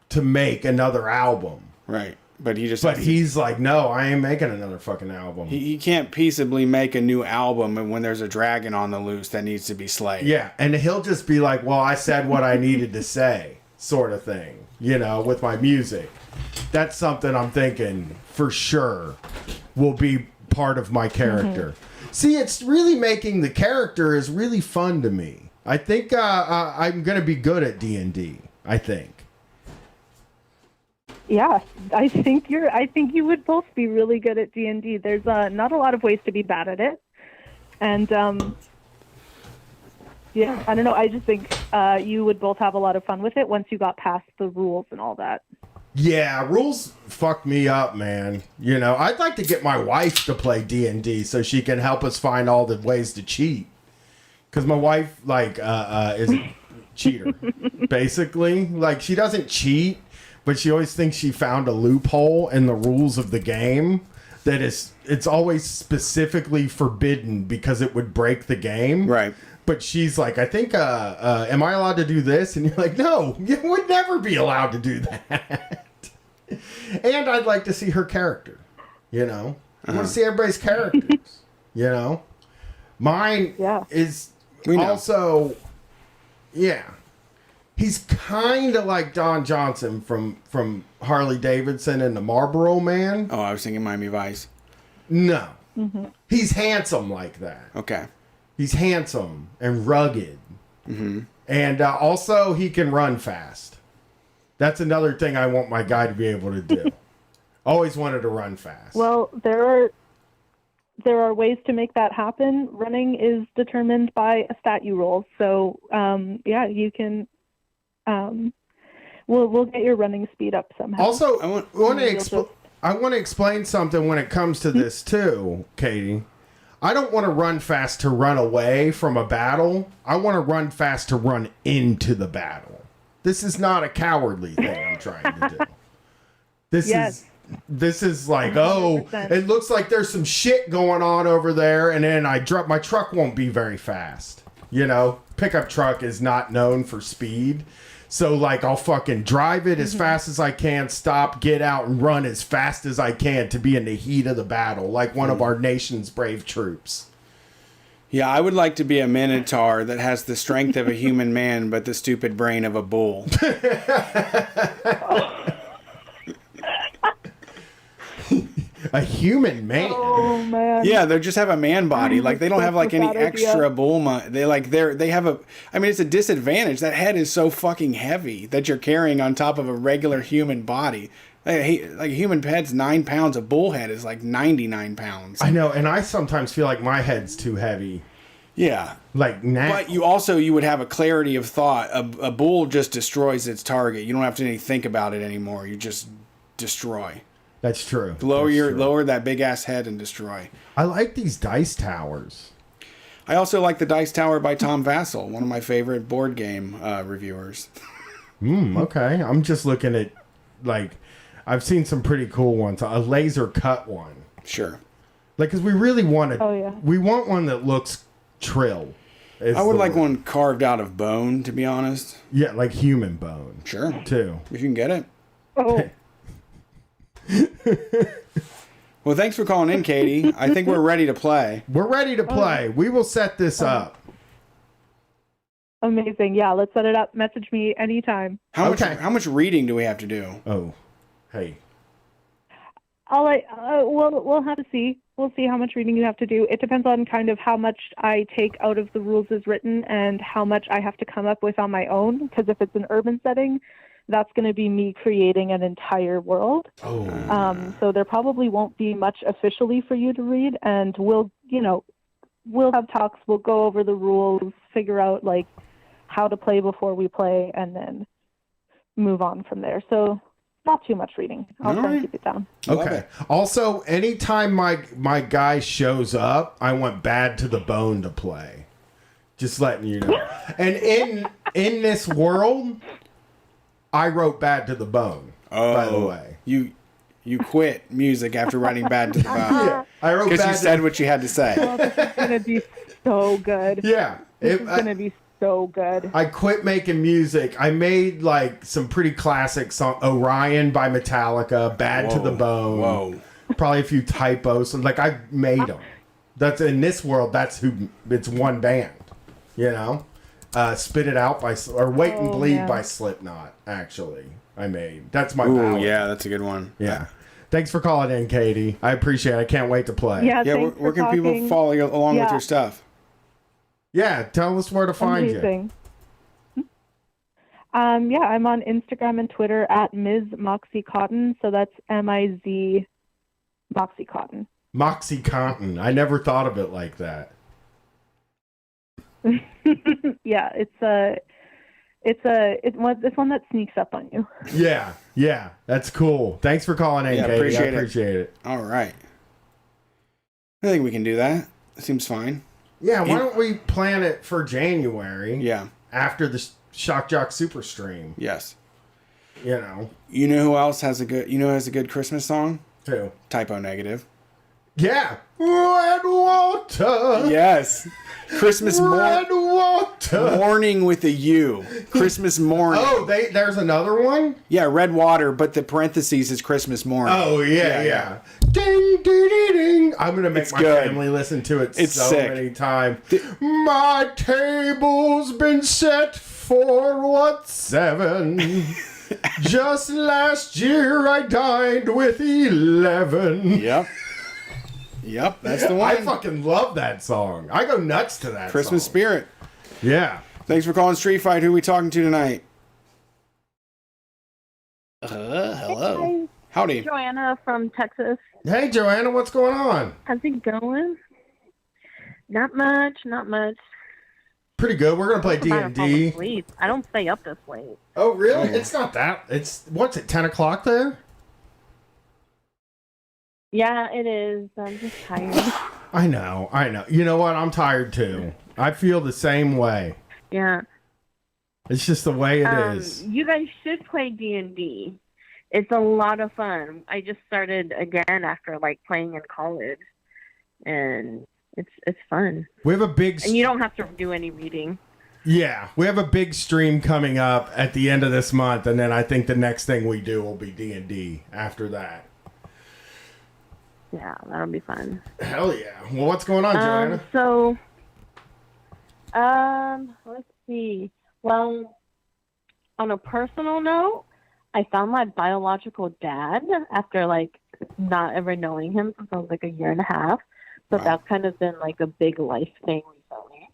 to make another album. Right. But he's like, no, I ain't making another fucking album. He can't peaceably make a new album when there's a dragon on the loose that needs to be slayed. Yeah, and he'll just be like, well, I said what I needed to say, sort of thing, you know, with my music. That's something I'm thinking for sure will be part of my character. Mm-hmm. See, it's really making the character is really fun to me. I think I'm going to be good at D&D, I think. Yeah, I think you would both be really good at D&D. There's not a lot of ways to be bad at it, and yeah, I don't know. I just think you would both have a lot of fun with it once you got past the rules and all that. Yeah, rules fuck me up, man. You know, I'd like to get my wife to play D&D so she can help us find all the ways to cheat. Because my wife, like, is a cheater, basically. Like, she doesn't cheat, but she always thinks she found a loophole in the rules of the game that it's always specifically forbidden because it would break the game. Right. But she's like, I think, am I allowed to do this? And you're like, no, you would never be allowed to do that. And I'd like to see her character, you know? I want to see everybody's characters, you know? Mine is also, yeah. He's kind of like Don Johnson from Harley Davidson and the Marlboro Man. Oh, I was thinking Miami Vice. No. Mm-hmm. He's handsome like that. Okay. He's handsome and rugged. Mm-hmm. And also, he can run fast. That's another thing I want my guy to be able to do. Always wanted to run fast. Well, there are ways to make that happen. Running is determined by a stat you roll. So, yeah, you can... we'll get your running speed up somehow. Also, I want to explain something when it comes to this too, Katie. I don't want to run fast to run away from a battle. I want to run fast to run into the battle. This is not a cowardly thing I'm trying to do. This is like, 100%. Oh, it looks like there's some shit going on over there, and then my truck won't be very fast. You know, pickup truck is not known for speed. So, like, I'll fucking drive it as fast as I can, stop, get out, and run as fast as I can to be in the heat of the battle, like one of our nation's brave troops. Yeah, I would like to be a minotaur that has the strength of a human man, but the stupid brain of a bull. A human man. Oh man. Yeah, they just have a man body. Like they don't have like any extra bull. They have a. I mean, it's a disadvantage. That head is so fucking heavy that you're carrying on top of a regular human body. Like a human head's 9 pounds. A bull head is like 99 pounds. I know, and I sometimes feel like my head's too heavy. Yeah. Like now. But you would have a clarity of thought. A bull just destroys its target. You don't have to think about it anymore. You just destroy. That's true. Lower that big ass head and destroy. I like these dice towers. I also like the Dice Tower by Tom Vassell, one of my favorite board game reviewers. Okay. I'm just looking at, like, I've seen some pretty cool ones. A laser cut one. Sure. Like, because we really want it. Oh, yeah. We want one that looks trill. I would like one carved out of bone, to be honest. Yeah, like human bone. Sure. Too. If you can get it. Oh. Well, thanks for calling in, Katie. I think we're ready to play. We're ready to play. We will set this up. Amazing. Yeah, let's set it up. Message me anytime. How much reading do we have to do? Oh, hey. We'll have to see. We'll see how much reading you have to do. It depends on kind of how much I take out of the rules as written and how much I have to come up with on my own. Because if it's an urban setting, that's going to be me creating an entire world. So there probably won't be much officially for you to read, and we'll have talks. We'll go over the rules, figure out like how to play before we play, and then move on from there. So not too much reading. I'll try and keep it down. Okay. Also, anytime my guy shows up, I want Bad to the Bone to play. Just letting you know. And in this world, I wrote Bad to the Bone. By the way, you quit music after writing Bad to the Bone. Yeah, I wrote because Bad you said what you had to say. Oh, this is gonna be so good. Yeah, this is gonna be so good. I quit making music. I made like some pretty classic songs. Orion by Metallica, Bad to the Bone. Whoa. Probably a few typos. Like I made them. That's in this world. That's who. It's one band. You know. Spit It Out by Wait and Bleed by Slipknot. Actually, I made. That's my. Ooh, yeah, that's a good one. Yeah. Thanks for calling in, Katie. I appreciate it. I can't wait to play. Yeah, where can people follow you along with your stuff? Yeah, tell us where to find you. I'm on Instagram and Twitter at Ms. Moxie Cotton. So that's MIZ Moxie Cotton. Moxie Cotton. I never thought of it like that. Yeah, it's one that sneaks up on you. Yeah, that's cool. Thanks for calling in, Katie. I appreciate it. All right. I think we can do that. Seems fine. Yeah, why don't we plan it for January? Yeah. After the Shock Jock Super Stream. Yes. You know. You know who else has a good Christmas song? Who? Typo Negative. Yeah. Red Water. Yes. Christmas Red Water. Morning with a U. Christmas morning. Oh, there's another one? Yeah, Red Water, but the parentheses is Christmas morning. Oh, yeah. Ding, ding, ding, ding. I'm going to make my family listen to it it's so sick. many times. My table's been set for 7? Just last year I dined with 11. Yep, that's the one. I fucking love that song. I go nuts to that Christmas song. spirit. Yeah. Thanks for calling Street Fight. Who are we talking to tonight? Hello. Hey, Howdy. Joanna from Texas. Hey, Joanna, what's going on? How's it going? Not much. Pretty good. We're going to play I'm about to fall D&D. asleep. I don't stay up this late. Oh, really? It's not that. What's it, 10 o'clock there? Yeah, it is. I'm just tired. I know. You know what? I'm tired too. I feel the same way. Yeah. It's just the way it is. You guys should play D&D. It's a lot of fun. I just started again after like playing in college, and it's fun. We have a big... And you don't have to do any reading. Yeah, we have a big stream coming up at the end of this month, and then I think the next thing we do will be D&D after that. Yeah, that'll be fun. Hell yeah. Well, what's going on, Joanna? Let's see. Well, on a personal note, I found my biological dad after like not ever knowing him since I was like a year and a half. So that's kind of been like a big life thing recently.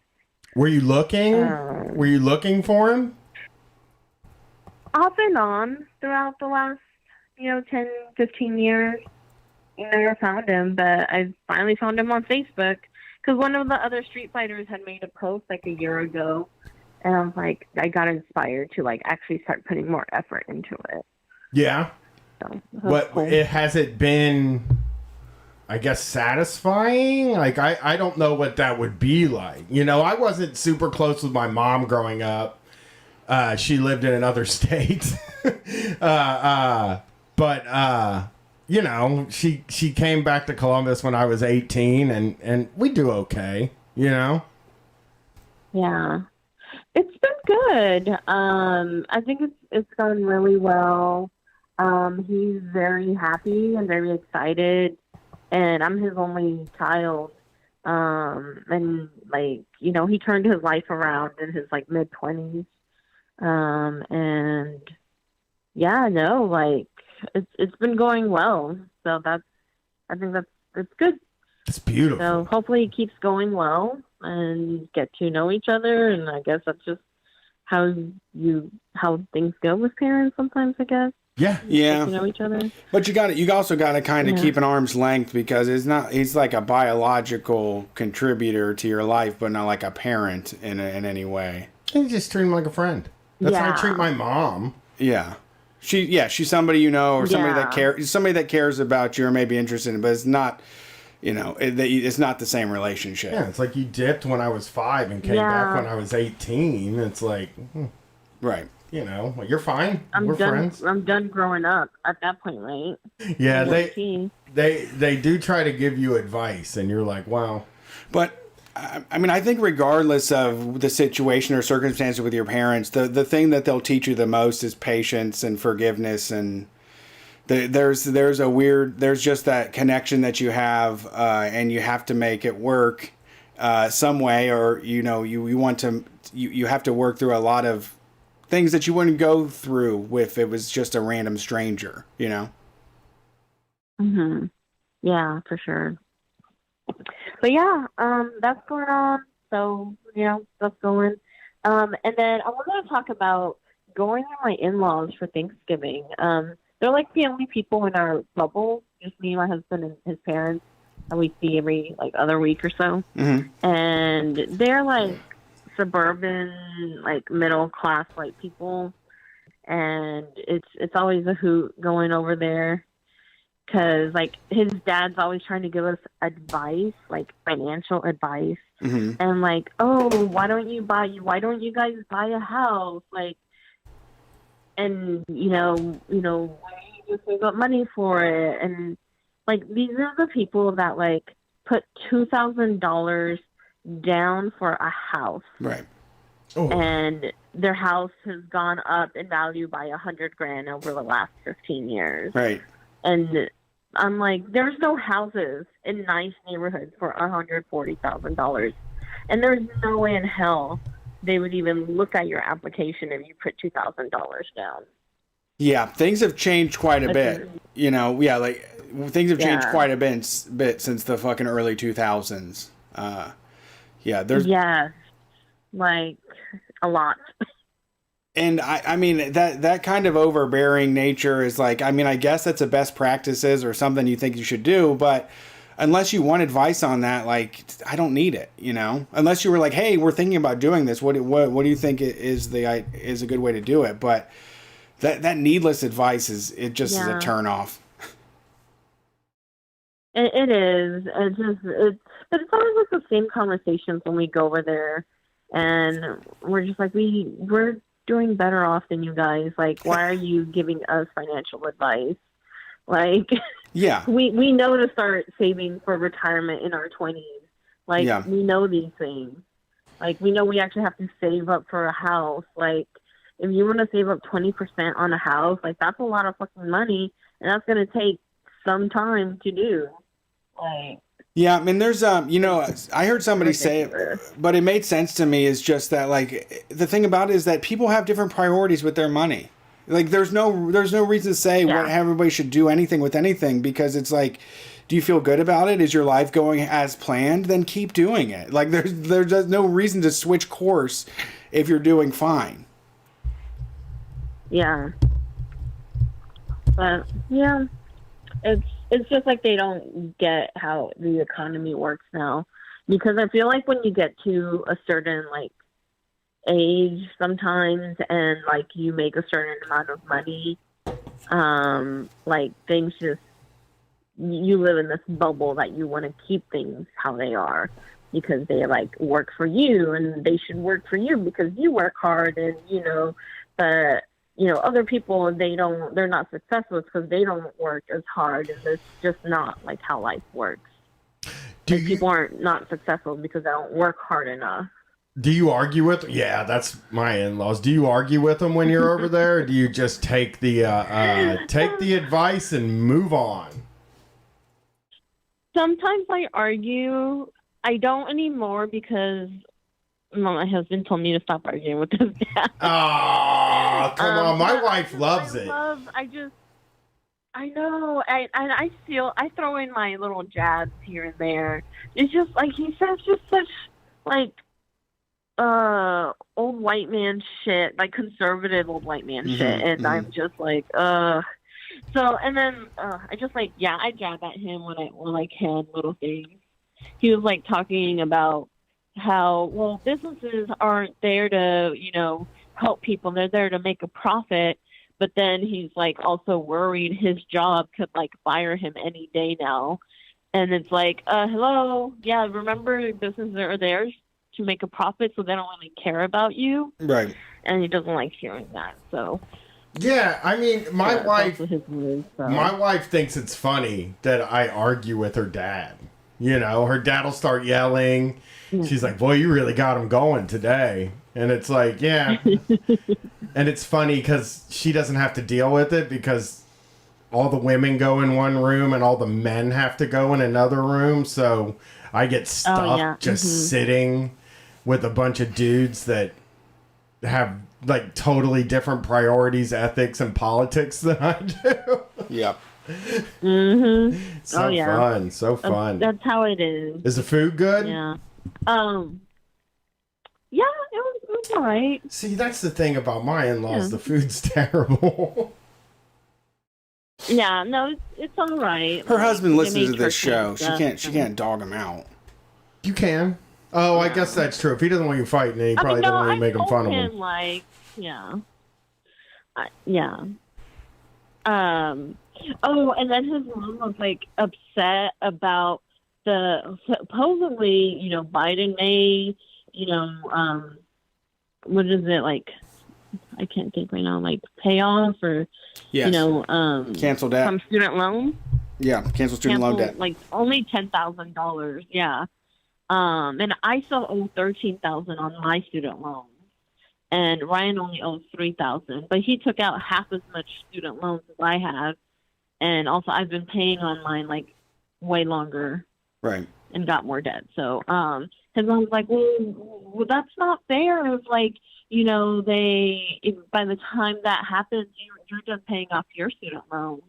Were you looking? Were you looking for him? Off and on throughout the last, 10, 15 years. I never found him, but I finally found him on Facebook because one of the other Street Fighters had made a post like a year ago, and I was like, I got inspired to like actually start putting more effort into it. Yeah. So, has it been, I guess, satisfying? Like, I don't know what that would be like. I wasn't super close with my mom growing up. She lived in another state. But she came back to Columbus when I was 18, and we do okay, Yeah. It's been good. I think it's gone really well. He's very happy and very excited, and I'm his only child. And he turned his life around in his like mid-20s. And yeah, no, it's been going well. So I think it's good. It's beautiful. So hopefully it keeps going well and get to know each other. And I guess that's just how things go with parents sometimes, I guess. Yeah. Get to know each other. But you also got to kind of keep an arm's length, because he's like a biological contributor to your life, but not like a parent in any way. You just treat him like a friend. That's how I treat my mom. Yeah. She's somebody you know, or somebody that cares about you or may be interested in, but it's not, it's not the same relationship. Yeah, it's like you dipped when I was 5 and came back when I was 18. It's like, right. You're fine. We're friends. I'm done growing up at that point, right? Yeah, they do try to give you advice, and you're like, wow. But I mean, I think regardless of the situation or circumstances with your parents, the thing that they'll teach you the most is patience and forgiveness, and there's just that connection that you have, and you have to make it work some way, or you have to work through a lot of things that you wouldn't go through if it was just a random stranger, Mhm. Yeah, for sure. But yeah, that's going on. So, that's going. And then I wanted to talk about going to my in-laws for Thanksgiving. They're like the only people in our bubble, just me, my husband, and his parents, that we see every other week or so. Mm-hmm. And they're like suburban, like middle class white people. And it's always a hoot going over there. Because, his dad's always trying to give us advice, financial advice. Mm-hmm. And, oh, why don't you guys buy a house? And, why don't you just save up money for it? And, these are the people that, put $2,000 down for a house. Right. Oh. And their house has gone up in value by $100,000 over the last 15 years. Right. And I'm like, there's no houses in nice neighborhoods for $140,000. And there's no way in hell they would even look at your application if you put $2,000 down. Yeah, things have changed quite a bit. Things have changed quite a bit since the fucking early 2000s. There's... Yes, a lot. And I mean, that kind of overbearing nature is I guess that's a best practices or something you think you should do, but unless you want advice on that, I don't need it, unless you were like, hey, we're thinking about doing this. What do you think is a good way to do it? But that needless advice is a turn off. It is. But it's always the same conversations when we go over there, and we're just we're doing better off than you guys. Why are you giving us financial advice? Yeah, we know to start saving for retirement in our 20s. We know these things. We know we actually have to save up for a house. If you want to save up 20% on a house, that's a lot of fucking money, and that's going to take some time to do. Yeah, I mean, there's I heard somebody say it, but it made sense to me. Is just that the thing about it is that people have different priorities with their money. There's no reason to say what everybody should do anything with anything, because it's do you feel good about it? Is your life going as planned? Then keep doing it. There's no reason to switch course if you're doing fine. Yeah, but yeah, it's just they don't get how the economy works now, because I feel when you get to a certain age sometimes, and you make a certain amount of money, things just, you live in this bubble that you want to keep things how they are, because they work for you, and they should work for you because you work hard, and but other people, they're not successful because they don't work as hard, and it's just not how life works. People aren't not successful because they don't work hard enough. Do you argue with? Yeah, that's my in-laws. Do you argue with them when you're over there, or do you just take the advice and move on? Sometimes I argue. I don't anymore because my husband told me to stop arguing with his dad. Oh, come on. My wife loves it. I know. I throw in my little jabs here and there. It's just like he says just such like old white man shit, like conservative old white man shit, and I'm just like So and then I just like I jab at him when I can little things. He was like talking about how businesses aren't there to help people; they're there to make a profit. But then he's like also worried his job could like fire him any day now. And it's like, hello, yeah, remember businesses are there to make a profit, so they don't really care about you. Right. And he doesn't like hearing that. So yeah, I mean, my wife words, so. my wife thinks it's funny that I argue with her dad. Her dad will start yelling. She's like, boy, you really got him going today. And it's like, yeah. And it's funny because she doesn't have to deal with it because all the women go in one room and all the men have to go in another room. So I get stuck just sitting with a bunch of dudes that have like totally different priorities, ethics, and politics than I do. Yep. So fun. So fun. That's how it is. Is the food good? Yeah. Yeah, it was all right. See, that's the thing about my in-laws. The food's terrible. Yeah, no, it's all right. Her husband listens to this show. She can't dog him out. You can. Oh, I guess that's true. If he doesn't want you fighting, then he probably doesn't want you making fun of him. Like, yeah. Oh, and then his mom was like upset about the supposedly, Biden may, what is it like? I can't think right now. Like payoff or, cancel debt from student loan. Yeah, cancel student loan debt. Like only $10,000. Yeah. And I still owe $13,000 on my student loan, and Ryan only owes $3,000. But he took out half as much student loans as I have, and also I've been paying on mine like way longer, right? And got more debt. So, his mom's like, well, that's not fair. It's like, by the time that happens, you're done paying off your student loan.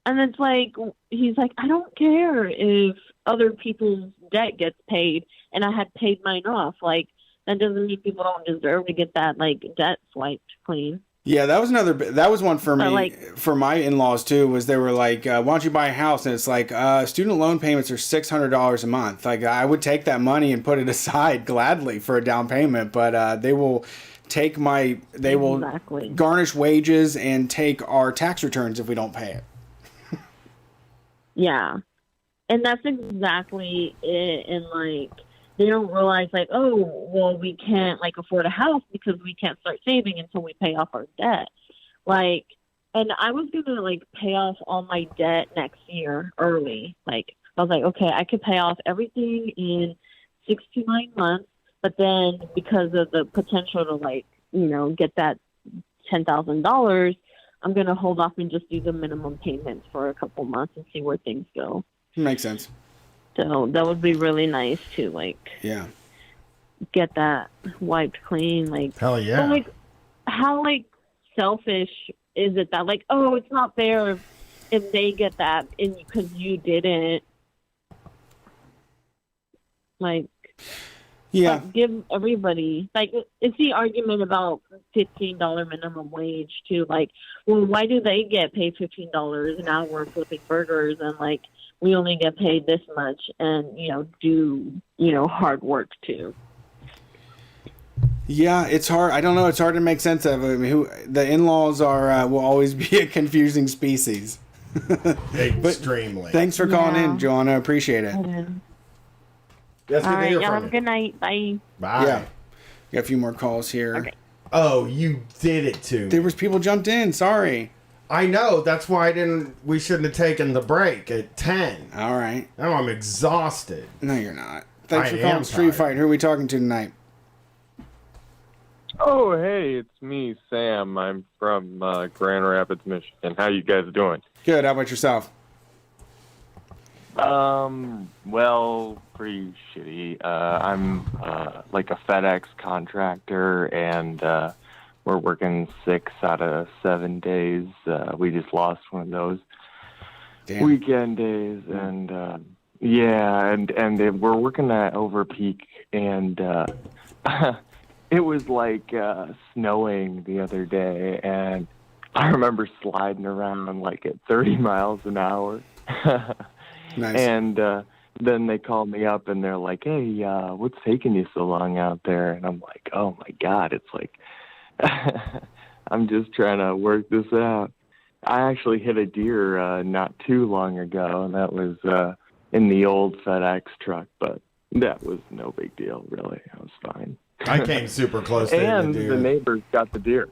And it's like, he's like, I don't care if other people's debt gets paid and I had paid mine off. Like, that doesn't mean people don't deserve to get that, like, debt swiped clean. Yeah, that was one for me, for my in-laws too, was they were like, why don't you buy a house? And it's like, student loan payments are $600 a month. Like, I would take that money and put it aside gladly for a down payment, but they will take will garnish wages and take our tax returns if we don't pay it. Yeah. And that's exactly it. And like, they don't realize like, oh, well, we can't like afford a house because we can't start saving until we pay off our debt. Like, and I was going to like pay off all my debt next year early. Like, I was like, okay, I could pay off everything in 6 to 9 months. But then because of the potential to like, get that $10,000, I'm going to hold off and just do the minimum payments for a couple months and see where things go. Makes sense. So that would be really nice to like, get that wiped clean. Like, hell yeah. But, like, how like selfish is it that like, oh, it's not fair if they get that and because you didn't. Like, yeah, like, give everybody like it's the argument about $15 minimum wage too. Like, well, why do they get paid $15 an hour flipping burgers and like we only get paid this much and do hard work too. Yeah, it's hard. I don't know. It's hard to make sense of it. I mean, the in-laws are will always be a confusing species. Extremely. Thanks for calling in, Joanna. Appreciate it. That's all right, y'all have a good night. Bye. Bye. Yeah. Got a few more calls here. Okay. Oh, you did it too. There was people jumped in. Sorry. I know. That's why we shouldn't have taken the break at 10. All right. Now I'm exhausted. No, you're not. Thanks for calling Street Fight. Who are we talking to tonight? Oh, hey, it's me, Sam. I'm from Grand Rapids, Michigan. How you guys doing? Good. How about yourself? Well, pretty shitty. I'm like a FedEx contractor, and we're working 6 out of 7 days. We just lost one of those weekend days, and we're working that over peak, and it was like snowing the other day, and I remember sliding around like at 30 miles an hour. Nice. And then they called me up and they're like, "Hey, what's taking you so long out there?" And I'm like, "Oh my God, it's like I'm just trying to work this out." I actually hit a deer not too long ago, and that was in the old FedEx truck, but that was no big deal, really. I was fine. I came super close to and the deer. the neighbors got the deer.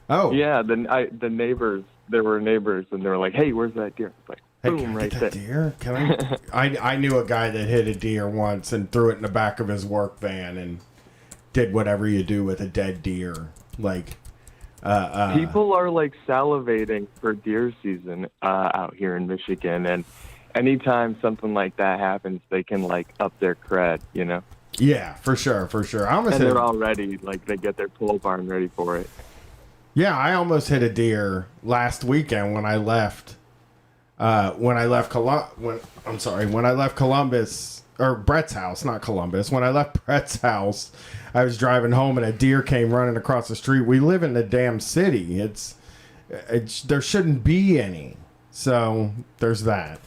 Oh. Yeah, the neighbors, there were neighbors, and they were like, "Hey, where's that deer?" It's like, Hey, boom, can I right get there. that deer? Can I knew a guy that hit a deer once and threw it in the back of his work van and did whatever you do with a dead deer. Like, people are like salivating for deer season out here in Michigan, and anytime something like that happens, they can like up their cred, you know? yeah, for sure. I almost And hit they're all ready, like they get their pole barn ready for it. Yeah, I almost hit a deer last weekend when I left. When I left Columbus, or Brett's house, not Columbus. When I left Brett's house, I was driving home and a deer came running across the street. We live in the damn city. It's there shouldn't be any. So there's that.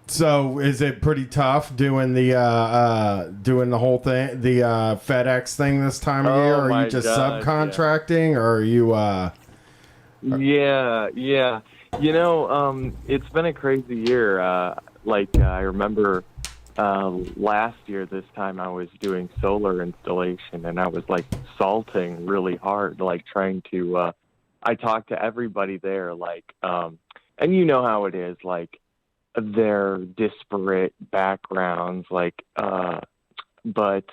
So is it pretty tough doing the whole thing, the FedEx thing this time of year? Are my you just God, subcontracting, or are you? Yeah. You know, it's been a crazy year. I remember last year this time I was doing solar installation, and I was like salting really hard, like trying to. I talked to everybody there, like, and you know how it is, like. Their disparate backgrounds, but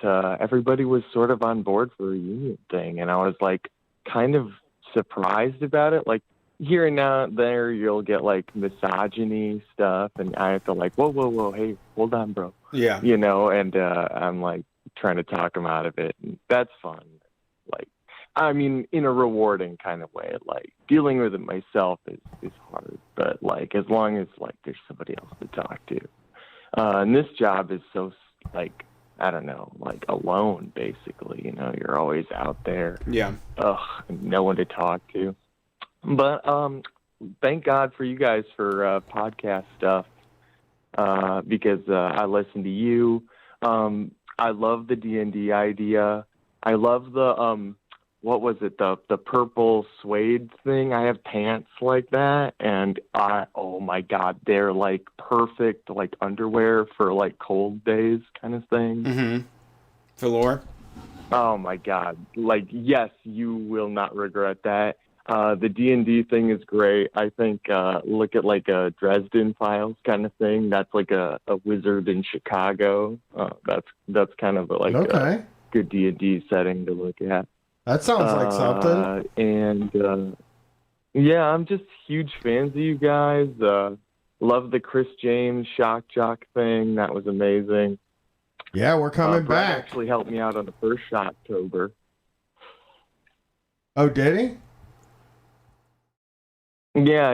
everybody was sort of on board for a union thing, and I was like kind of surprised about it. Like here and now there, you'll get like misogyny stuff, and I have to like, whoa, hey, hold on, bro. Yeah, you know, and I'm like trying to talk them out of it, and that's fun. Like, I mean, in a rewarding kind of way. Like dealing with it myself is hard, but like as long as like there's somebody else to talk to, and this job is so like I don't know, like alone basically. You know, you're always out there. Yeah. No one to talk to. But thank God for you guys for podcast stuff because I listen to you. I love the D&D idea. I love the what was it, the purple suede thing? I have pants like that, and oh my God, they're like perfect like underwear for like cold days kind of thing. Mm-hmm. Velour. Oh my God, like yes, you will not regret that. The D&D thing is great. I think look at like a Dresden Files kind of thing. That's like a wizard in Chicago. That's kind of like a good D&D setting to look at. That sounds like something. And yeah, I'm just huge fans of you guys. Love the Chris James Shock Jock thing. That was amazing. Yeah, we're coming Brett back. Actually helped me out on the first Shocktober. Oh, did he? Yeah.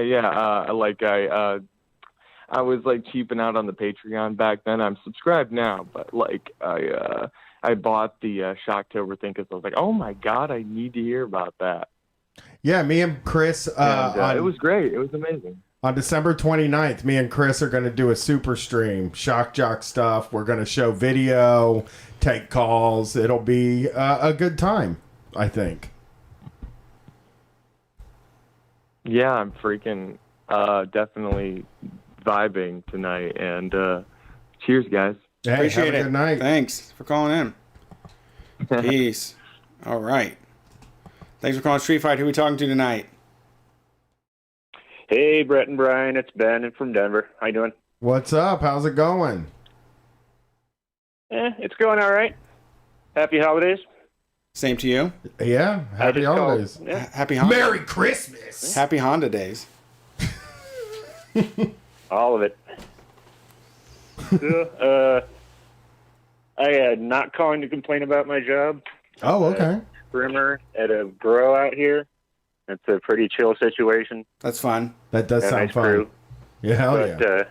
I was like cheaping out on the Patreon back then. I'm subscribed now, but like I bought the Shocktober thing because I was like, oh my God, I need to hear about that. Yeah, me and Chris. It was great. It was amazing. On December 29th, me and Chris are going to do a super stream, Shock Jock stuff. We're going to show video, take calls. It'll be a good time, I think. Yeah, I'm freaking definitely vibing tonight. And cheers, guys. Hey, Appreciate it. Good night. Thanks for calling in. Peace. All right. Thanks for calling Street Fight. Who are we talking to tonight? Hey, Brett and Brian. It's Ben from Denver. How you doing? What's up? How's it going? It's going all right. Happy holidays. Same to you. Yeah. Happy holidays. Happy Honda. Merry Christmas. Happy Honda days. All of it. I not calling to complain about my job. Oh, okay. Trimmer at a grow out here. It's a pretty chill situation. That's fun. That does Got a sound nice fun. crew. Yeah, hell But,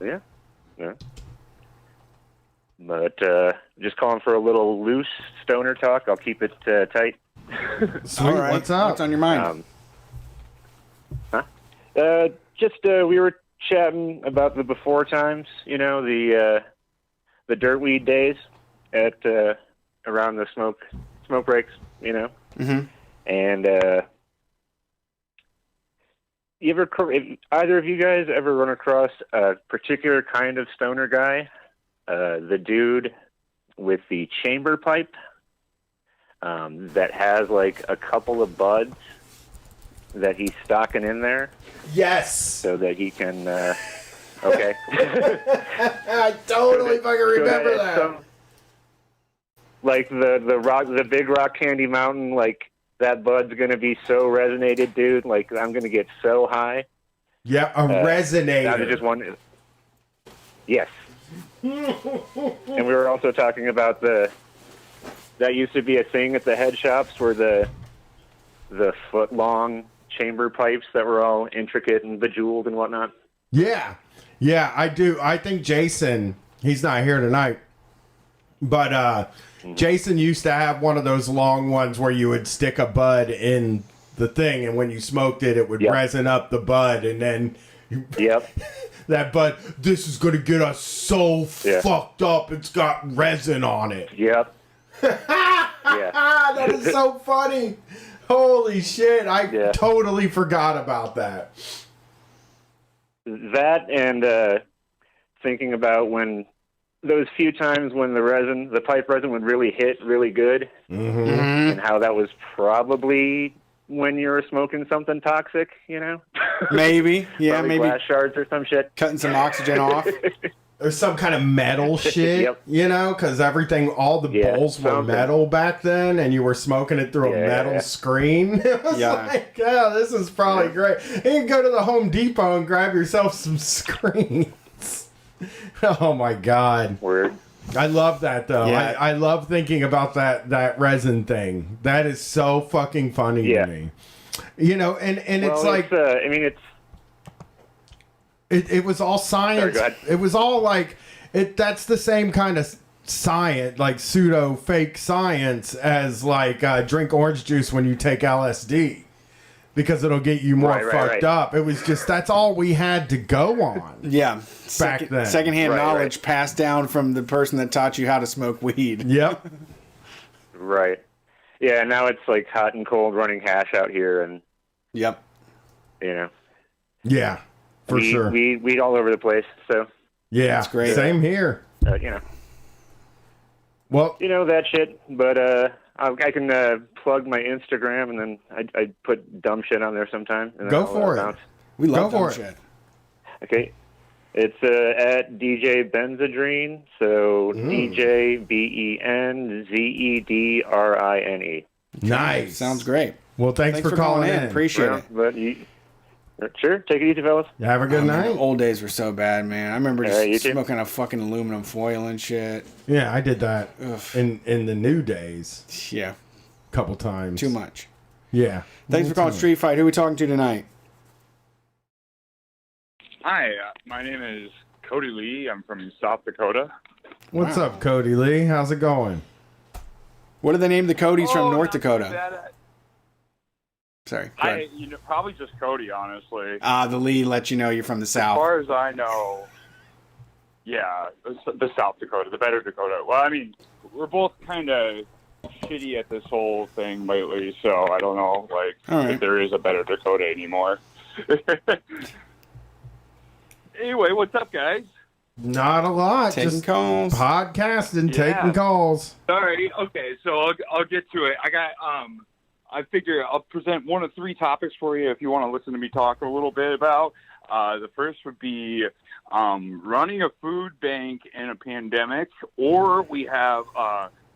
yeah. yeah. But just calling for a little loose stoner talk. I'll keep it tight. Sweet. All right. What's up? What's on your mind? Just we were chatting about the before times. You know, the dirtweed days at around the smoke breaks. You know, and either of you guys ever run across a particular kind of stoner guy? The dude with the chamber pipe that has like a couple of buds that he's stocking in there. Yes. So that he can. Okay. I totally fucking remember that. Like the big rock candy mountain, like that bud's gonna be so resonated, dude. Like I'm gonna get so high. Yeah, a resonator. I just one. Yes. And we were also talking about that used to be a thing at the head shops, where the foot long chamber pipes that were all intricate and bejeweled and whatnot. Yeah, I do. I think Jason, he's not here tonight, but Jason used to have one of those long ones where you would stick a bud in the thing, and when you smoked it, it would resin up the bud, and then that bud, this is going to get us so fucked up, it's got resin on it. Yep. That is so funny. Holy shit, I totally forgot about that. That and thinking about when those few times when the pipe resin would really hit really good, and how that was probably when you were smoking something toxic, you know? Maybe, yeah, Probably maybe glass shards or some shit. Cutting some oxygen off. Or some kind of metal shit, you know, because all the bowls were metal back then, and you were smoking it through a metal screen. It was like, oh, this is probably great. You can go to the Home Depot and grab yourself some screens. Oh my God. Word. I love that though. Yeah. I love thinking about that resin thing. That is so fucking funny to me. You know, and it's like I mean it's it was all science. It was all like that's the same kind of science, like pseudo fake science, as like drink orange juice when you take LSD, because it'll get you more fucked up. It was just that's all we had to go on. Yeah, back then, secondhand knowledge passed down from the person that taught you how to smoke weed. Yep. Right. Yeah. Now it's like hot and cold running hash out here, and you know. Yeah. For sure. Weed all over the place. So yeah, that's great. Same here. You know. Well, you know that shit, but I can plug my Instagram, and then I put dumb shit on there sometime. And go for it. We love dumb shit. Okay, it's at DJ Benzedrine. So DJBENZEDRINE. Nice. Sounds great. Well, thanks for calling in. Appreciate it. But sure, take it easy, fellas. Have a good night. Man, the old days were so bad, man. I remember just smoking a fucking aluminum foil and shit. Yeah, I did that in the new days. Yeah. A couple times. Too much. Yeah. Thanks for calling Street Fight. Who are we talking to tonight? Hi, my name is Cody Lee. I'm from South Dakota. What's up, Cody Lee? How's it going? What do they name the Codys from North Dakota? Sorry. Probably just Cody, honestly. The Lee lets you know you're from the South. As far as I know, yeah, the South Dakota, the better Dakota. Well, I mean, we're both kind of shitty at this whole thing lately, so I don't know, if there is a better Dakota anymore. Anyway, what's up, guys? Not a lot. Taking just calls. Podcasting, taking calls. All right, okay, so I'll get to it. I figure I'll present one of three topics for you if you want to listen to me talk a little bit about. The first would be running a food bank in a pandemic, or we have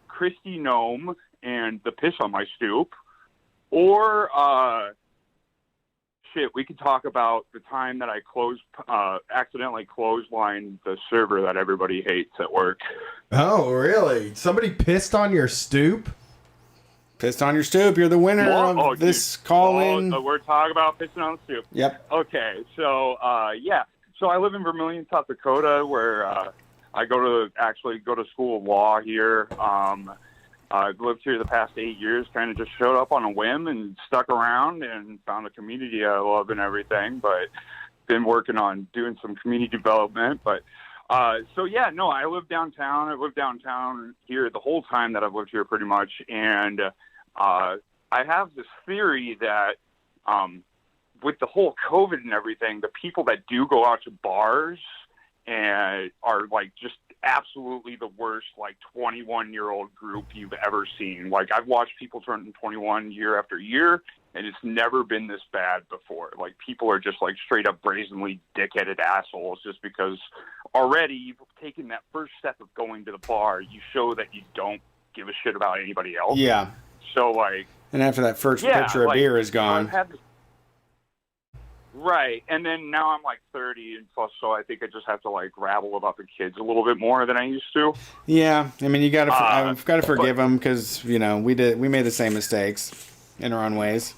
Christy Gnome and the piss on my stoop, or we could talk about the time that I accidentally clotheslined the server that everybody hates at work. Oh, really? Somebody pissed on your stoop? Pissed on your stoop. You're the winner of this call-in. We're talking about pissing on the stoop. Yep. Okay, so yeah, so I live in Vermillion, South Dakota, where I go to school of law here. I've lived here the past 8 years. Kind of just showed up on a whim and stuck around and found a community I love and everything. But been working on doing some community development. But so yeah, no, I live downtown. I've lived downtown here the whole time that I've lived here, pretty much, and I have this theory that with the whole COVID and everything, the people that do go out to bars and are like just absolutely the worst, like 21-year-old group you've ever seen. Like, I've watched people turn 21 year after year, and it's never been this bad before. Like, people are just like straight up brazenly dickheaded assholes just because already you've taken that first step of going to the bar. You show that you don't give a shit about anybody else. Yeah. So, like... And after that first pitcher of beer is gone. Right, and then now I'm like 30, and plus, so I think I just have to like rabble about the kids a little bit more than I used to. Yeah, I mean, I've got to forgive them because we made the same mistakes in our own ways.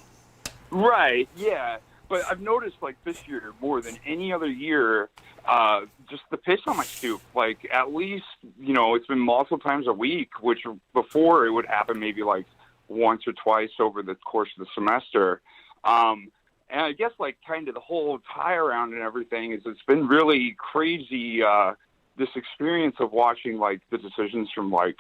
Right, yeah, but I've noticed like this year more than any other year, just the piss on my stoop. Like, at least it's been multiple times a week, which before it would happen maybe like once or twice over the course of the semester. And I guess, like, kind of the whole tie around and everything is it's been really crazy, this experience of watching, like, the decisions from, like,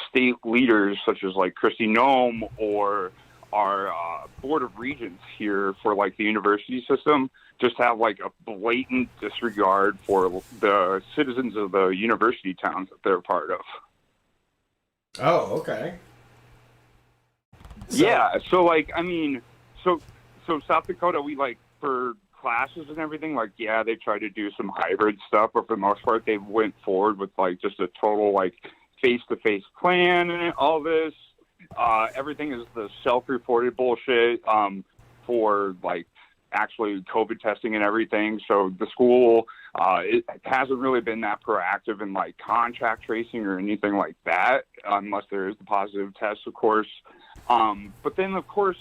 state leaders such as, like, Kristi Noem or our Board of Regents here for, like, the university system just have, like, a blatant disregard for the citizens of the university towns that they're part of. Oh, okay. Yeah, so, like, I mean... So South Dakota, we like for classes and everything, like, yeah, they tried to do some hybrid stuff, but for the most part, they went forward with like just a total like face-to-face plan and all this. Everything is the self-reported bullshit for like actually COVID testing and everything. So the school, it hasn't really been that proactive in like contact tracing or anything like that, unless there is the positive test, of course. But then, of course,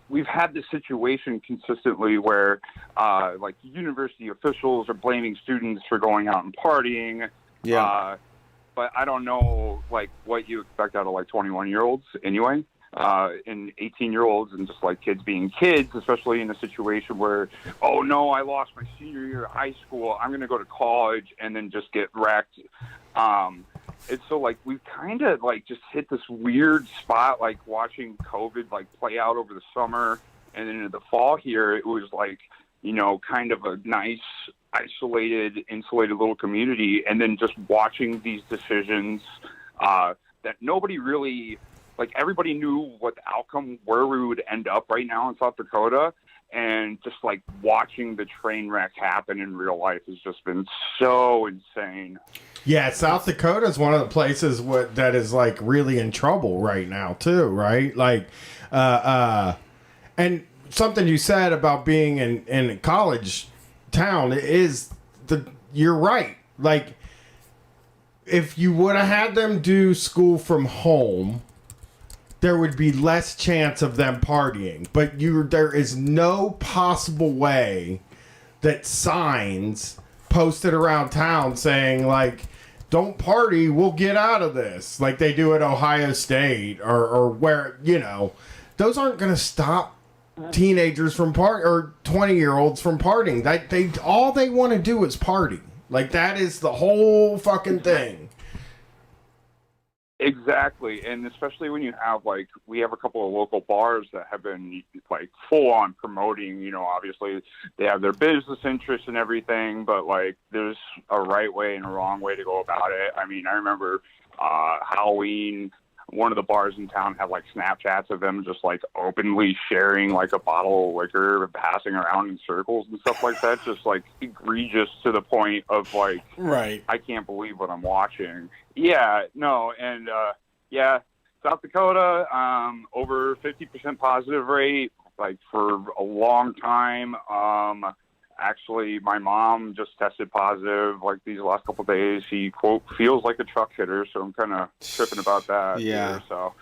we've had this situation consistently where like university officials are blaming students for going out and partying. Yeah. But I don't know like what you expect out of like 21-year-olds anyway, and 18-year-olds and just like kids being kids, especially in a situation where, oh no, I lost my senior year of high school, I'm going to go to college and then just get wrecked. And so, like, we've kind of, like, just hit this weird spot, like, watching COVID, like, play out over the summer. And then in the fall here, it was, like, kind of a nice, isolated, insulated little community. And then just watching these decisions that nobody really, like, everybody knew what the outcome, where we would end up right now in South Dakota. And just, like, watching the train wreck happen in real life has just been so insane. Yeah, South Dakota is one of the places that is like really in trouble right now too, right? Like, and something you said about being in a college town you're right. Like, if you would have had them do school from home, there would be less chance of them partying. But there is no possible way that signs posted around town saying like, don't party, we'll get out of this, like they do at Ohio State or where, those aren't going to stop teenagers from or 20-year-olds from partying. All they want to do is party. Like, that is the whole fucking thing. Exactly, and especially when you have, like, we have a couple of local bars that have been, like, full-on promoting, obviously they have their business interests and everything, but, like, there's a right way and a wrong way to go about it. I mean, I remember Halloween, one of the bars in town had, like, Snapchats of them just, like, openly sharing, like, a bottle of liquor and passing around in circles and stuff like that, just, like, egregious to the point of, like, right, I can't believe what I'm watching. Yeah, no, and, yeah, South Dakota, over 50% positive rate, like, for a long time. Actually, my mom just tested positive like these last couple of days. He, quote, feels like a truck hitter, so I'm kind of tripping about that. Yeah. Here, so,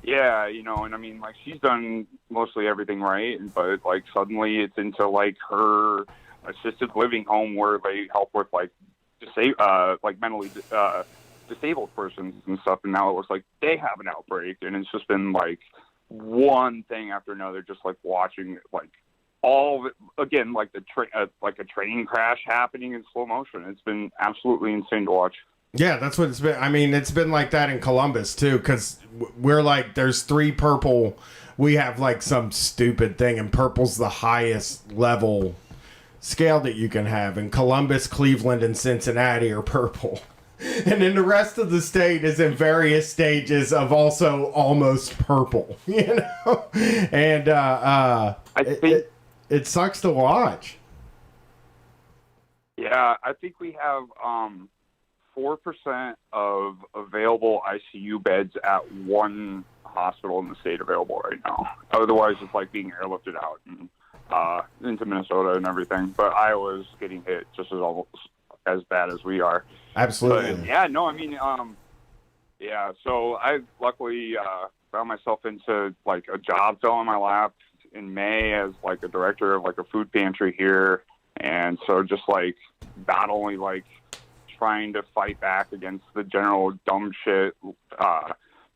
yeah, you know, and I mean, like, she's done mostly everything right, but, like, suddenly it's into, like, her assisted living home where they help with, like, mentally disabled persons and stuff, and now it looks like they have an outbreak, and it's just been, like, one thing after another, just, like, watching, like, all of it, again, like like a train crash happening in slow motion. It's been absolutely insane to watch. Yeah, that's what it's been. I mean, it's been like that in Columbus too, because we're like, there's 3 purple. We have like some stupid thing, and purple's the highest level scale that you can have. And Columbus, Cleveland, and Cincinnati are purple. And then the rest of the state is in various stages of also almost purple, you know? And I think it sucks to watch. Yeah, I think we have 4% of available ICU beds at one hospital in the state available right now. Otherwise, it's like being airlifted out and, into Minnesota and everything. But Iowa's getting hit just as bad as we are. Absolutely. But, yeah, no, I mean, yeah. So I luckily found myself into like a job fell in my lap in May as like a director of like a food pantry here, and so just like not only like trying to fight back against the general dumb shit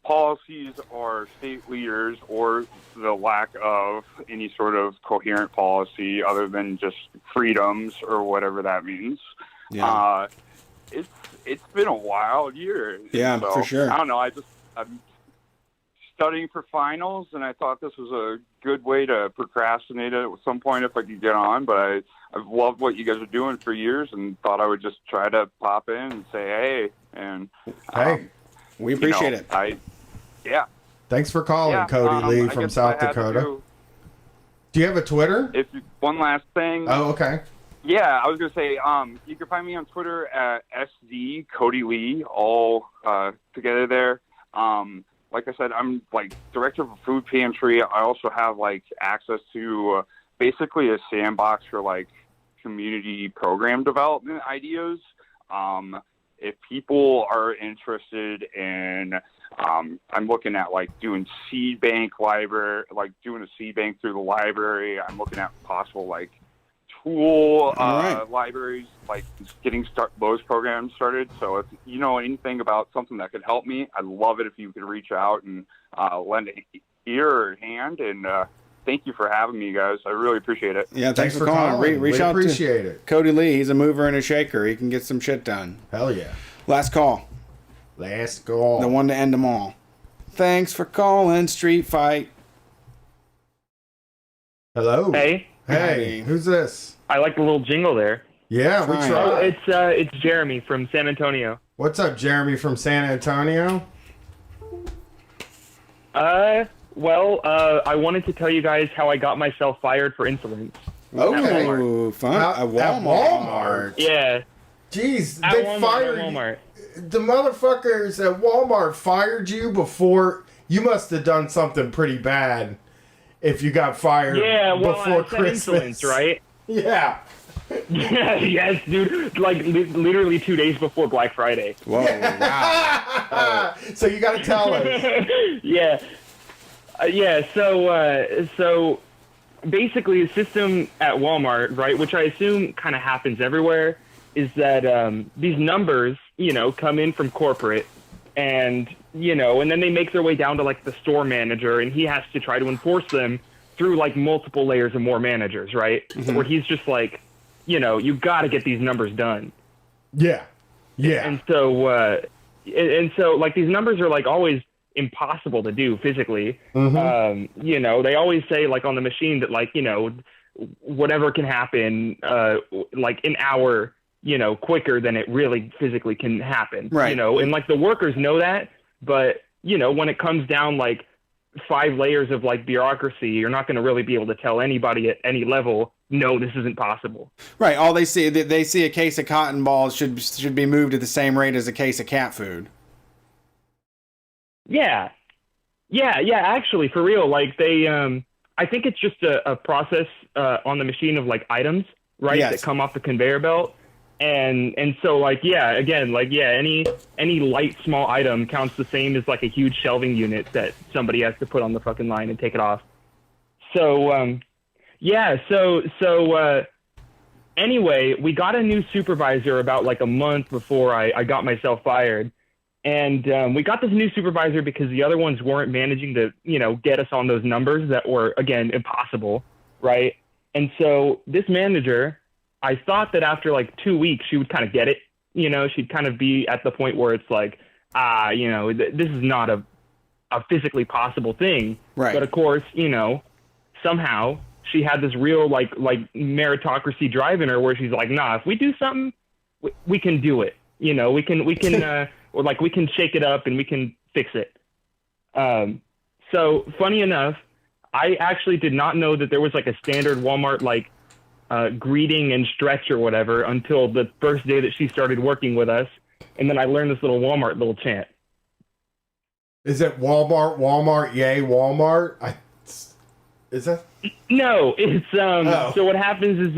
policies or state leaders or the lack of any sort of coherent policy other than just freedoms or whatever that means. Yeah. It's been a wild year. Yeah, so, for sure. I don't know. I'm studying for finals, and I thought this was a good way to procrastinate it at some point if I could get on. But I've loved what you guys are doing for years, and thought I would just try to pop in and say hey. And hey, we appreciate it. Yeah. Thanks for calling, Yeah, Cody Lee I from guess South I had to Dakota. Do you have a Twitter? One last thing. Oh, okay. Yeah, I was gonna say, you can find me on Twitter at SD Cody Lee, all together there. Like I said, I'm like director of a food pantry. I also have like access to basically a sandbox for like community program development ideas. If people are interested in, I'm looking at like doing seed bank library, like doing a seed bank through the library. I'm looking at possible like tool libraries, like getting those programs started. So if you know anything about something that could help me, I'd love it if you could reach out and lend an ear or hand. And thank you for having me, guys. I really appreciate it. Yeah, thanks for calling. Reach out appreciate to Cody Lee. He's a mover and a shaker. He can get some shit done. Hell yeah. Last call. Last call. The one to end them all. Thanks for calling Street Fight. Hello. Hey. Hey. Who's this? I like the little jingle there. Yeah, we tried. It's Jeremy from San Antonio. What's up, Jeremy from San Antonio? Well, I wanted to tell you guys how I got myself fired for insolence. Okay. Ooh, fun. At Walmart. Yeah. Jeez, At they Walmart, fired at Walmart. The motherfuckers at Walmart fired you before. You must have done something pretty bad if you got fired before I said Christmas. insolence, right? Yeah. Yeah, yes, dude. Like literally 2 days before Black Friday. Whoa! Wow. So you got to tell us. Yeah. Yeah. So basically, the system at Walmart, right, which I assume kind of happens everywhere, is that these numbers, come in from corporate, and and then they make their way down to like the store manager, and he has to try to enforce them through like multiple layers of more managers, right? Mm-hmm. Where he's just like, you got to get these numbers done. Yeah. Yeah. And so like these numbers are like always impossible to do physically. Mm-hmm. They always say like on the machine that like, whatever can happen, like an hour, quicker than it really physically can happen. Right. And like the workers know that, but when it comes down like 5 layers of like bureaucracy, you're not going to really be able to tell anybody at any level, no, this isn't possible. Right. All they see a case of cotton balls should be moved at the same rate as a case of cat food. Yeah. Actually, for real, like they I think it's just a process on the machine of like items, right, Yes. that come off the conveyor belt. And so like, yeah, again, like, yeah, any light small item counts the same as like a huge shelving unit that somebody has to put on the fucking line and take it off. So, yeah, so anyway, we got a new supervisor about like a month before I got myself fired. And we got this new supervisor because the other ones weren't managing to, you know, get us on those numbers that were, again, impossible, right? And so this manager, I thought that after like 2 weeks, she would kind of get it. You know, she'd kind of be at the point where it's like, you know, this is not a physically possible thing. Right. But of course, you know, somehow she had this real like meritocracy drive in her where she's like, nah, if we do something, we can do it. You know, we can or like we can shake it up and we can fix it. So funny enough, I actually did not know that there was like a standard Walmart like greeting and stretch or whatever until the first day that she started working with us. And then I learned this little Walmart little chant. Is it Walmart, yay, Walmart? Is that? No, it's so what happens is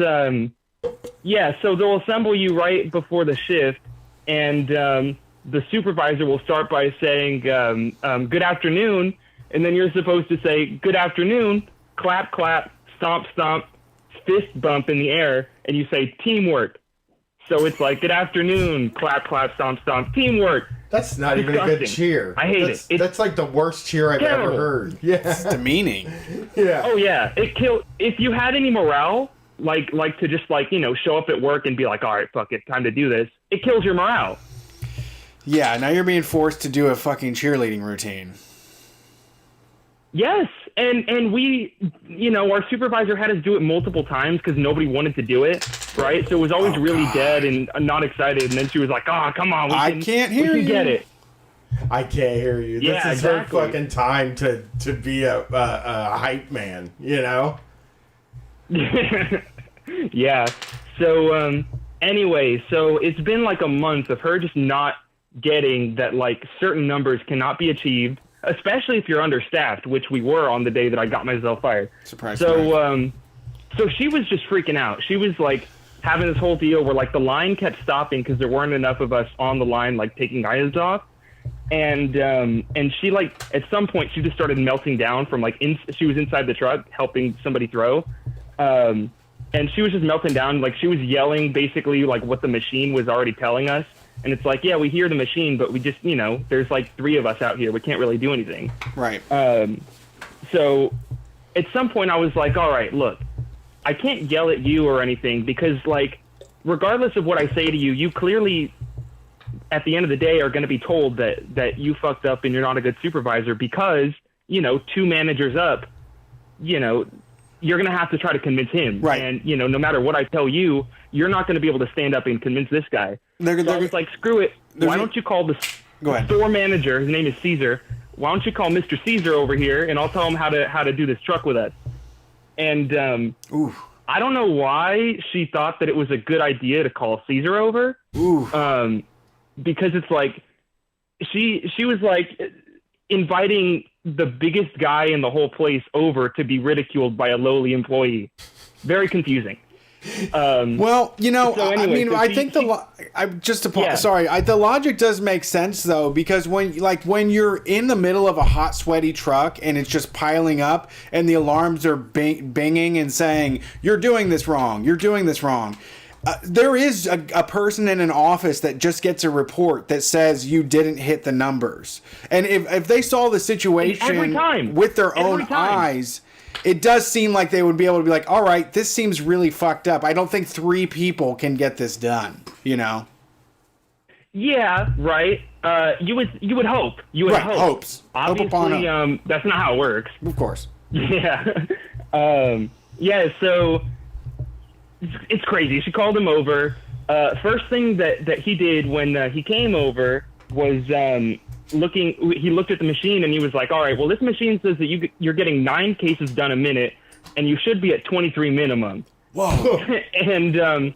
yeah, so they'll assemble you right before the shift, and the supervisor will start by saying good afternoon, and then you're supposed to say good afternoon, clap clap, stomp stomp, fist bump in the air, and you say teamwork. So it's like good afternoon, clap clap, stomp stomp, teamwork. That's not even a good cheer. I hate it. That's like the worst cheer I've ever heard. Yeah. It's demeaning. Yeah. Oh yeah, it killed. If you had any morale, like to just like, you know, show up at work and be like, all right, fuck it, time to do this. It kills your morale. Yeah, now you're being forced to do a fucking cheerleading routine. Yes, and we, you know, our supervisor had us do it multiple times because nobody wanted to do it, right? So it was always really dead and not excited. And then she was like, "Oh, come on, I can't hear you. Get it." I can't hear you. Yeah, this is exactly. her fucking time to be a hype man, you know? Yeah. So anyway, so it's been like a month of her just not getting that like certain numbers cannot be achieved, especially if you're understaffed, which we were on the day that I got myself fired. Surprise. So so she was just freaking out. She was like having this whole deal where like the line kept stopping because there weren't enough of us on the line like taking items off. And she like at some point she just started melting down from like she was inside the truck helping somebody throw. And she was just melting down, like she was yelling basically like what the machine was already telling us. And it's like, yeah, we hear the machine, but we just, you know, there's like 3 of us out here. We can't really do anything. Right. So at some point I was like, all right, look, I can't yell at you or anything because like, regardless of what I say to you, you clearly at the end of the day are going to be told that you fucked up and you're not a good supervisor because, you know, 2 managers up, you know, you're going to have to try to convince him. Right. And, you know, no matter what I tell you, you're not going to be able to stand up and convince this guy. So I was like, screw it. Why don't you call the store manager? His name is Caesar. Why don't you call Mr. Caesar over here and I'll tell him how to do this truck with us. And I don't know why she thought that it was a good idea to call Caesar over. Because it's like she was like inviting the biggest guy in the whole place over to be ridiculed by a lowly employee. Very confusing. Well, you know, so anyway, I mean, so I think the logic does make sense though, because when you're in the middle of a hot, sweaty truck and it's just piling up and the alarms are binging and saying you're doing this wrong, there is a person in an office that just gets a report that says you didn't hit the numbers, and if they saw the situation with their own eyes, it does seem like they would be able to be like, all right, this seems really fucked up. I don't think 3 people can get this done, you know? Yeah, right. You would hope. You would hope. Hopes. Obviously, that's not how it works. Of course. Yeah. Yeah, so it's crazy. She called him over. First thing that he did when he came over was he looked at the machine and he was like, all right, well, this machine says that you're getting 9 cases done a minute and you should be at 23 minimum. Whoa. And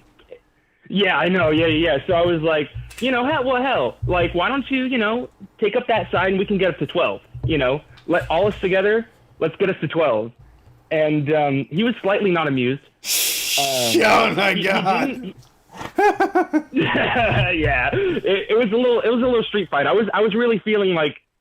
yeah, I know. Yeah. So I was like, you know, hell, like, why don't you, you know, take up that side and we can get up to 12, you know, let all us together. Let's get us to 12. and he was slightly not amused. Oh my God! Yeah, it was a little street fight. I was really feeling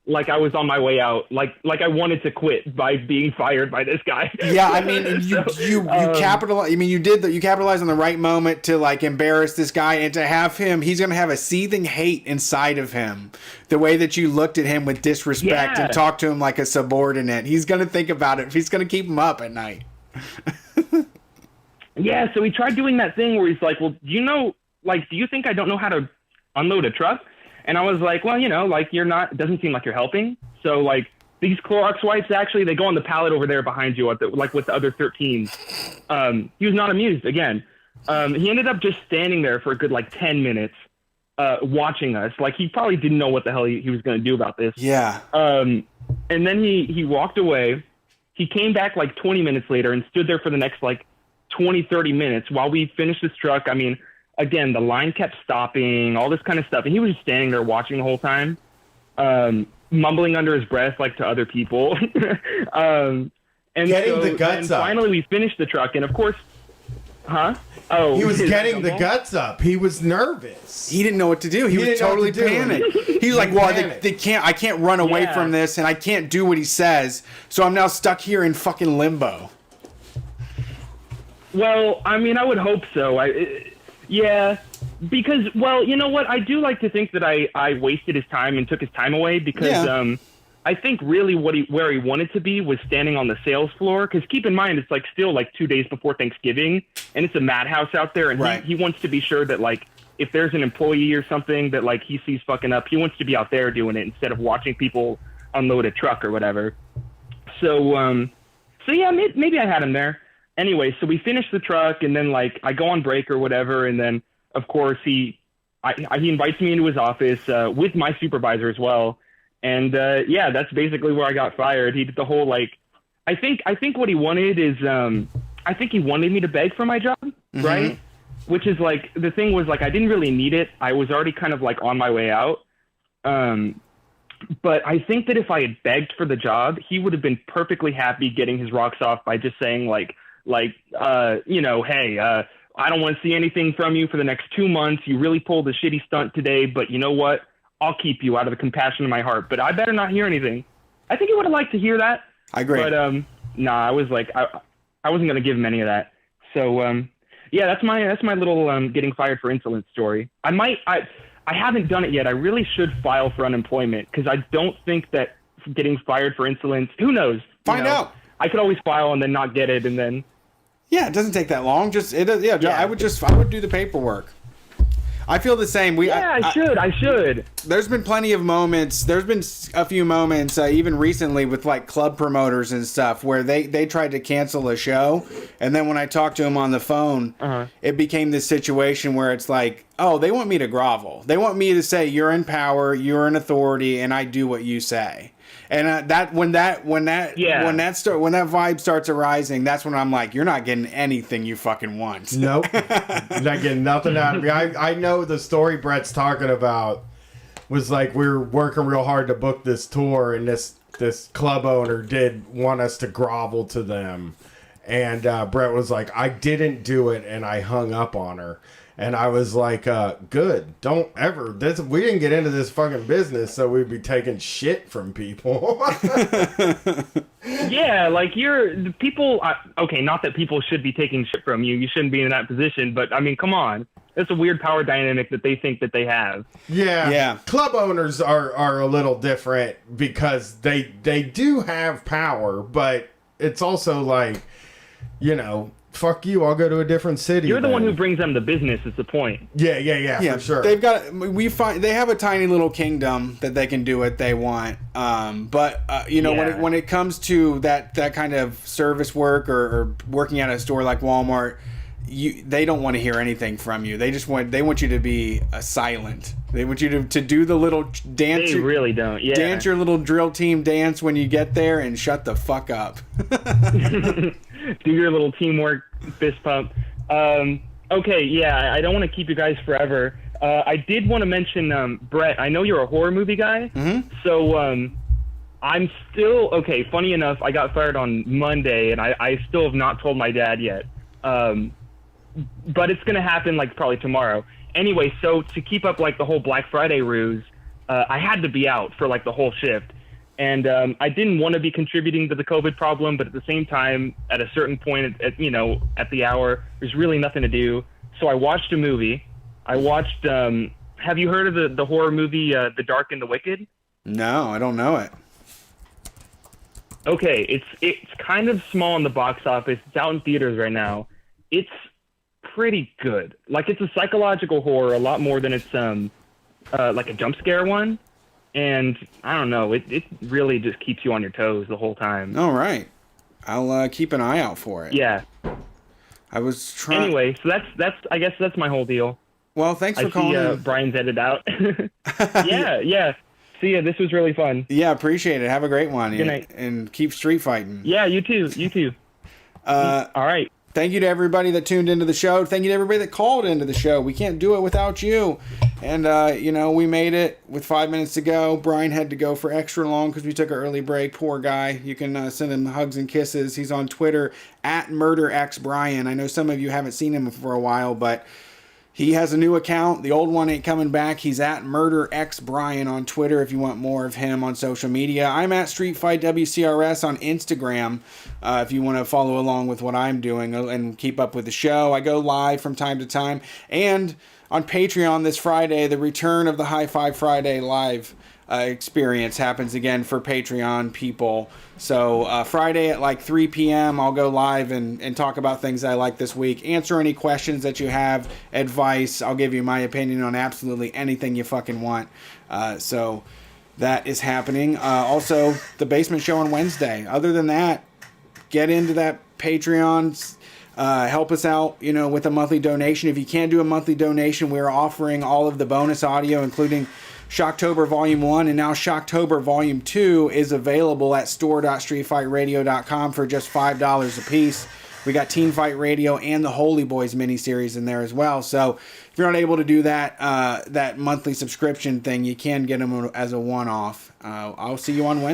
like I was on my way out, like I wanted to quit by being fired by this guy. Yeah, I mean, you capitalize. I mean, you capitalize on the right moment to like embarrass this guy, and to have him, he's gonna have a seething hate inside of him. The way that you looked at him with disrespect and talked to him like a subordinate, he's gonna think about it. He's gonna keep him up at night. Yeah, so he tried doing that thing where he's like, well, do you think I don't know how to unload a truck? And I was like, well, it doesn't seem like you're helping. So, like, these Clorox wipes, actually, they go on the pallet over there behind you, with the other 13. He was not amused, again. He ended up just standing there for a good, 10 minutes, watching us. Like, he probably didn't know what the hell he was going to do about this. Yeah. And then he walked away. He came back, 20 minutes later and stood there for the next, 20, 30 minutes while we finished this truck. I mean, again, the line kept stopping, all this kind of stuff. And he was just standing there watching the whole time, mumbling under his breath, to other people. And getting the guts up. Finally, we finished the truck. And of course, Oh, he was getting the guts up. He was nervous. He didn't know what to do. He was totally panicked. He was like, well, I can't run away from this, and I can't do what he says. So I'm now stuck here in fucking limbo. Well, I mean, I would hope so. Yeah, because, well, you know what? I do like to think that I wasted his time and took his time away because I think really where he wanted to be was standing on the sales floor. Because keep in mind, it's still 2 days before Thanksgiving, and it's a madhouse out there, and he wants to be sure that if there's an employee or something that he sees fucking up, he wants to be out there doing it instead of watching people unload a truck or whatever. So yeah, maybe I had him there. Anyway, so we finished the truck, and then I go on break or whatever, and then of course he invites me into his office with my supervisor as well, and that's basically where I got fired. He did the whole I think what he wanted is I think he wanted me to beg for my job, right? Which is the thing was I didn't really need it. I was already kind of on my way out. But I think that if I had begged for the job, he would have been perfectly happy getting his rocks off by just saying hey, I don't want to see anything from you for the next 2 months. You really pulled a shitty stunt today, but you know what? I'll keep you out of the compassion of my heart. But I better not hear anything. I think he would have liked to hear that. I agree. But I was I wasn't going to give him any of that. So that's my little getting fired for insolence story. I haven't done it yet. I really should file for unemployment because I don't think that getting fired for insolence. Who knows? Find out. I could always file and then not get it, and then. Yeah, it doesn't take that long. I would do the paperwork. I feel the same. I should. There's been plenty of moments. There's been a few moments, even recently, with club promoters and stuff, where they tried to cancel a show, and then when I talked to them on the phone, it became this situation where it's oh, they want me to grovel. They want me to say you're in power, you're in authority, and I do what you say. And when that vibe starts arising, that's when I'm like, you're not getting anything you fucking want. Nope. You're not getting nothing out of me. I know the story Brett's talking about was we were working real hard to book this tour, and this club owner did want us to grovel to them. And Brett was like, I didn't do it, and I hung up on her. And I was like, good. Don't ever. We didn't get into this fucking business so we'd be taking shit from people. Yeah, you're people. Okay, not that people should be taking shit from you. You shouldn't be in that position. But I mean, come on. It's a weird power dynamic that they think that they have. Yeah. Club owners are a little different because they do have power, but it's also fuck you, I'll go to a different city. You're the one who brings them the business, is the point. Yeah, for sure. They've got they have a tiny little kingdom that they can do what they want. But when it comes to that kind of service work or working at a store like Walmart, they don't want to hear anything from you. They want you to be silent. They want you to do the little dance. They really don't. Yeah. Dance your little drill team dance when you get there and shut the fuck up. Do your little teamwork fist pump. Okay, yeah, I don't want to keep you guys forever. I did want to mention, Brett, I know you're a horror movie guy. Mm-hmm. So I'm still okay. Funny enough, I got fired on Monday, and I still have not told my dad yet. But it's gonna happen like probably tomorrow. Anyway, so to keep up like the whole Black Friday ruse, I had to be out for like the whole shift, and I didn't want to be contributing to the COVID problem, but at the same time, at a certain point, at the hour, there's really nothing to do. So I watched a movie. I watched. Have you heard of the horror movie The Dark and the Wicked? No, I don't know it. Okay, it's kind of small in the box office. It's out in theaters right now. It's pretty good. Like, it's a psychological horror a lot more than it's like a jump scare one. And I don't know, it really just keeps you on your toes the whole time. All right, I'll keep an eye out for it. Yeah. I was trying. Anyway, so that's I guess that's my whole deal. Well, thanks for calling. I see Brian's edited out. yeah. See ya. This was really fun. Yeah, appreciate it. Have a great one. Good night. And keep street fighting. Yeah, you too. All right. Thank you to everybody that tuned into the show. Thank you to everybody that called into the show. We can't do it without you. And, we made it with 5 minutes to go. Brian had to go for extra long because we took an early break. Poor guy. You can send him hugs and kisses. He's on Twitter at MurderXBrian. I know some of you haven't seen him for a while, but he has a new account. The old one ain't coming back. He's at MurderXBrian on Twitter if you want more of him on social media. I'm at StreetFightWCRS on Instagram if you want to follow along with what I'm doing and keep up with the show. I go live from time to time. And on Patreon this Friday, the return of the High Five Friday live experience happens again for Patreon people. So Friday at like 3 p.m. I'll go live and talk about things I like this week. Answer any questions that you have, advice. I'll give you my opinion on absolutely anything you fucking want. So that is happening. Also, the Basement Show on Wednesday. Other than that, get into that Patreon. Help us out, with a monthly donation. If you can't do a monthly donation, we're offering all of the bonus audio, including Shocktober Volume 1, and now Shocktober Volume 2 is available at store.streetfightradio.com for just $5 a piece. We got Teen Fight Radio and the Holy Boys miniseries in there as well. So if you're not able to do that that monthly subscription thing, you can get them as a one-off. I'll see you on Wednesday.